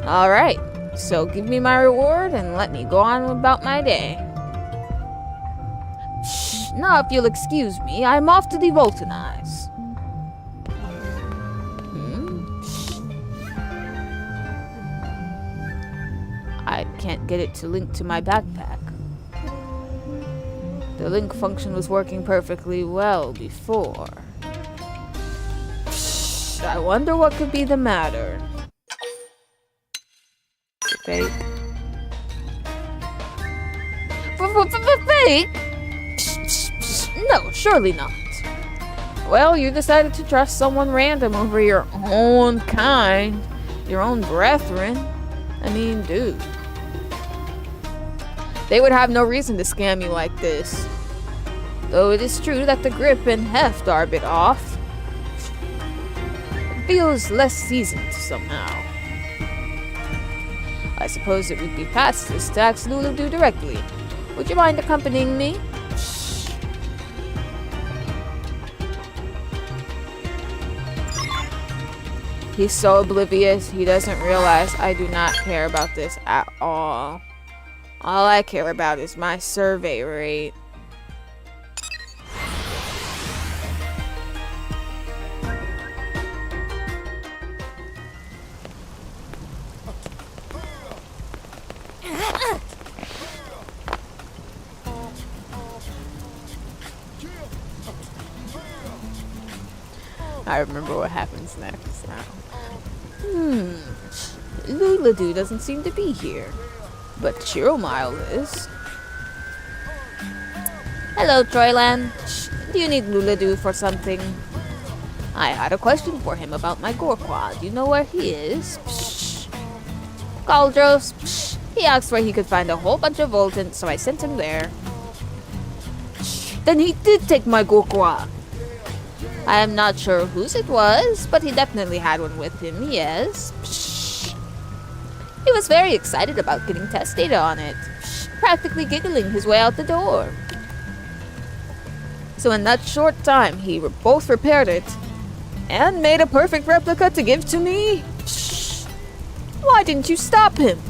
Alright. So give me my reward and let me go on about my day. Shh, now if you'll excuse me, I'm off to devulcanize. I can't get it to link to my backpack. The link function was working perfectly well before. Shh. I wonder what could be the matter. Fake. Fake? No, surely not. Well, you decided to trust someone random over your own kind, your own brethren. I mean, dude. They would have no reason to scam you like this. Though it is true that the grip and heft are a bit off. It feels less seasoned somehow. I suppose it would be fastest to ask Lulu directly. Would you mind accompanying me? He's so oblivious, he doesn't realize I do not care about this at all. All I care about is my survey rate. I remember what happens next now. Lulu doesn't seem to be here. But Chiromile is. Hello, Troyland. Do you need Lulu for something? I had a question for him about my Gorqua. Do you know where he is? Caldros. He asked where he could find a whole bunch of Voltants, so I sent him there. Then he did take my Gorqua. I am not sure whose it was, but he definitely had one with him, yes. He was very excited about getting test data on it, practically giggling his way out the door. So in that short time, he both repaired it and made a perfect replica to give to me. Why didn't you stop him?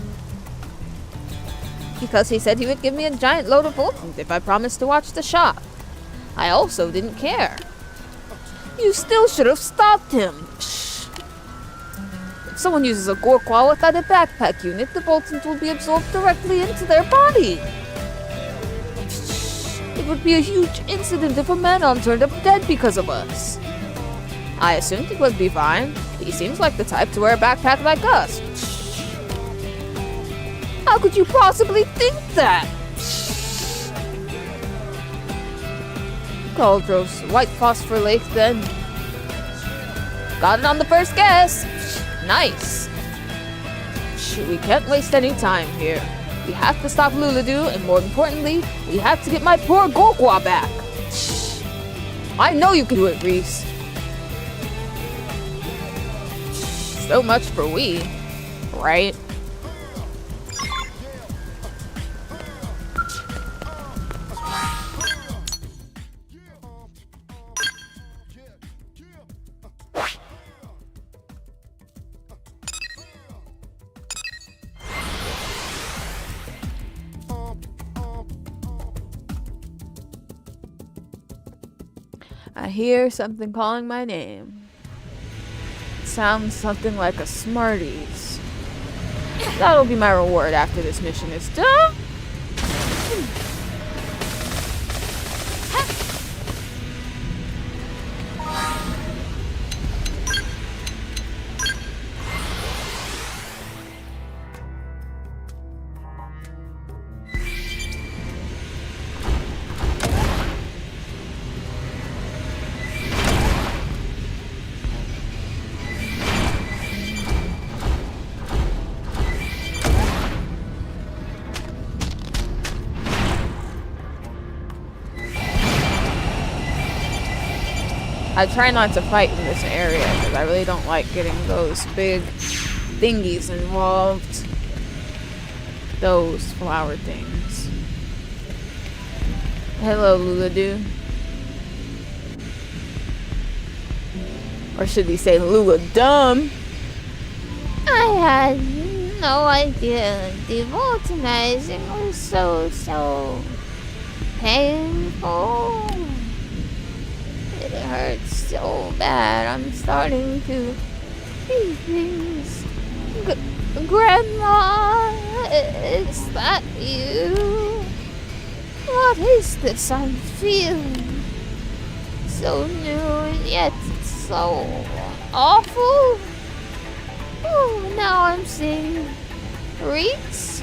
Because he said he would give me a giant load of Voltons if I promised to watch the shop. I also didn't care. You still should have stopped him. If someone uses a Gorqua without a backpack unit, the Voltons will be absorbed directly into their body. It would be a huge incident if a Manon turned up dead because of us. I assumed it would be fine. He seems like the type to wear a backpack like us. How could you possibly think that? Cauldros, White Phosphor Lake then. Got it on the first guess. Nice. We can't waste any time here. We have to stop Lulu, and more importantly, we have to get my poor Gorqua back. I know you can do it, Riis. So much for we, right? I hear something calling my name. It sounds something like a Smarties. That'll be my reward after this mission is done. I try not to fight in this area because I really don't like getting those big thingies involved. Those flower things. Hello, Lulu. Or should we say Lula-dum? I had no idea devoltinizing was so painful. It hurts so bad. I'm starting to see things. Grandma, is that you? What is this I'm feeling? So new and yet so awful. Oh, now I'm seeing Riis.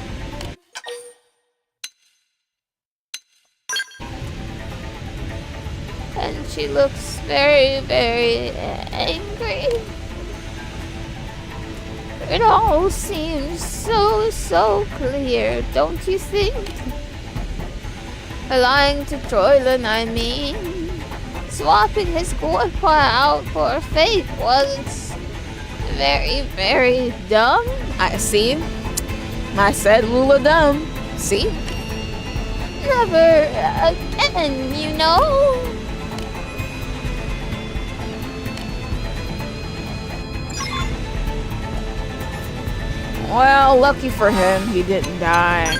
And she looks very, very angry. It all seems so clear, don't you think? Lying to Troylan, I mean. Swapping his Gorpa out for a fake was very, very dumb. I see. I said Lula dumb. See? Never again, you know? Well, lucky for him, he didn't die.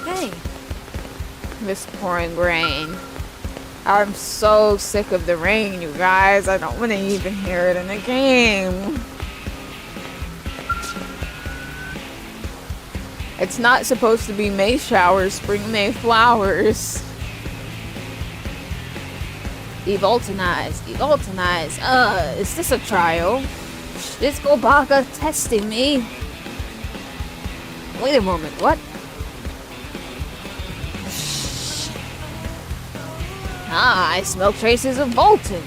Hey, This pouring rain. I'm so sick of the rain, you guys. I don't want to even hear it in the game. It's not supposed to be May showers, spring May flowers. Evoltinize, evoltinize. Is this a trial? Is Gobaka testing me? Wait a moment, what? Ah, I smell traces of Bolton.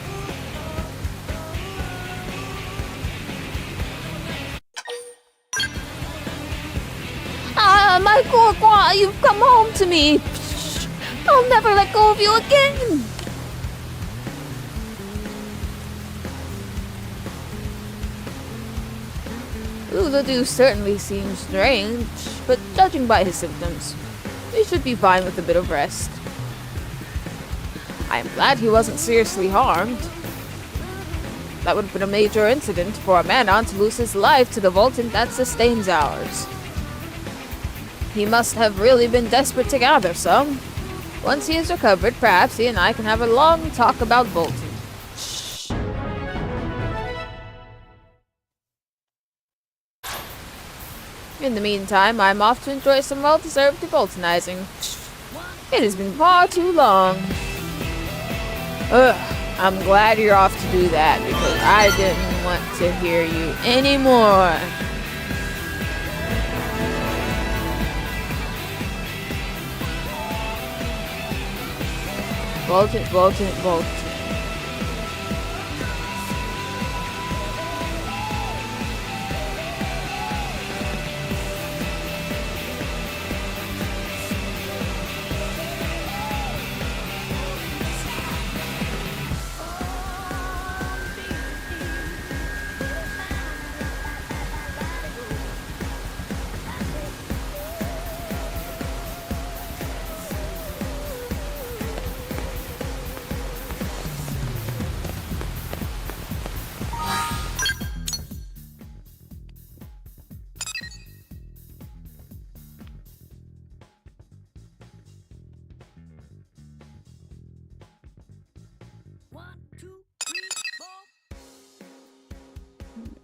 Ah, my Gorgwa, you've come home to me. I'll never let go of you again. Uladu certainly seems strange, but judging by his symptoms, he should be fine with a bit of rest. I am glad he wasn't seriously harmed. That would have been a major incident for a man to lose his life to the Voltant that sustains ours. He must have really been desperate to gather some. Once he is recovered, perhaps he and I can have a long talk about Voltant. Shh. In the meantime, I'm off to enjoy some well-deserved Voltanizing. It has been far too long. Ugh, I'm glad you're off to do that because I didn't want to hear you anymore. Voltant, Voltant, Voltant.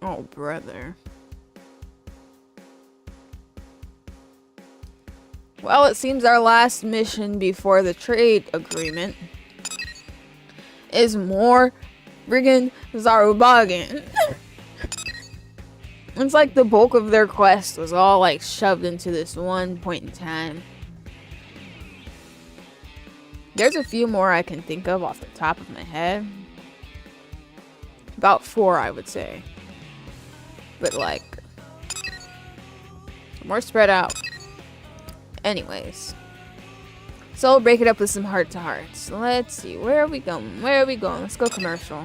Oh, brother. Well, it seems our last mission before the trade agreement is more friggin' Zarubagan. It's like the bulk of their quest was all like shoved into this one point in time. There's a few more I can think of off the top of my head. About 4, I would say. But like more spread out. Anyways, so we'll break it up with some heart-to-hearts. Let's see, where are we going? Where are we going? Let's go commercial.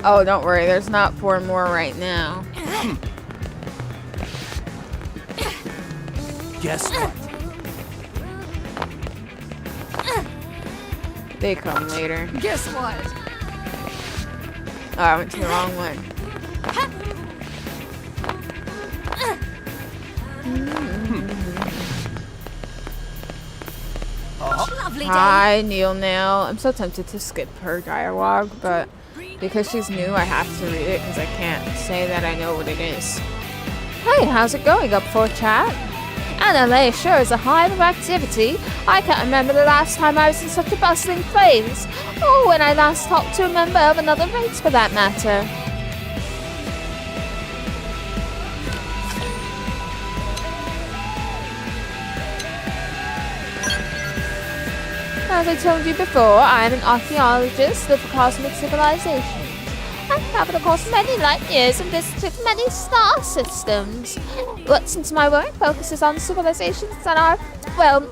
Oh, don't worry, there's not 4 more right now. Guess what? They come later. Guess what? Oh, I went to the wrong one. Lovely day. Hi, Neil Nail. I'm so tempted to skip her dialogue, but because she's new, I have to read it because I can't say that I know what it is. Hey, how's it going up for a chat? LA sure is a hive of activity. I can't remember the last time I was in such a bustling place. Or when I last talked to a member of another race for that matter. As I told you before, I am an archaeologist of cosmic civilizations. I've traveled across many light years and visited many star systems. But since my work focuses on civilizations that are, well,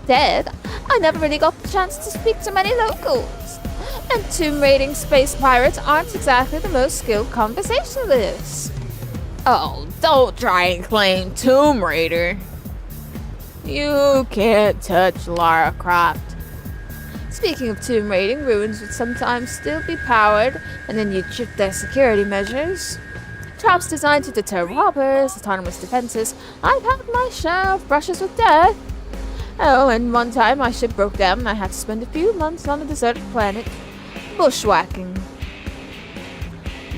dead, I never really got the chance to speak to many locals. And tomb raiding space pirates aren't exactly the most skilled conversationalists. Oh, don't try and claim Tomb Raider. You can't touch Lara Croft. Speaking of tomb raiding, ruins would sometimes still be powered, and then you'd chip their security measures. Traps designed to deter robbers, autonomous defenses. I've had my share of brushes with death. Oh, and one time my ship broke down and I had to spend a few months on a deserted planet. Bushwhacking.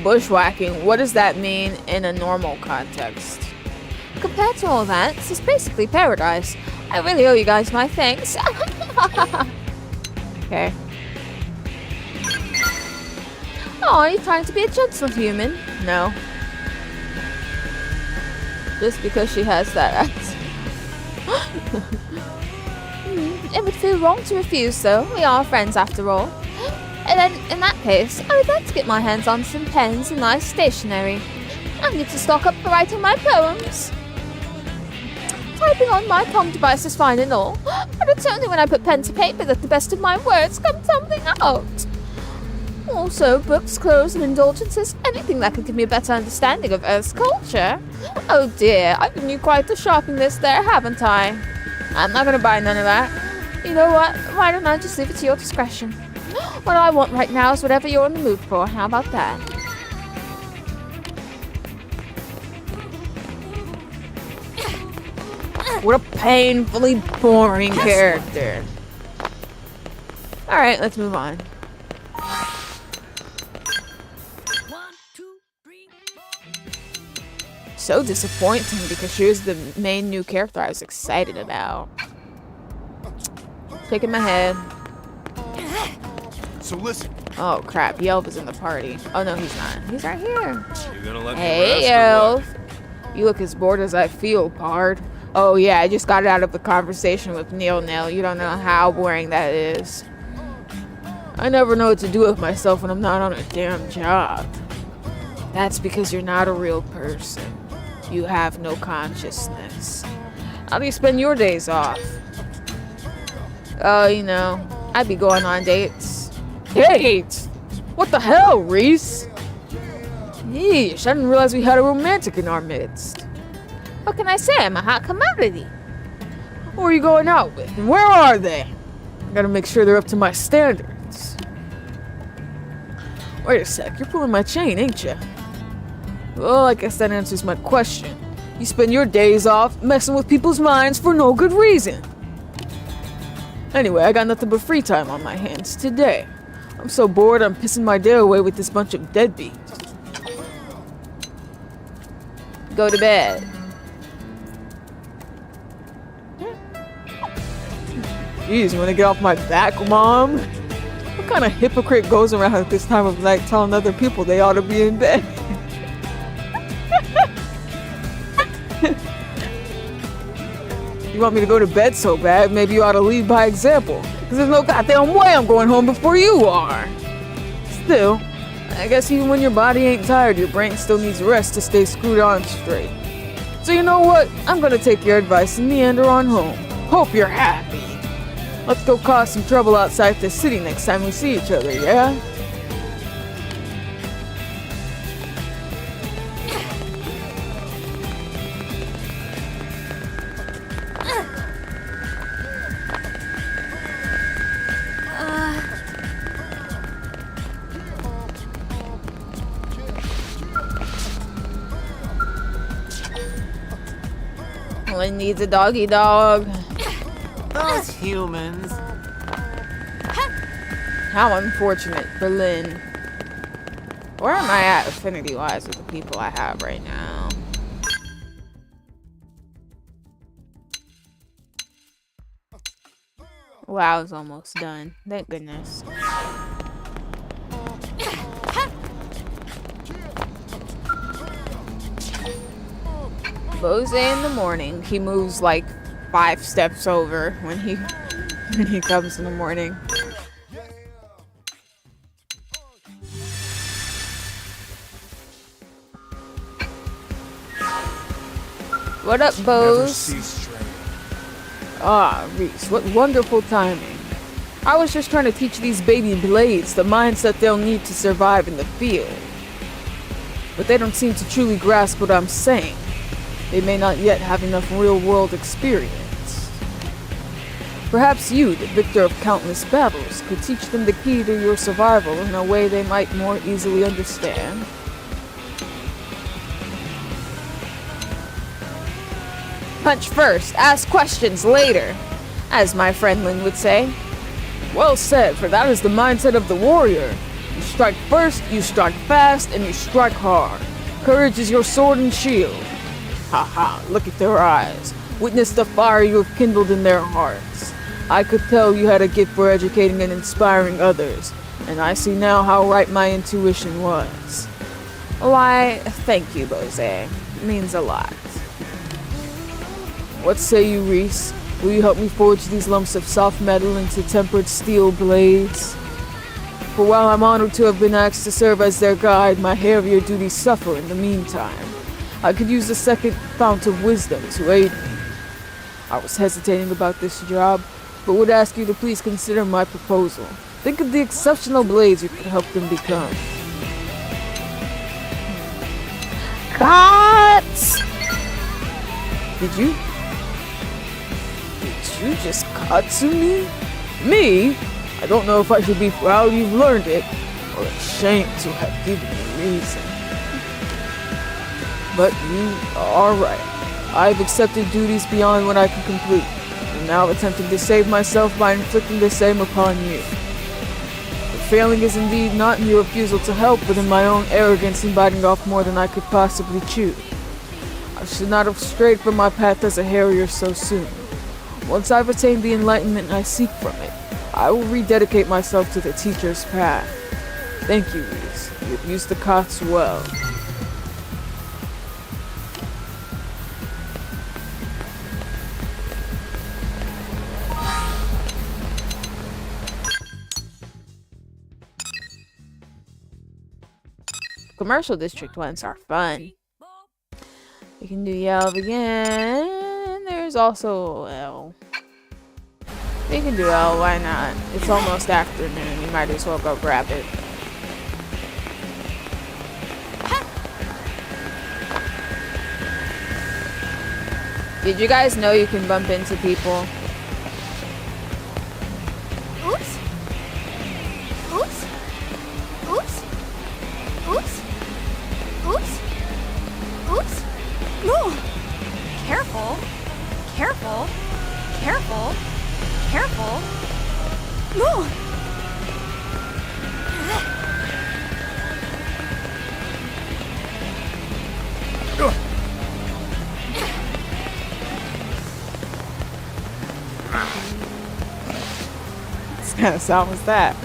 Bushwhacking, what does that mean in a normal context? Compared to all that, this is basically paradise. I really owe you guys my thanks. Okay. Oh, are you trying to be a gentle human? No. Just because she has that accent. It would feel wrong to refuse, though. We are friends after all. And then, in that case, I would like to get my hands on some pens and nice stationery. I need to stock up for writing my poems. Typing on my comm device is fine and all, but it's only when I put pen to paper that the best of my words come tumbling out. Also, books, clothes, and indulgences, anything that could give me a better understanding of Earth's culture. Oh dear, I've given you quite the shopping list there, haven't I? I'm not gonna buy none of that. You know what, why don't I just leave it to your discretion? What I want right now is whatever you're in the mood for, how about that? What a painfully boring character. Alright, let's move on. 1, 2, 3, 4. So disappointing because she was the main new character I was excited about. Shaking my head. So listen, Oh crap, Yelp is in the party. Oh no, he's not. He's right here. you're gonna let Hey Yelp. You look as bored as I feel, Pard. Oh yeah, I just got out of the conversation with Neil Nail. You don't know how boring that is. I never know what to do with myself when I'm not on a damn job. That's because you're not a real person. You have no consciousness. How do you spend your days off? Oh, you know, I'd be going on dates. Dates? What the hell, Riis? Yeesh, I didn't realize we had a romantic in our midst. What can I say? I'm a hot commodity. Who are you going out with? And where are they? I gotta make sure they're up to my standards. Wait a sec, you're pulling my chain, ain't you? Well, I guess that answers my question. You spend your days off messing with people's minds for no good reason. Anyway, I got nothing but free time on my hands today. I'm so bored I'm pissing my day away with this bunch of deadbeats. Go to bed. Jeez, you wanna get off my back, Mom? What kind of hypocrite goes around at this time of night telling other people they ought to be in bed? You want me to go to bed so bad, maybe you ought to lead by example. Because there's no goddamn way I'm going home before you are. Still, I guess even when your body ain't tired, your brain still needs rest to stay screwed on straight. So you know what? I'm gonna take your advice and meander on home. Hope you're happy. Let's go cause some trouble outside the city next time we see each other, yeah? Lynn needs a doggy dog. Those humans. How unfortunate for Lynn. Where am I at affinity-wise with the people I have right now? Wow, it's almost done. Thank goodness. Bose in the morning. He moves like 5 steps over when he comes in the morning. What up, Never Bose? cease straying. Ah, Reese, what wonderful timing. I was just trying to teach these baby blades the mindset they'll need to survive in the field. But they don't seem to truly grasp what I'm saying. They may not yet have enough real-world experience. Perhaps you, the victor of countless battles, could teach them the key to your survival in a way they might more easily understand. Punch first, ask questions later, as my friend Lynn would say. Well said, for that is the mindset of the warrior. You strike first, you strike fast, and you strike hard. Courage is your sword and shield. Haha, look at their eyes. Witness the fire you have kindled in their hearts. I could tell you had a gift for educating and inspiring others, and I see now how right my intuition was. Why, thank you, Bose. It means a lot. What say you, Reese? Will you help me forge these lumps of soft metal into tempered steel blades? For while I'm honored to have been asked to serve as their guide, my heavier duties suffer in the meantime. I could use a second fount of wisdom to aid me. I was hesitating about this job, but would ask you to please consider my proposal. Think of the exceptional blades you could help them become. Cuts! Did you just katsu me? Me? I don't know if I should be proud you've learned it, or ashamed to have given you reason. But you are right. I've accepted duties beyond what I can complete, and now attempting to save myself by inflicting the same upon you. The failing is indeed not in your refusal to help, but in my own arrogance in biting off more than I could possibly chew. I should not have strayed from my path as a harrier so soon. Once I've attained the enlightenment I seek from it, I will rededicate myself to the teacher's path. Thank you, Reese. You've used the Koths well. Commercial district ones are fun. We can do Yelv again. There's also L. We can do L, why not? It's almost afternoon. You might as well go grab it. Did you guys know you can bump into people? Oops. Oops. Oops. Oops. Oops. Oops. No. Careful. Careful. Careful. Careful. No. What kind of sound was that?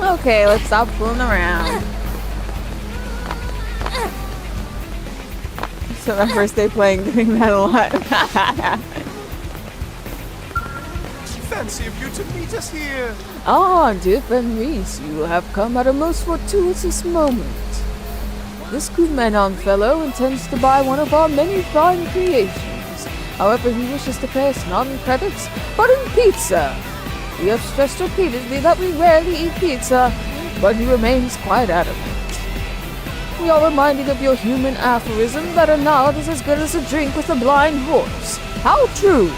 Okay, let's stop fooling around. So my first day playing, doing that a lot. Fancy of you to meet us here. Ah, Dip and Reese, you have come at a most fortuitous moment. This Kumanon fellow intends to buy one of our many fine creations. However, he wishes to pay us not in credits, but in pizza. We have stressed repeatedly that we rarely eat pizza, but he remains quite adamant. We are reminded of your human aphorism that a nod is as good as a drink with a blind horse. How true!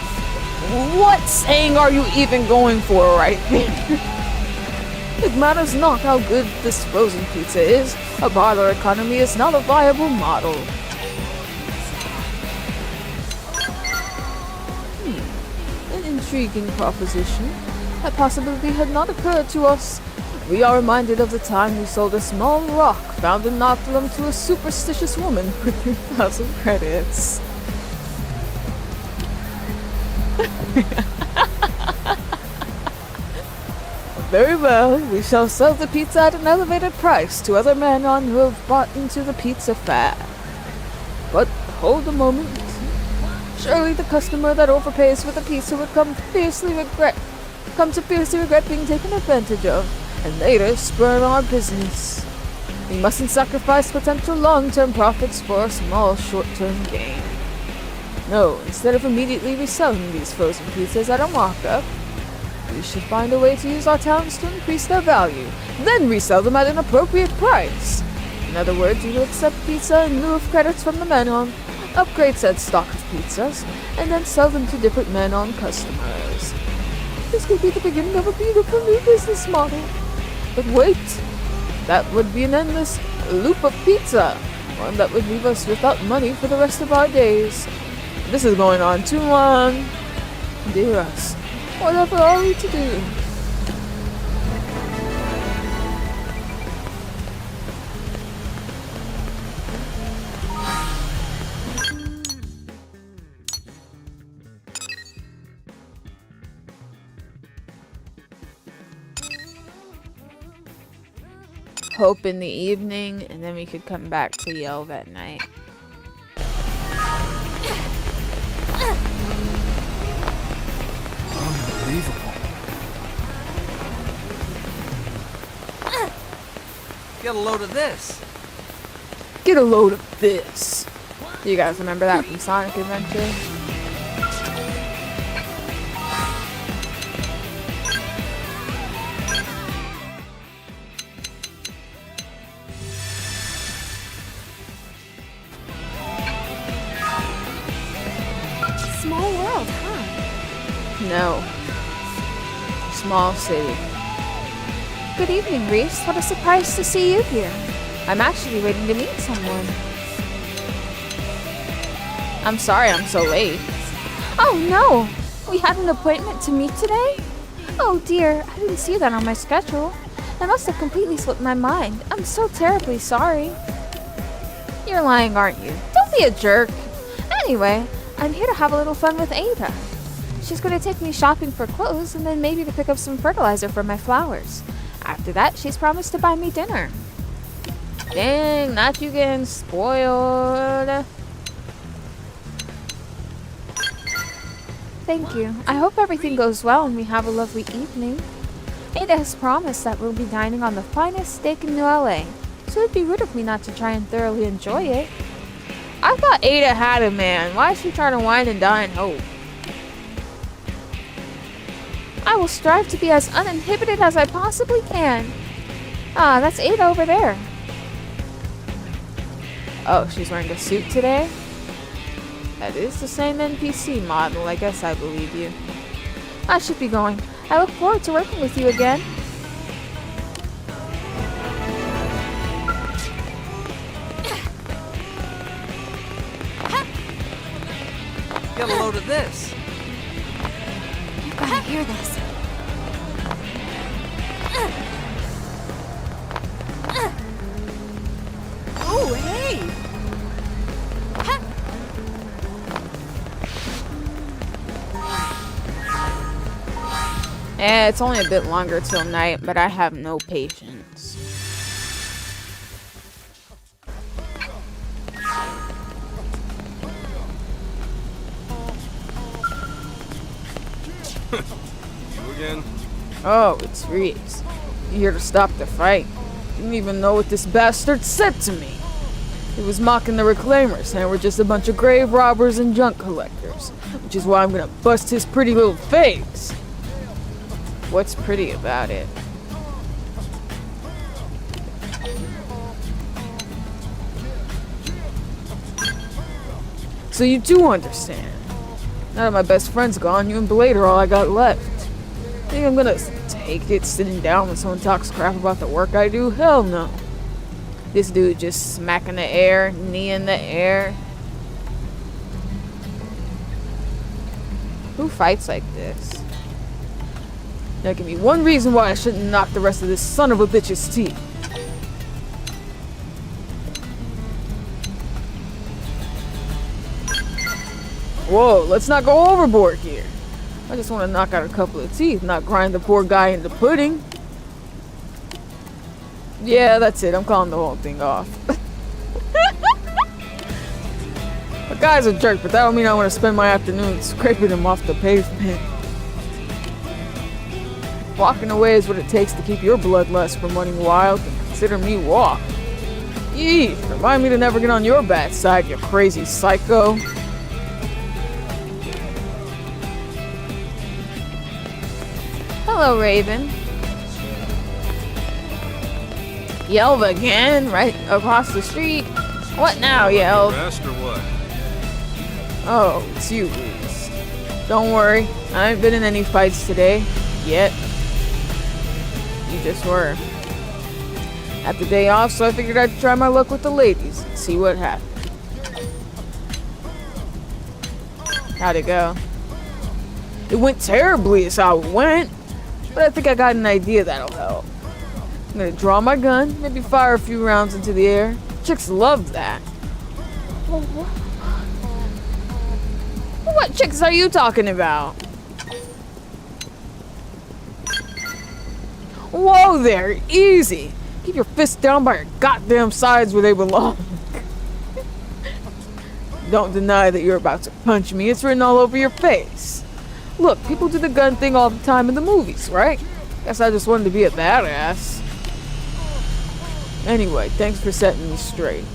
What saying are you even going for right there? It matters not how good this frozen pizza is. A parlor economy is not a viable model. An intriguing proposition. That possibility had not occurred to us. We are reminded of the time we sold a small rock found in Nothlum to a superstitious woman for 3,000 credits. Very well, we shall sell the pizza at an elevated price to other men on who have bought into the pizza fad. But hold a moment. Surely the customer that overpays for the pizza would come to fiercely regret being taken advantage of, and later spurn our business. We mustn't sacrifice potential long-term profits for a small short-term gain. No, instead of immediately reselling these frozen pizzas at a markup, we should find a way to use our talents to increase their value, then resell them at an appropriate price. In other words, we will accept pizza in lieu of credits from the men-on, upgrade said stock of pizzas, and then sell them to different men-on customers. This could be the beginning of a beautiful new business model. But wait, that would be an endless loop of pizza, one that would leave us without money for the rest of our days. This is going on too long. Dear us, whatever are we to do? Hope in the evening, and then we could come back to Yelv at night. Unbelievable. Get a load of this. Get a load of this. You guys remember that from Sonic Adventure? Small world, huh? No. Small city. Good evening, Riis. What a surprise to see you here. I'm actually waiting to meet someone. I'm sorry I'm so late. Oh no! We had an appointment to meet today? Oh dear, I didn't see that on my schedule. That must have completely slipped my mind. I'm so terribly sorry. You're lying, aren't you? Don't be a jerk. Anyway, I'm here to have a little fun with Ada. She's going to take me shopping for clothes and then maybe to pick up some fertilizer for my flowers. After that, she's promised to buy me dinner. Dang, not you getting spoiled. Thank you. I hope everything goes well and we have a lovely evening. Ada has promised that we'll be dining on the finest steak in New LA, so it'd be rude of me not to try and thoroughly enjoy it. I thought Ada had a man. Why is she trying to wine and dine hope? I will strive to be as uninhibited as I possibly can. Ah, that's Ada over there. Oh, she's wearing a suit today? That is the same NPC model. I guess I believe you. I should be going. I look forward to working with you again. Get a load of this. You gotta hear this. Oh, hey! Yeah, it's only a bit longer till night, but I have no patience. You again? Oh, it's Riis. You here to stop the fight? Didn't even know what this bastard said to me. He was mocking the reclaimers, saying we're just a bunch of grave robbers and junk collectors, which is why I'm gonna bust his pretty little face. What's pretty about it? So you do understand. Now that my best friend's gone, you and Blade are all I got left. Think I'm gonna take it sitting down when someone talks crap about the work I do? Hell no. This dude just smacking the air, knee in the air. Who fights like this? Now give me one reason why I shouldn't knock the rest of this son of a bitch's teeth. Whoa, let's not go overboard here. I just want to knock out a couple of teeth, not grind the poor guy into pudding. Yeah, that's it. I'm calling the whole thing off. The guy's a jerk, but that don't mean I want to spend my afternoon scraping him off the pavement. Walking away is what it takes to keep your bloodlust from running wild, and consider me walk. Yee, remind me to never get on your bad side, you crazy psycho. Hello, Raven. Yelv again, right across the street. What now, Yelv? Rest or what? Oh, it's you, Riis. Don't worry, I haven't been in any fights today. Yet. You just were. Had the day off, so I figured I'd try my luck with the ladies and see what happened. How'd it go? It went terribly is how it went. But I think I got an idea that'll help. I'm gonna draw my gun, maybe fire a few rounds into the air. Chicks love that. What chicks are you talking about? Whoa there, easy. Keep your fists down by your goddamn sides where they belong. Don't deny that you're about to punch me. It's written all over your face. Look, people do the gun thing all the time in the movies, right? Guess I just wanted to be a badass. Anyway, thanks for setting me straight.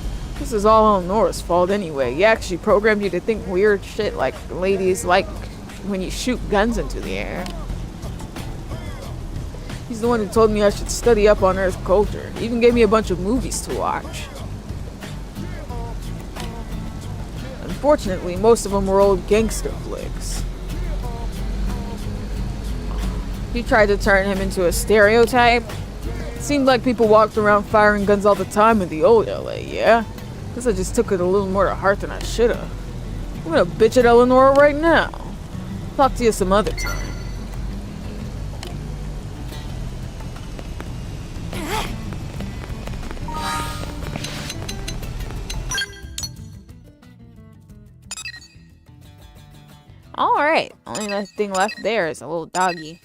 This is all Nora's fault anyway. He actually programmed you to think weird shit like ladies like when you shoot guns into the air. He's the one who told me I should study up on Earth culture. He even gave me a bunch of movies to watch. Unfortunately, most of them were old gangster flicks. He tried to turn him into a stereotype. It seemed like people walked around firing guns all the time in the old LA, yeah? Guess I just took it a little more to heart than I should've. I'm gonna bitch at Eleanor right now. Talk to you some other time. Alright, only thing left there is a little doggy.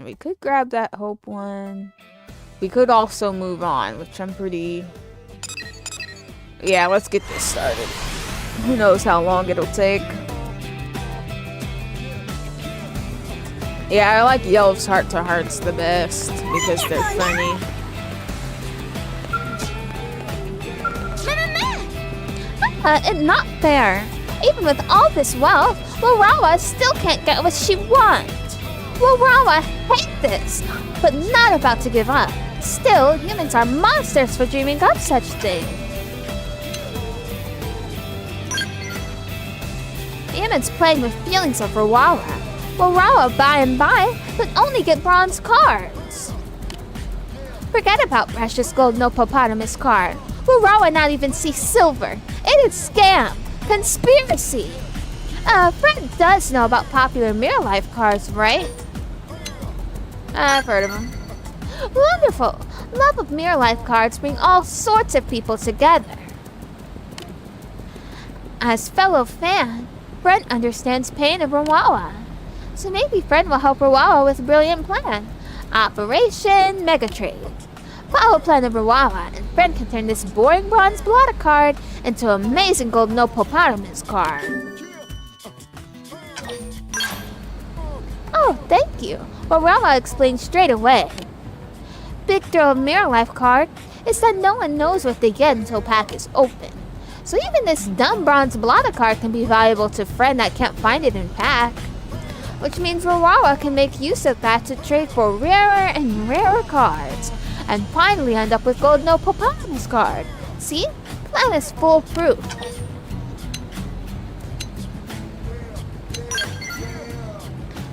We could grab that hope one. We could also move on, which I'm pretty... Yeah, let's get this started. Who knows how long it'll take. Yeah, I like Yelv's heart-to-hearts the best because they're funny. It's not fair. Even with all this wealth, Warawa still can't get what she wants. Warawa hate this, but not about to give up. Still, humans are monsters for dreaming up such things. Humans playing with feelings of Warawa. Warawa, by and by, would only get bronze cards. Forget about precious gold no hippopotamus card. Warawa not even see silver. It is scam. Conspiracy. Fred does know about popular Mira Life cards, right? I've heard of them. Wonderful. Love of Mira Life cards bring all sorts of people together. As fellow fan, Fred understands pain of Rawawa. So maybe Fred will help Rawawa with a brilliant plan. Operation Mega Trade. Follow plan of Rawawa, and Fred can turn this boring bronze blotter card into an amazing gold no hippopotamus card. Oh, thank you. Warawa explained straight away. Big thrill of Mira Life card is that no one knows what they get until pack is open. So even this dumb bronze blotter card can be valuable to a friend that can't find it in pack. Which means Warawa can make use of that to trade for rarer and rarer cards. and finally end up with gold no Papa's card. See? Plan is foolproof.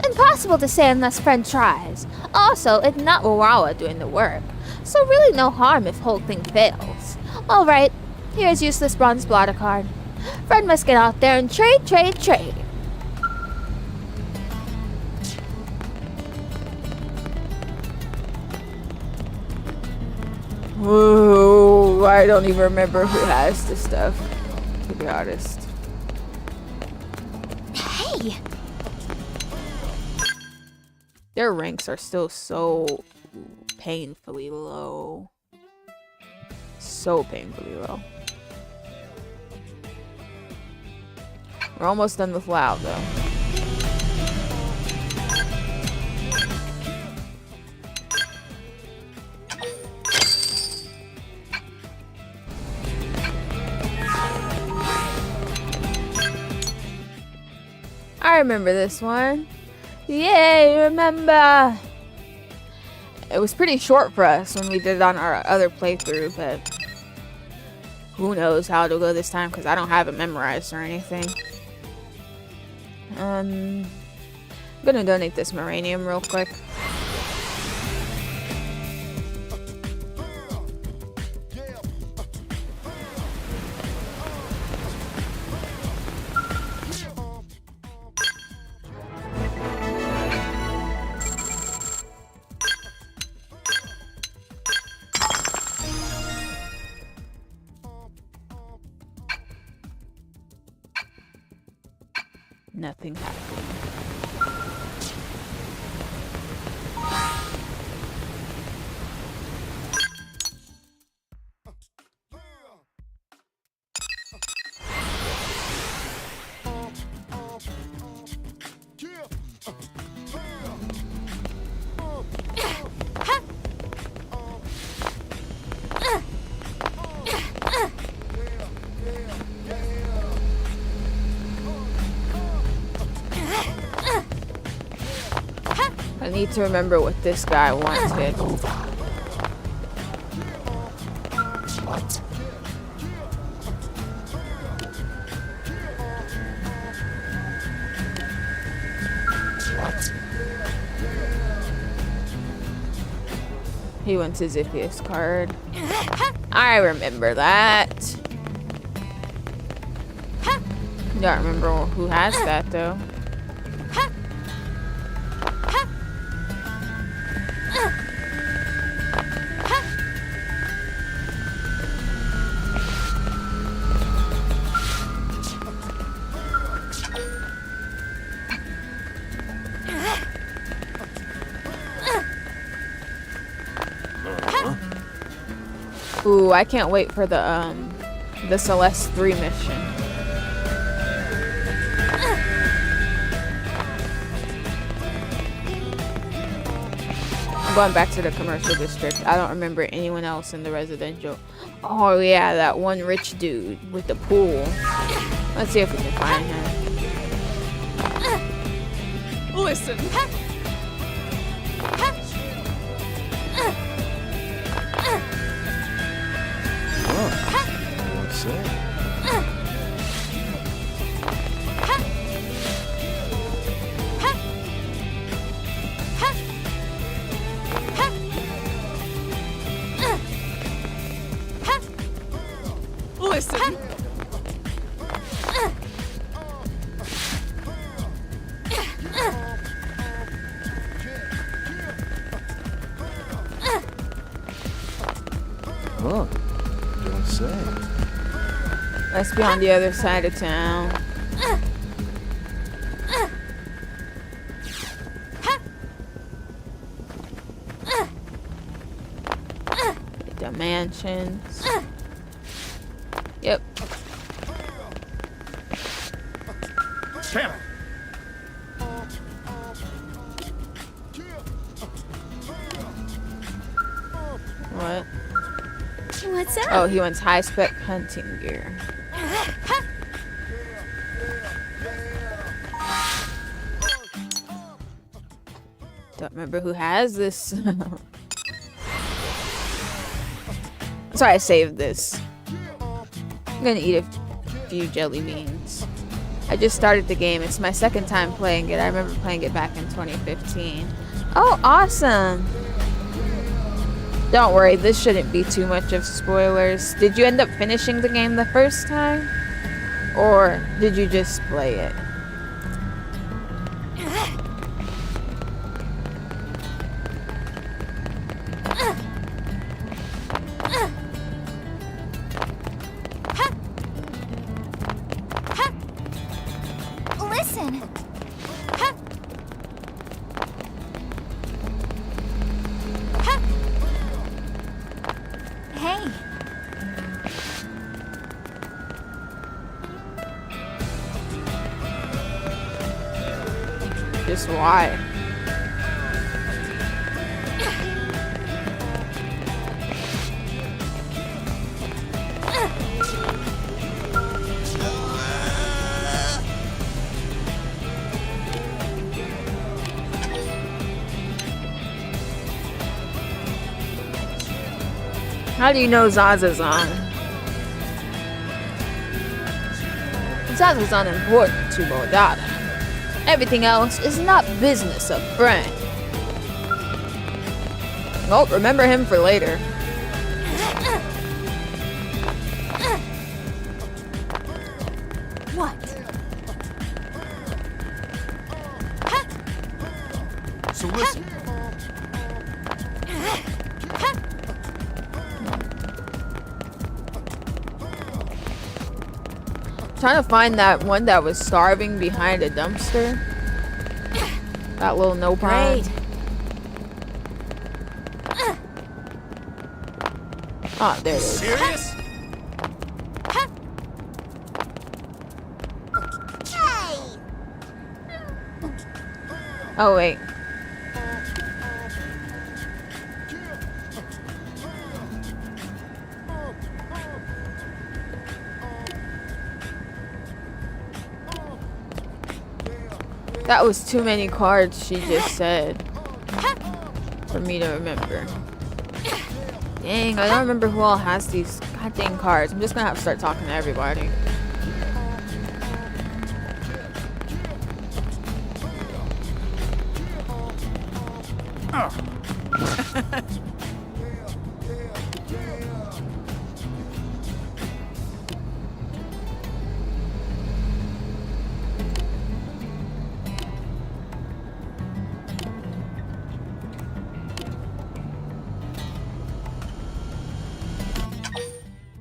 Impossible to say unless friend tries. Also, it's not Wawawa doing the work, so really no harm if whole thing fails. Alright, here's useless bronze blotter card. Friend must get out there and trade. Ooh, I don't even remember who has this stuff, to be honest. Hey! Their ranks are still so painfully low. So painfully low. We're almost done with WoW though. I remember this one. Yay, remember! It was pretty short for us when we did it on our other playthrough, but who knows how it'll go this time because I don't have it memorized or anything. I'm gonna donate this Moranium real quick. Nothing happened. I need to remember what this guy wanted. He wants his Ziphius card. I remember that. Don't remember who has that though. Ooh, I can't wait for the Celeste 3 mission. I'm going back to the commercial district. I don't remember anyone else in the residential. Oh yeah, that one rich dude with the pool. Let's see if we can find him. Listen. What's that? Listen. Huh. Don't say. Let's be on the other side of town. The mansions. Yep. Damn. What? What's up? Oh, he wants high spec hunting gear. Don't remember who has this. So I saved this. I'm gonna eat a few jelly beans. I just started the game. It's my second time playing it. I remember playing it back in 2015. Oh, awesome. Don't worry, this shouldn't be too much of spoilers. Did you end up finishing the game the first time? Or did you just play it? Listen. Hey. Just why? How do you know Zaza's on? Zaza's unimportant to Bodada. Everything else is not business of friend. Oh, remember him for later. What? So listen. Trying to find that one that was starving behind a dumpster. That little no Great. Ah, there it is. Serious? Oh wait. That was too many cards she just said for me to remember. Dang, I don't remember who all has these goddamn cards. I'm just gonna have to start talking to everybody.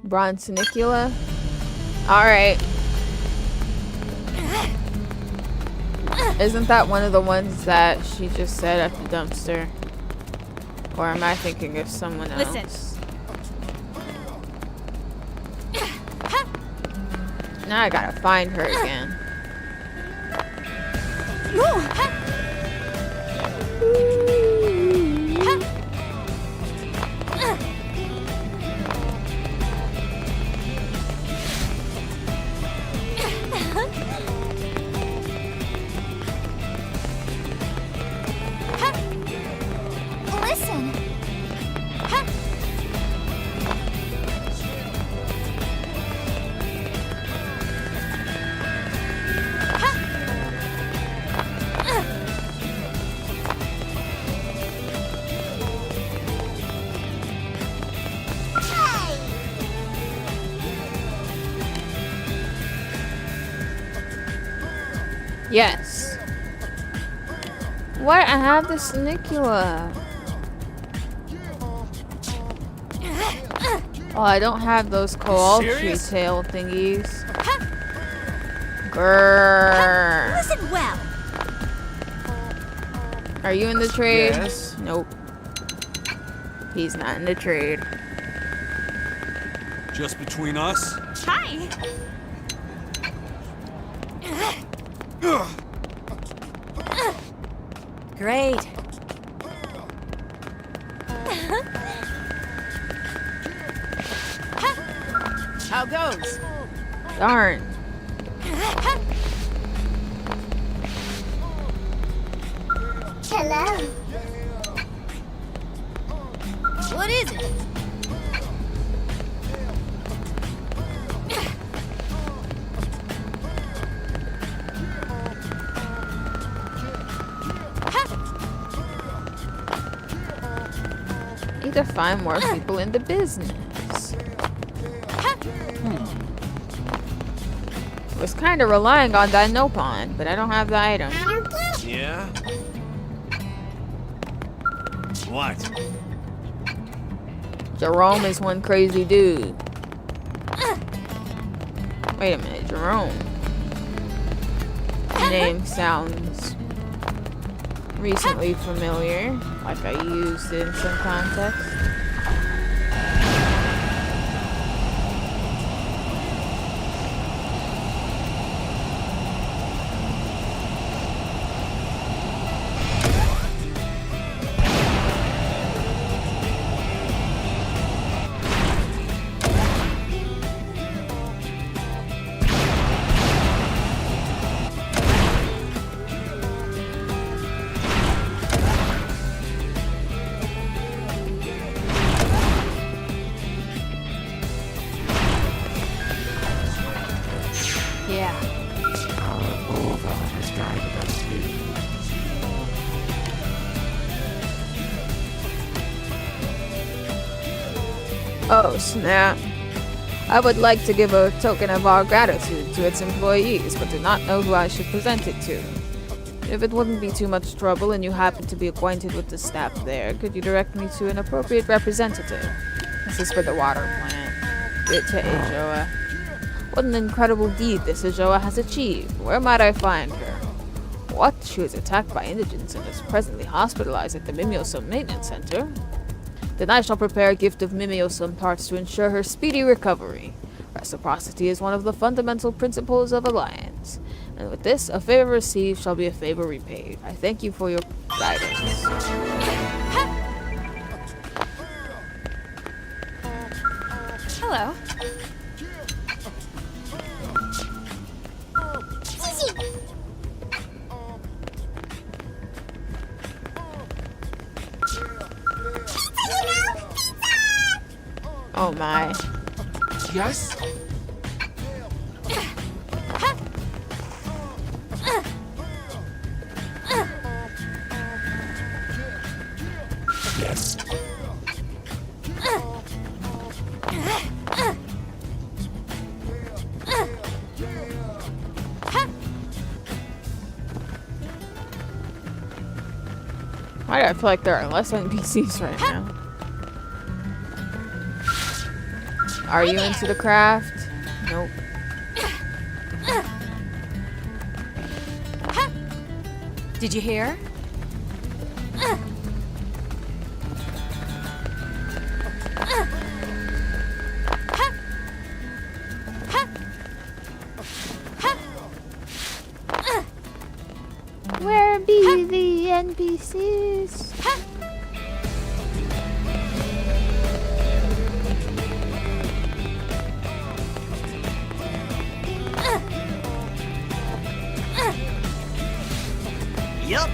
Bronsonicula. Alright. Isn't that one of the ones that she just said at the dumpster? Or am I thinking of someone else? Listen. Now I gotta find her again. Listen. Yes. What? I have the Snicula. Oh, I don't have those co-op Serious? tail thingies. Grrr. Listen well. Are you in the trade? Yes. Nope. He's not in the trade. Just between us? Hi. Great. How goes? Darn. Hello. What is it? need to find more people in the business. Was kind of relying on that Nopon, but I don't have the item. Yeah? What? Jerome is one crazy dude. Wait a minute, Jerome. The name sounds recently familiar, like I used it in some context. Yeah. Oh, snap. I would like to give a token of our gratitude to its employees, but do not know who I should present it to. If it wouldn't be too much trouble and you happen to be acquainted with the staff there, could you direct me to an appropriate representative? This is for the water plant. Good to Ajoa. What an incredible deed this Ajoa has achieved. Where might I find her? What? She was attacked by indigents and is presently hospitalized at the Mimiosum Maintenance Center. Then I shall prepare a gift of Mimiosum parts to ensure her speedy recovery. Reciprocity is one of the fundamental principles of alliance. And with this, a favor received shall be a favor repaid. I thank you for your guidance. Hello. Oh my. Yes? Why do I feel like there are less NPCs right now? Are you into the craft? Nope. Did you hear? Where be the NPCs? Yup.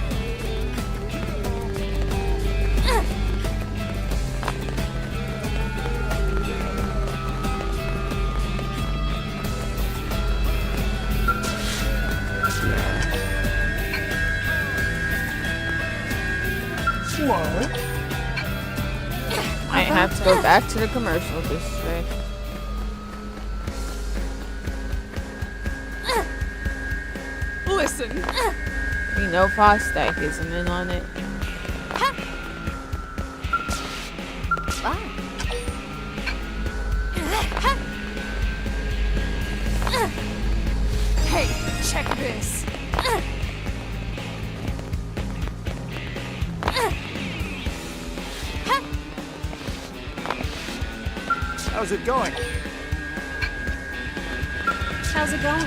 Might have to go back to the commercial district. Listen. We know Fosdyke isn't in on it. Hey, check this. How's it going? How's it going?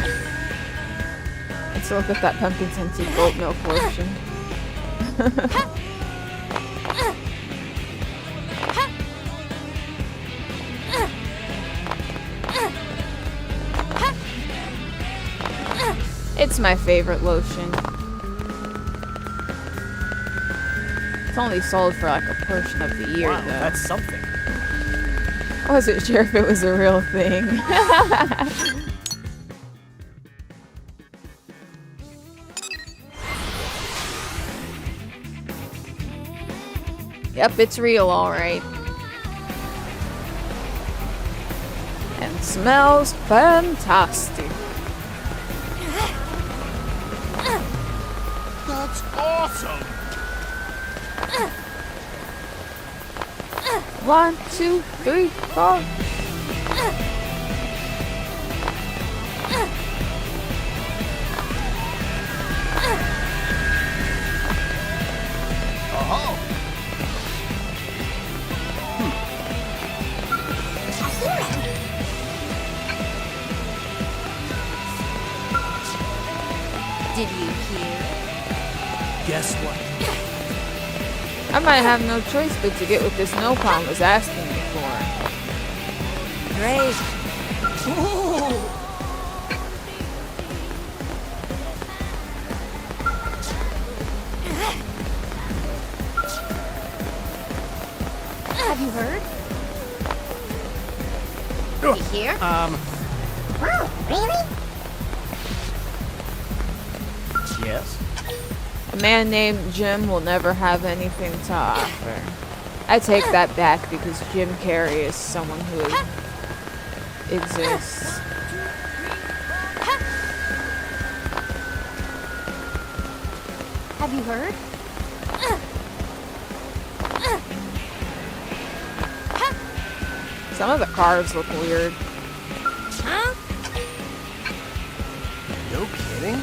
Let's look at that pumpkin scented goat milk lotion. It's my favorite lotion. It's only sold for like a portion of the year Wow, though. that's something. I wasn't sure if it was a real thing. Yep, it's real, alright. Smells fantastic. That's awesome! 1, 2, 3, 4. Oh! Did you hear? Guess what? I might have no choice but to get what this Nopon was asking me for. Great. Have you heard? Did you hear? Really? Yes? A man named Jim will never have anything to offer. I take that back because Jim Carrey is someone who exists. Have you heard? Some of the cars look weird. No kidding?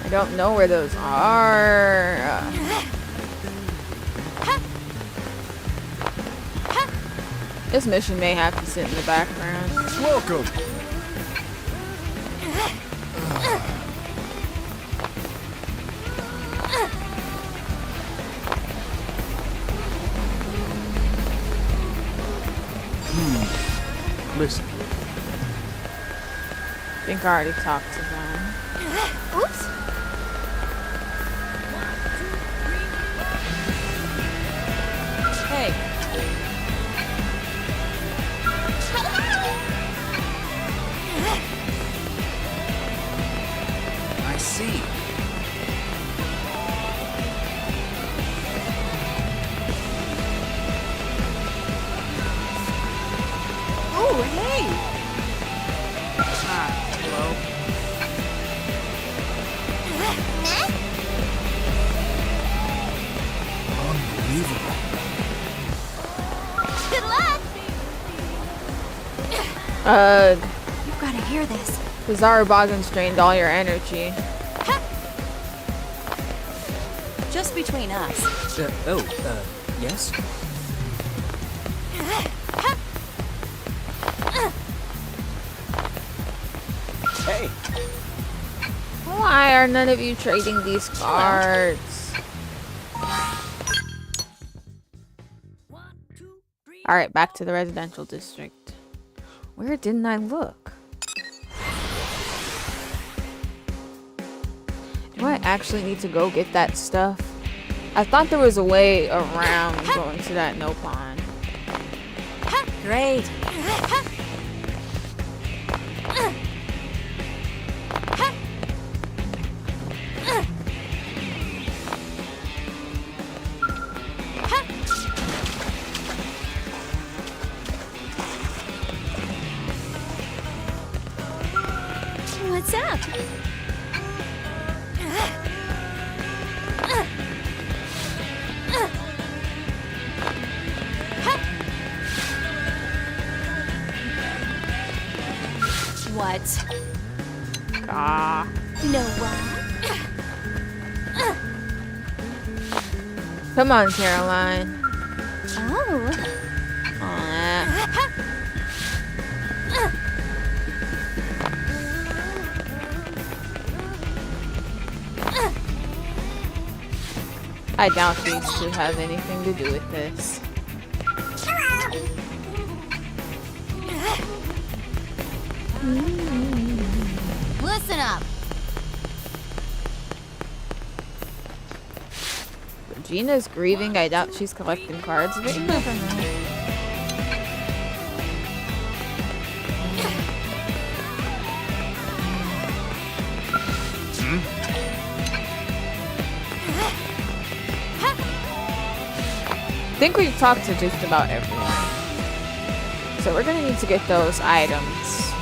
I don't know where those are. This mission may have to sit in the background. Welcome! Listen, I think I already talked to them. Oops. Hey, I see. Oh, hey. Ah, hello. Unbelievable. Good luck. You've got to hear this. the Zarabogans drained all your energy. Just between us. Yes? hey! Why are none of you trading these cards? Alright, back to the residential district. Where didn't I look? Do I actually need to go get that stuff? I thought there was a way around going to that Nopon. Great. What's up? What? Ah. No what? Come on, Caroline. Oh. Aw. I doubt these two have anything to do with this. Listen up. Regina's grieving. I doubt she's collecting cards. But you never know. I think we've talked to just about everyone. So we're gonna need to get those items.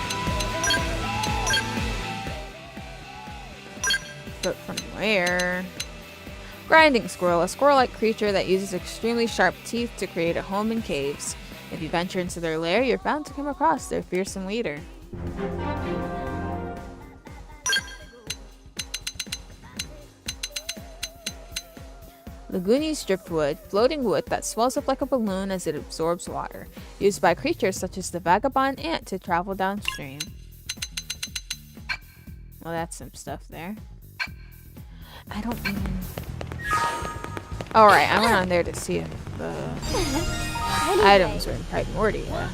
But from where? Grinding squirrel, a squirrel-like creature that uses extremely sharp teeth to create a home in caves. If you venture into their lair, you're bound to come across their fearsome leader. Lagoony stripped wood, floating wood that swells up like a balloon as it absorbs water, used by creatures such as the vagabond ant to travel downstream. Well, that's some stuff there. I don't even... Alright, I went on there to see if the items were in Primordia.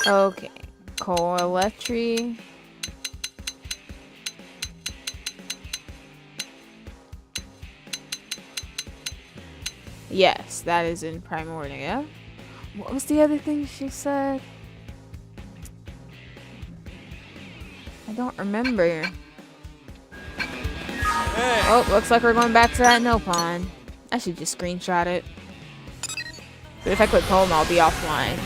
Okay. Coaletry. Yes, that is in Primordia. What was the other thing she said? I don't remember. Oh, looks like we're going back to that no pond. I should just screenshot it. But if I click home, I'll be offline.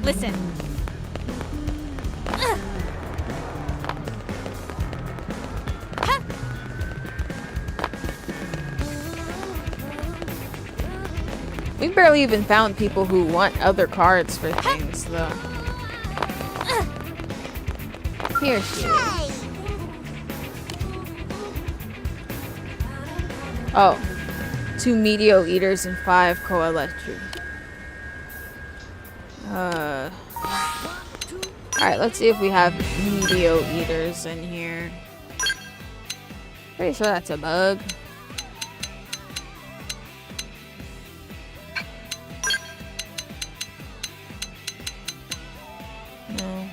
Listen. We barely even found people who want other cards for things, though. Here she is. Oh. 2 Medio Eaters and 5 Coaletry. Alright, let's see if we have Medio Eaters in here. Pretty sure that's a bug. No.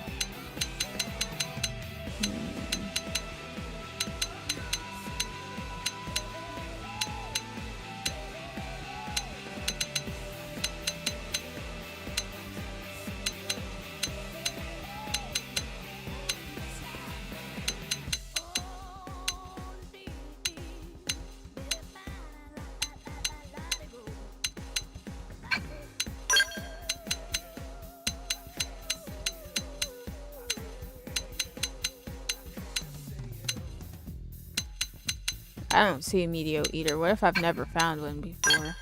I don't see a Medio Eater. What if I've never found one before?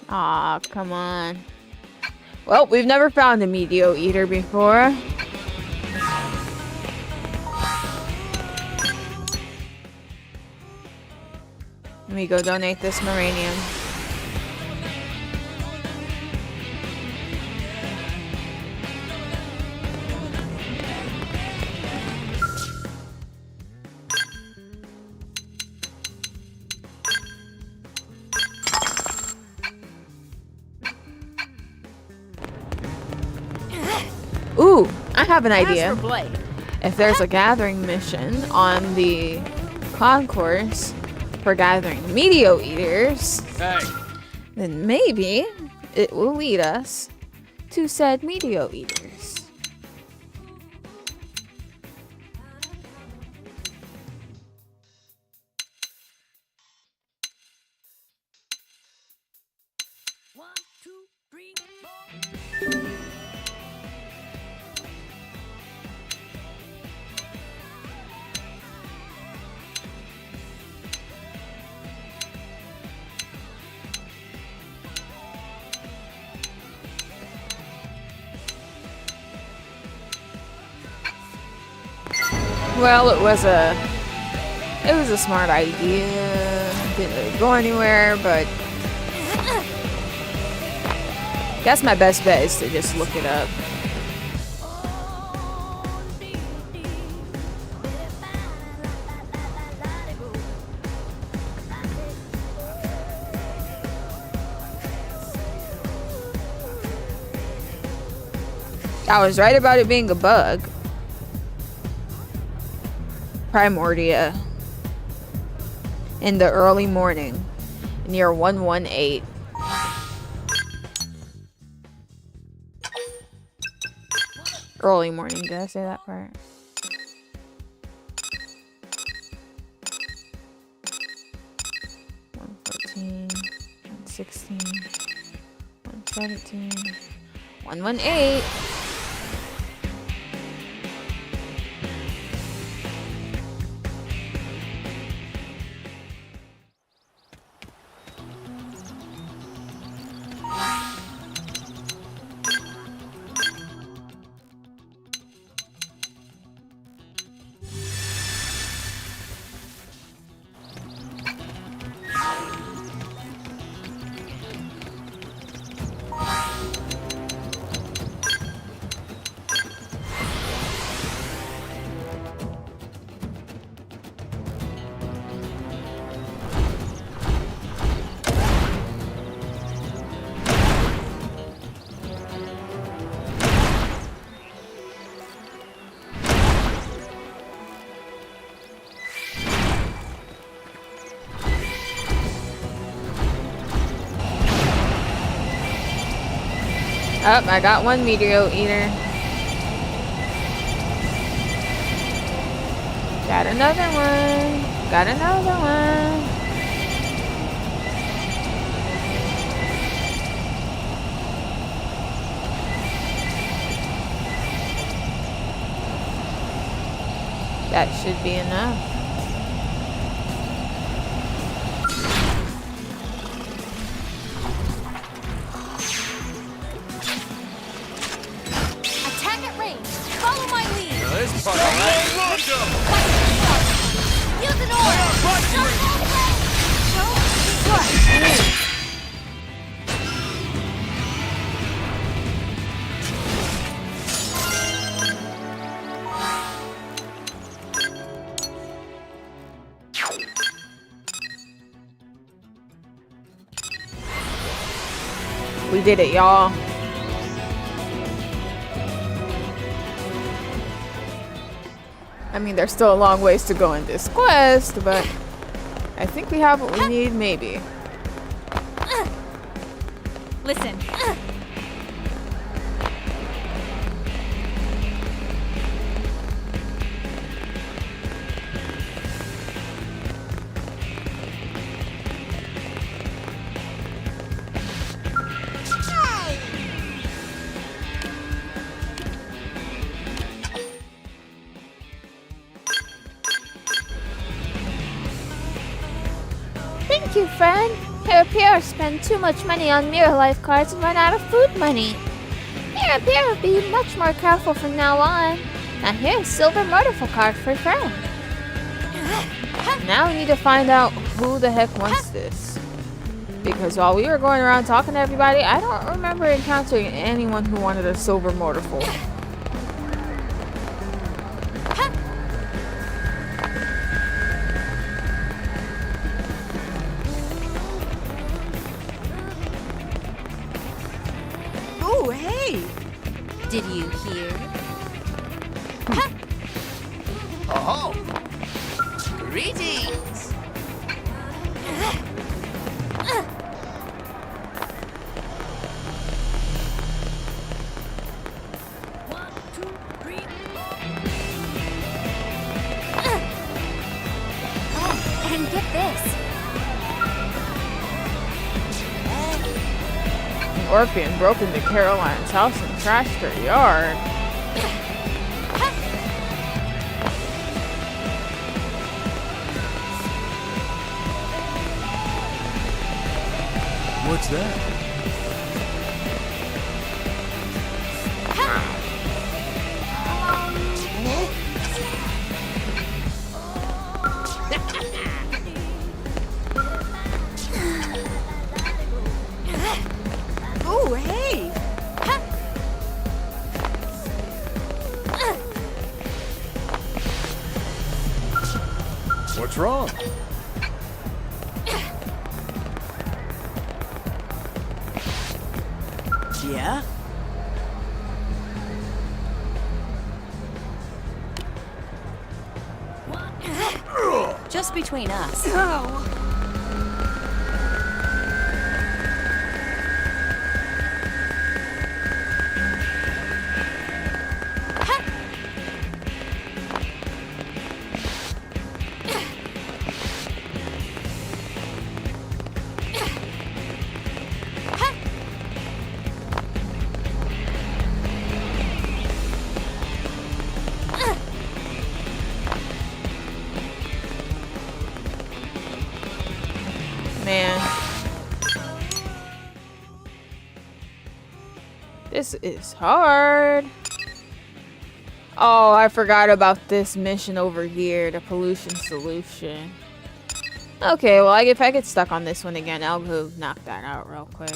Aw, come on. Well, we've never found a Medio Eater before. Let me go donate this Moranium. Ooh, I have an idea. If there's a gathering mission on the concourse for gathering meteor eaters, Hey, then maybe it will lead us to said meteor eaters. Well, it was a smart idea. Didn't really go anywhere, but guess my best bet is to just look it up. I was right about it being a bug. Primordia. In the early morning. Near 118. Early morning, did I say that part? $114, $116, $117, $118. Oh, I got one meteor eater. Got another one. Got another one. That should be enough. this part, alright? Use an orb! We did it, y'all. I mean, there's still a long ways to go in this quest, but I think we have what we need, maybe. Listen. Thank you, friend. Here, Pierre spent too much money on Mira life cards and run out of food money. Here, Pierre will be much more careful from now on. Now here's silver mortifier card for friend. Now we need to find out who the heck wants this. Because while we were going around talking to everybody, I don't remember encountering anyone who wanted a silver mortifier. Oh, hey! Did you hear? Oh, Greetings! Oh, and get this. An orphan broke into Caroline's house and trashed her yard. What's that? Oh, hey! What's wrong? Yeah? Just between us. Man. This is hard. Oh, I forgot about this mission over here, the pollution solution. Okay, well, if I get stuck on this one again, I'll go knock that out real quick.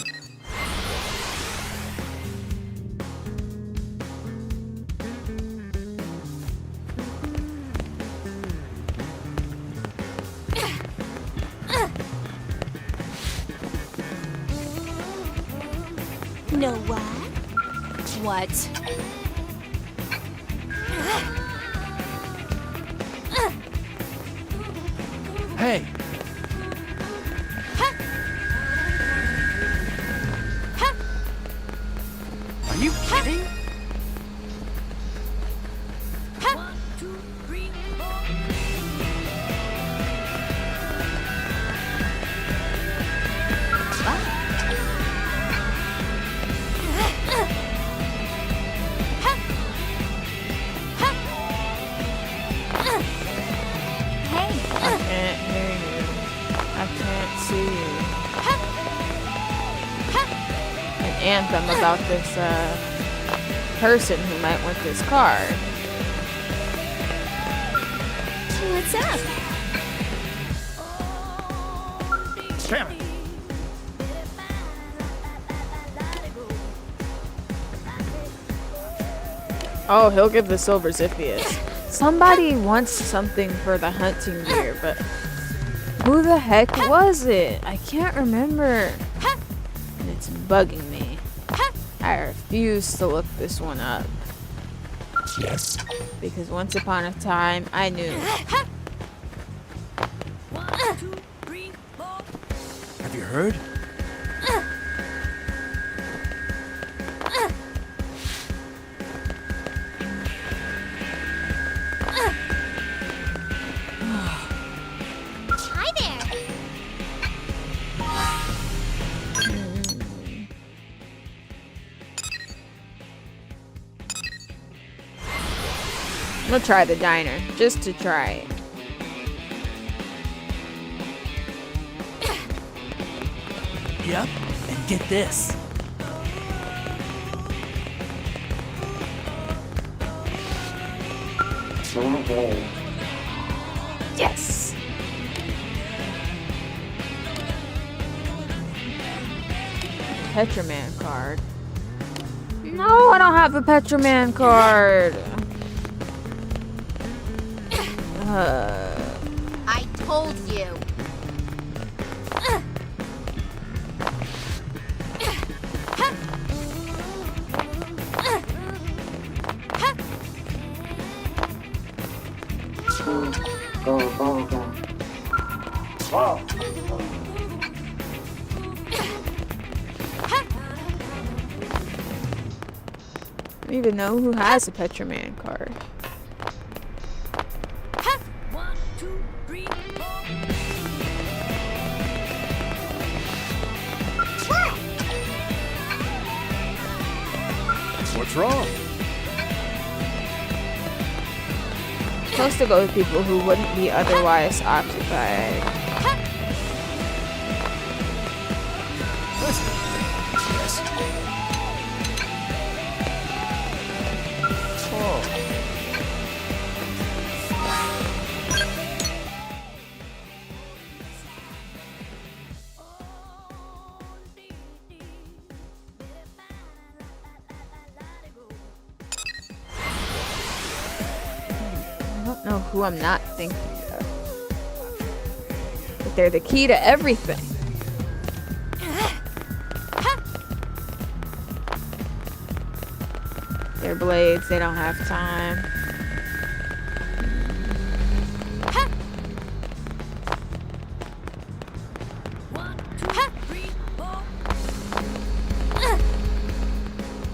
Know what? What? Hey! Are you kidding? I can't hear you. I can't see you. An anthem about this person who might want this card. What's up? Damn it! Oh, he'll give the silver Ziphius. Somebody wants something for the hunting gear, but who the heck was it? I can't remember. And it's bugging me. I refuse to look this one up. Yes. Because once upon a time, I knew. Have you heard? Hi there. I'm gonna try the diner, just to try it. Yep. And get this. Yes! Petraman card. No, I don't have a Petraman card. I told you. I don't even know who has a Petroman card. What's wrong? Supposed to go with people who wouldn't be otherwise occupied. Yes. I don't know who I'm not thinking of. But they're the key to everything. Their blades, they don't have time.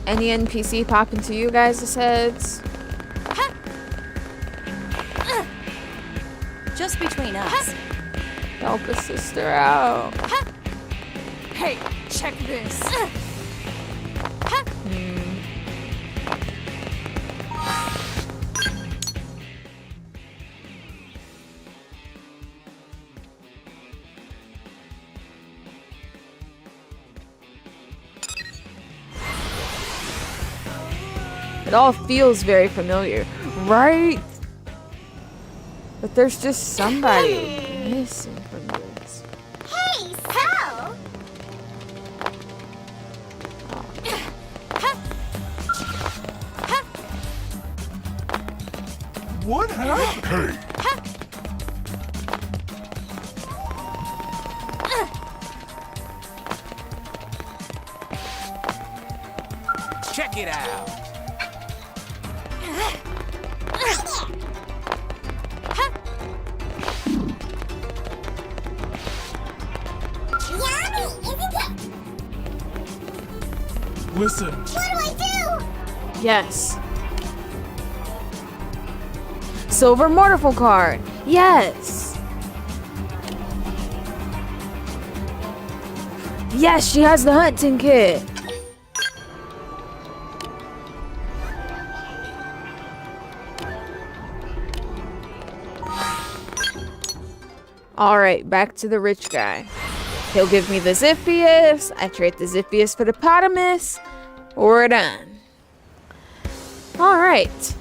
Any NPC pop into you guys' heads? Just between us. Help a sister out. Hey, check this. It all feels very familiar, right? But there's just somebody missing from this. Hey, Skell! What happened? Hey! Check it out. Listen. What do I do? Yes. Silver Mortal card. Yes. Yes, she has the hunting kit. All right, back to the rich guy. He'll give me the Ziphius. I trade the Ziphius for the Potamus. We're done. All right.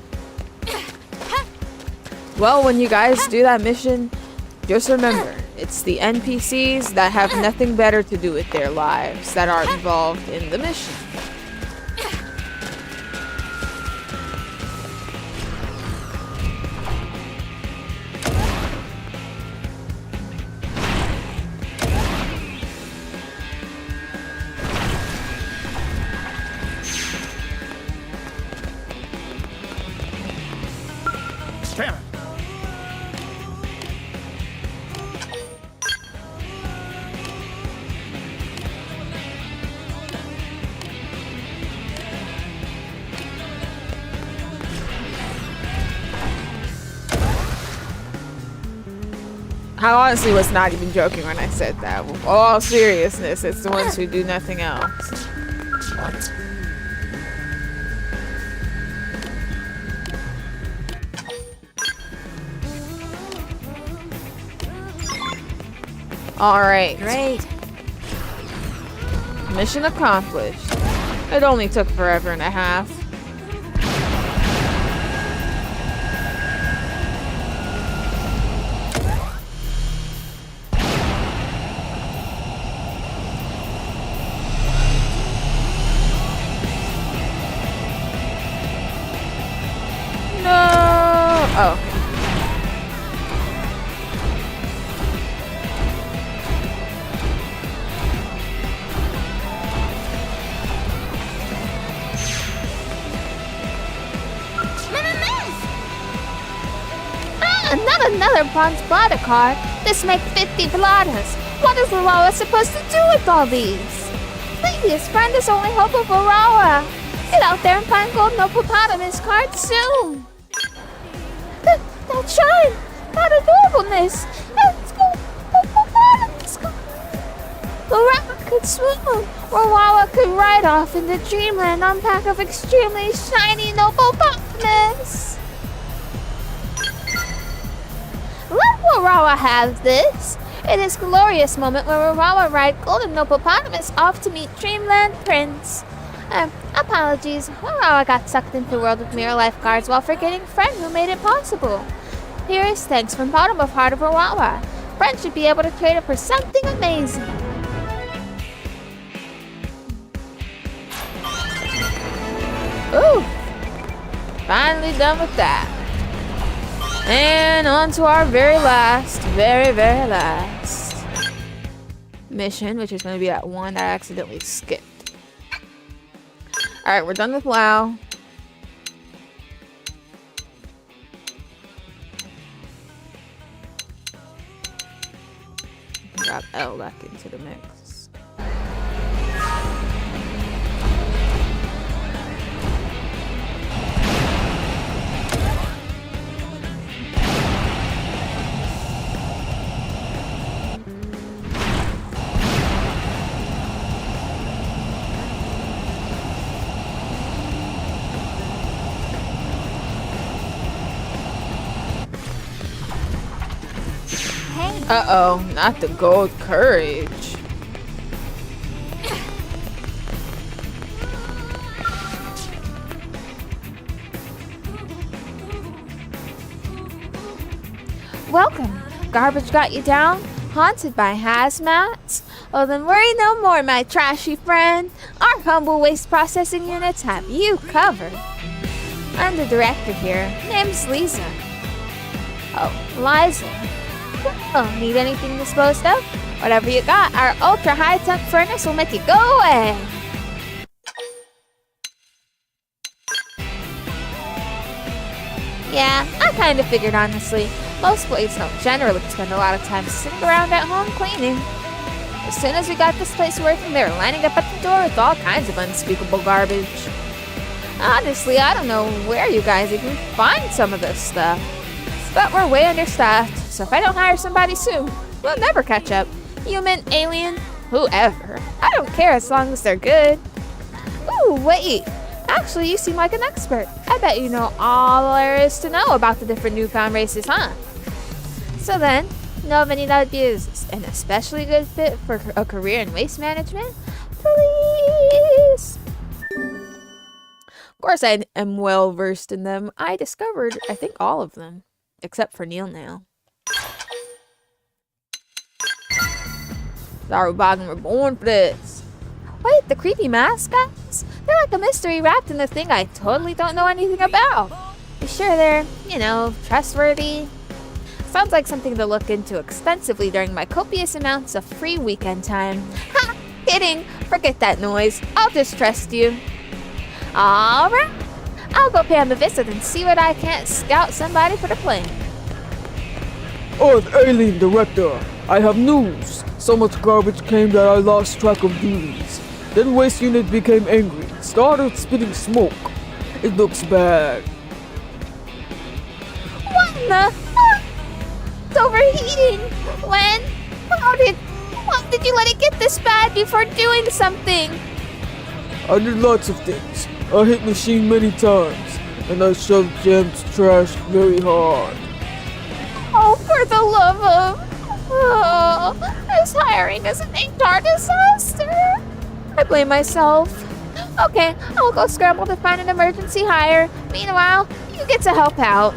Well, when you guys do that mission, just remember, it's the NPCs that have nothing better to do with their lives that are involved in the mission. Damn it. I honestly was not even joking when I said that. With all seriousness, it's the ones who do nothing else. All right. Great. Mission accomplished. It only took forever and a half. No. Oh. Not another bronze bladder card. This makes 50 bladders. What is Varawa supposed to do with all these? Please, find us only hope of Varawa. Get out there and find golden hippopotamus cards soon. That shine! That adorableness! Let's go! Hippopotamus card! Varawa could swim. Varawa could ride off into dreamland on back of extremely shiny hippopotamus. Let Varawa have this. It is a glorious moment where Varawa ride golden hippopotamus off to meet Dreamland Prince. Apologies, Varawa got sucked into the world of Mira lifeguards while forgetting friend who made it possible. Here is thanks from bottom of heart of Varawa. Friend should be able to trade it for something amazing. Ooh, finally done with that. And on to our very last mission, which is going to be that one that I accidentally skipped. Alright, we're done with WoW. Drop L back into the mix. Uh-oh, not the gold courage. Welcome. Garbage got you down? Haunted by hazmats? Well then worry no more, my trashy friend. Our humble waste processing units have you covered. I'm the director here. Name's Lisa. Oh, Liza. Oh, need anything disposed of? Whatever you got, our ultra high-temp furnace will make you go away. Yeah, I kind of figured honestly. Most blades don't generally spend a lot of time sitting around at home cleaning. As soon as we got this place working, they were lining up at the door with all kinds of unspeakable garbage. Honestly, I don't know where you guys even find some of this stuff. But we're way understaffed, so if I don't hire somebody soon, we'll never catch up. Human, alien, whoever. I don't care as long as they're good. Ooh, wait. Actually, you seem like an expert. I bet you know all there is to know about the different newfound races, huh? So then, know of any that would be an especially good fit for a career in waste management? Please! Of course, I am well versed in them. I discovered, I think, all of them. Except for Neil now. Zarubagan were born for this. Wait, the creepy mascots? They're like a mystery wrapped in a thing I totally don't know anything about. You sure they're, trustworthy? Sounds like something to look into extensively during my copious amounts of free weekend time. Ha! Kidding! Forget that noise. I'll just trust you. Alright. I'll go pay him a visit and see what I can't scout somebody for the plane. Oh, alien director, I have news. So much garbage came that I lost track of duties. Then waste unit became angry, started spitting smoke. It looks bad. What in the? It's overheating. When? How did you let it get this bad before doing something? I did lots of things. I hit machine many times, and I shoved Jam's trash very hard. Oh, for the love of... Oh, this hiring is an HR disaster. I blame myself. Okay, I'll go scramble to find an emergency hire. Meanwhile, you get to help out.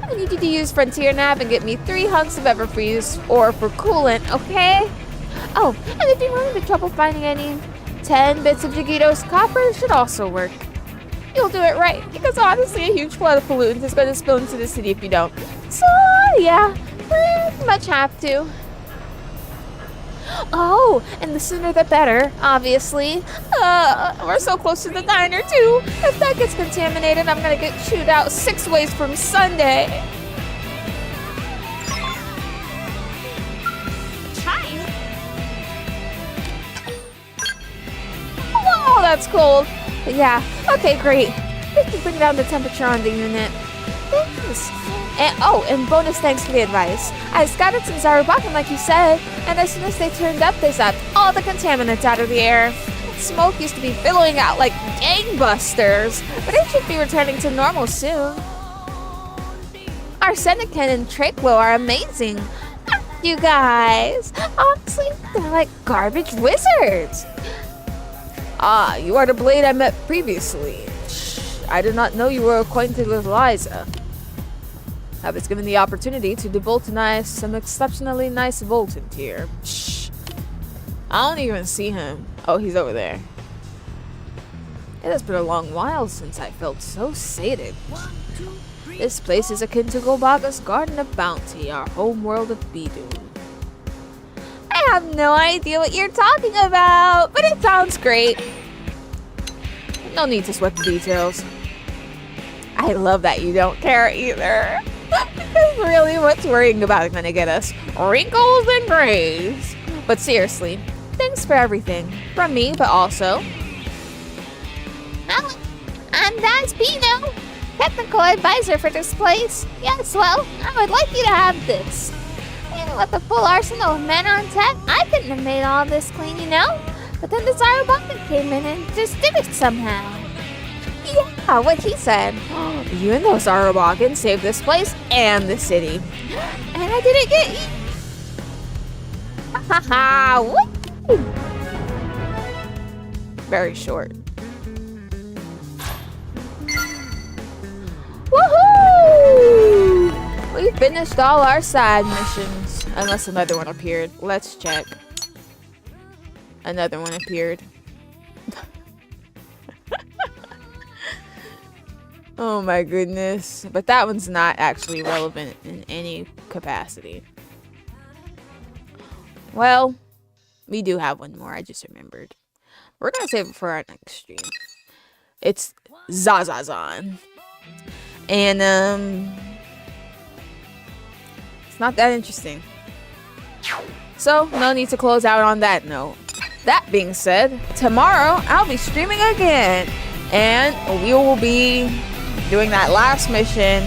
I need you to use Frontier Nav and get me 3 hunks of Everfreeze, or for coolant, okay? Oh, and if you run into trouble finding any 10 bits of Jigito's copper, should also work. You'll do it right, because honestly a huge flood of pollutants is going to spill into the city if you don't. So, yeah, pretty much have to. Oh, and the sooner the better, obviously. We're so close to the diner, too. If that gets contaminated, I'm gonna get chewed out 6 ways from Sunday. that's cold. But yeah, okay, great. We can bring down the temperature on the unit. Thanks. And bonus thanks for the advice. I scouted some Zarubakan like you said, and as soon as they turned up, they zapped all the contaminants out of the air. Smoke used to be billowing out like gangbusters, but it should be returning to normal soon. Our Senecan and Traquo are amazing. You guys, honestly, they're like garbage wizards. Ah, you are the blade I met previously. I did not know you were acquainted with Liza. I was given the opportunity to deboltonize some exceptionally nice Voltant here. Shh. I don't even see him. Oh, he's over there. It has been a long while since I felt so sated. This place is akin to Golbaga's Garden of Bounty, our home world of Bidun. I have no idea what you're talking about, but it sounds great. No need to sweat the details. I love that you don't care either. Really, what's worrying about gonna get us? Wrinkles and grays. But seriously, thanks for everything. From me, but also... I'm Das Pino, technical advisor for this place. Yes, well, I would like you to have this. And with the full arsenal of men on tap, I couldn't have made all this clean, you know? But then the Zarubakan came in and just did it somehow. Yeah, what he said. You and those Zarubakan saved this place and the city. And I didn't get you. Haha, woo! Very short. Woohoo! We finished all our side missions. Unless another one appeared. Let's check. Another one appeared. Oh my goodness. But that one's not actually relevant in any capacity. Well, we do have one more. I just remembered. We're gonna save it for our next stream. It's Zazazan. And it's not that interesting. So no need to close out on that note. That being said, tomorrow I'll be streaming again. And we will be doing that last mission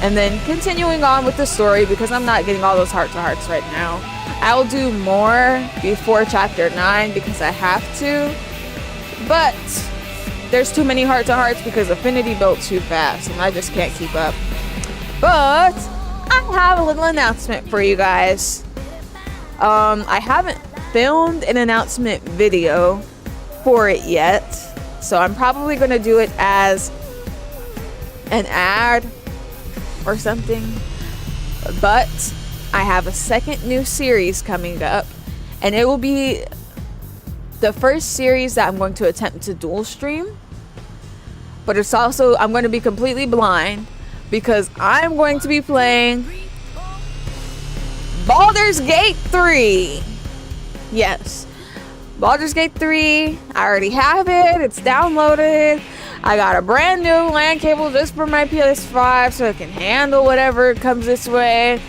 and then continuing on with the story because I'm not getting all those heart-to-hearts right now. I'll do more before chapter 9 because I have to, but there's too many heart-to-hearts because Affinity built too fast and I just can't keep up. But I have a little announcement for you guys. I haven't filmed an announcement video for it yet, so I'm probably going to do it as an ad or something, but I have a second new series coming up, and it will be the first series that I'm going to attempt to dual stream, but it's also, I'm going to be completely blind because I'm going to be playing Baldur's Gate 3. Yes, Baldur's Gate 3. I already have it. It's downloaded. I got a brand new LAN cable just for my PS5 so it can handle whatever comes this way.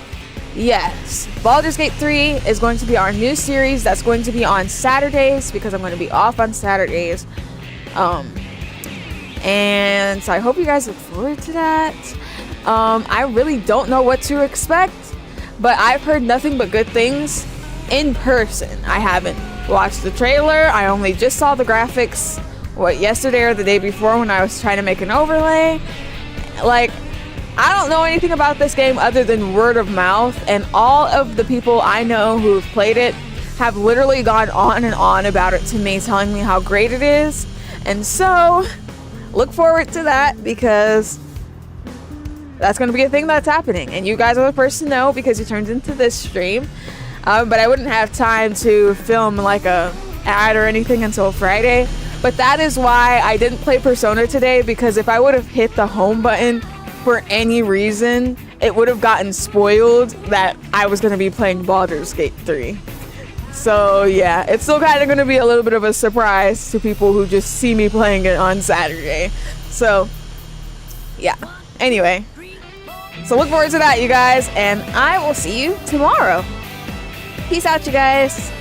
Yes, Baldur's Gate 3 is going to be our new series that's going to be on Saturdays because I'm going to be off on Saturdays. And so I hope you guys look forward to that. I really don't know what to expect, but I've heard nothing but good things in person. I haven't watched the trailer. I only just saw the graphics, yesterday or the day before when I was trying to make an overlay. Like, I don't know anything about this game other than word of mouth, and all of the people I know who've played it have literally gone on and on about it to me, telling me how great it is. And so look forward to that because that's going to be a thing that's happening, and you guys are the first to know because you turned into this stream. But I wouldn't have time to film like a ad or anything until Friday. But that is why I didn't play Persona today, because if I would have hit the home button for any reason, it would have gotten spoiled that I was going to be playing Baldur's Gate 3. So yeah, it's still kind of going to be a little bit of a surprise to people who just see me playing it on Saturday. So yeah, anyway, so look forward to that, you guys, and I will see you tomorrow. Peace out, you guys.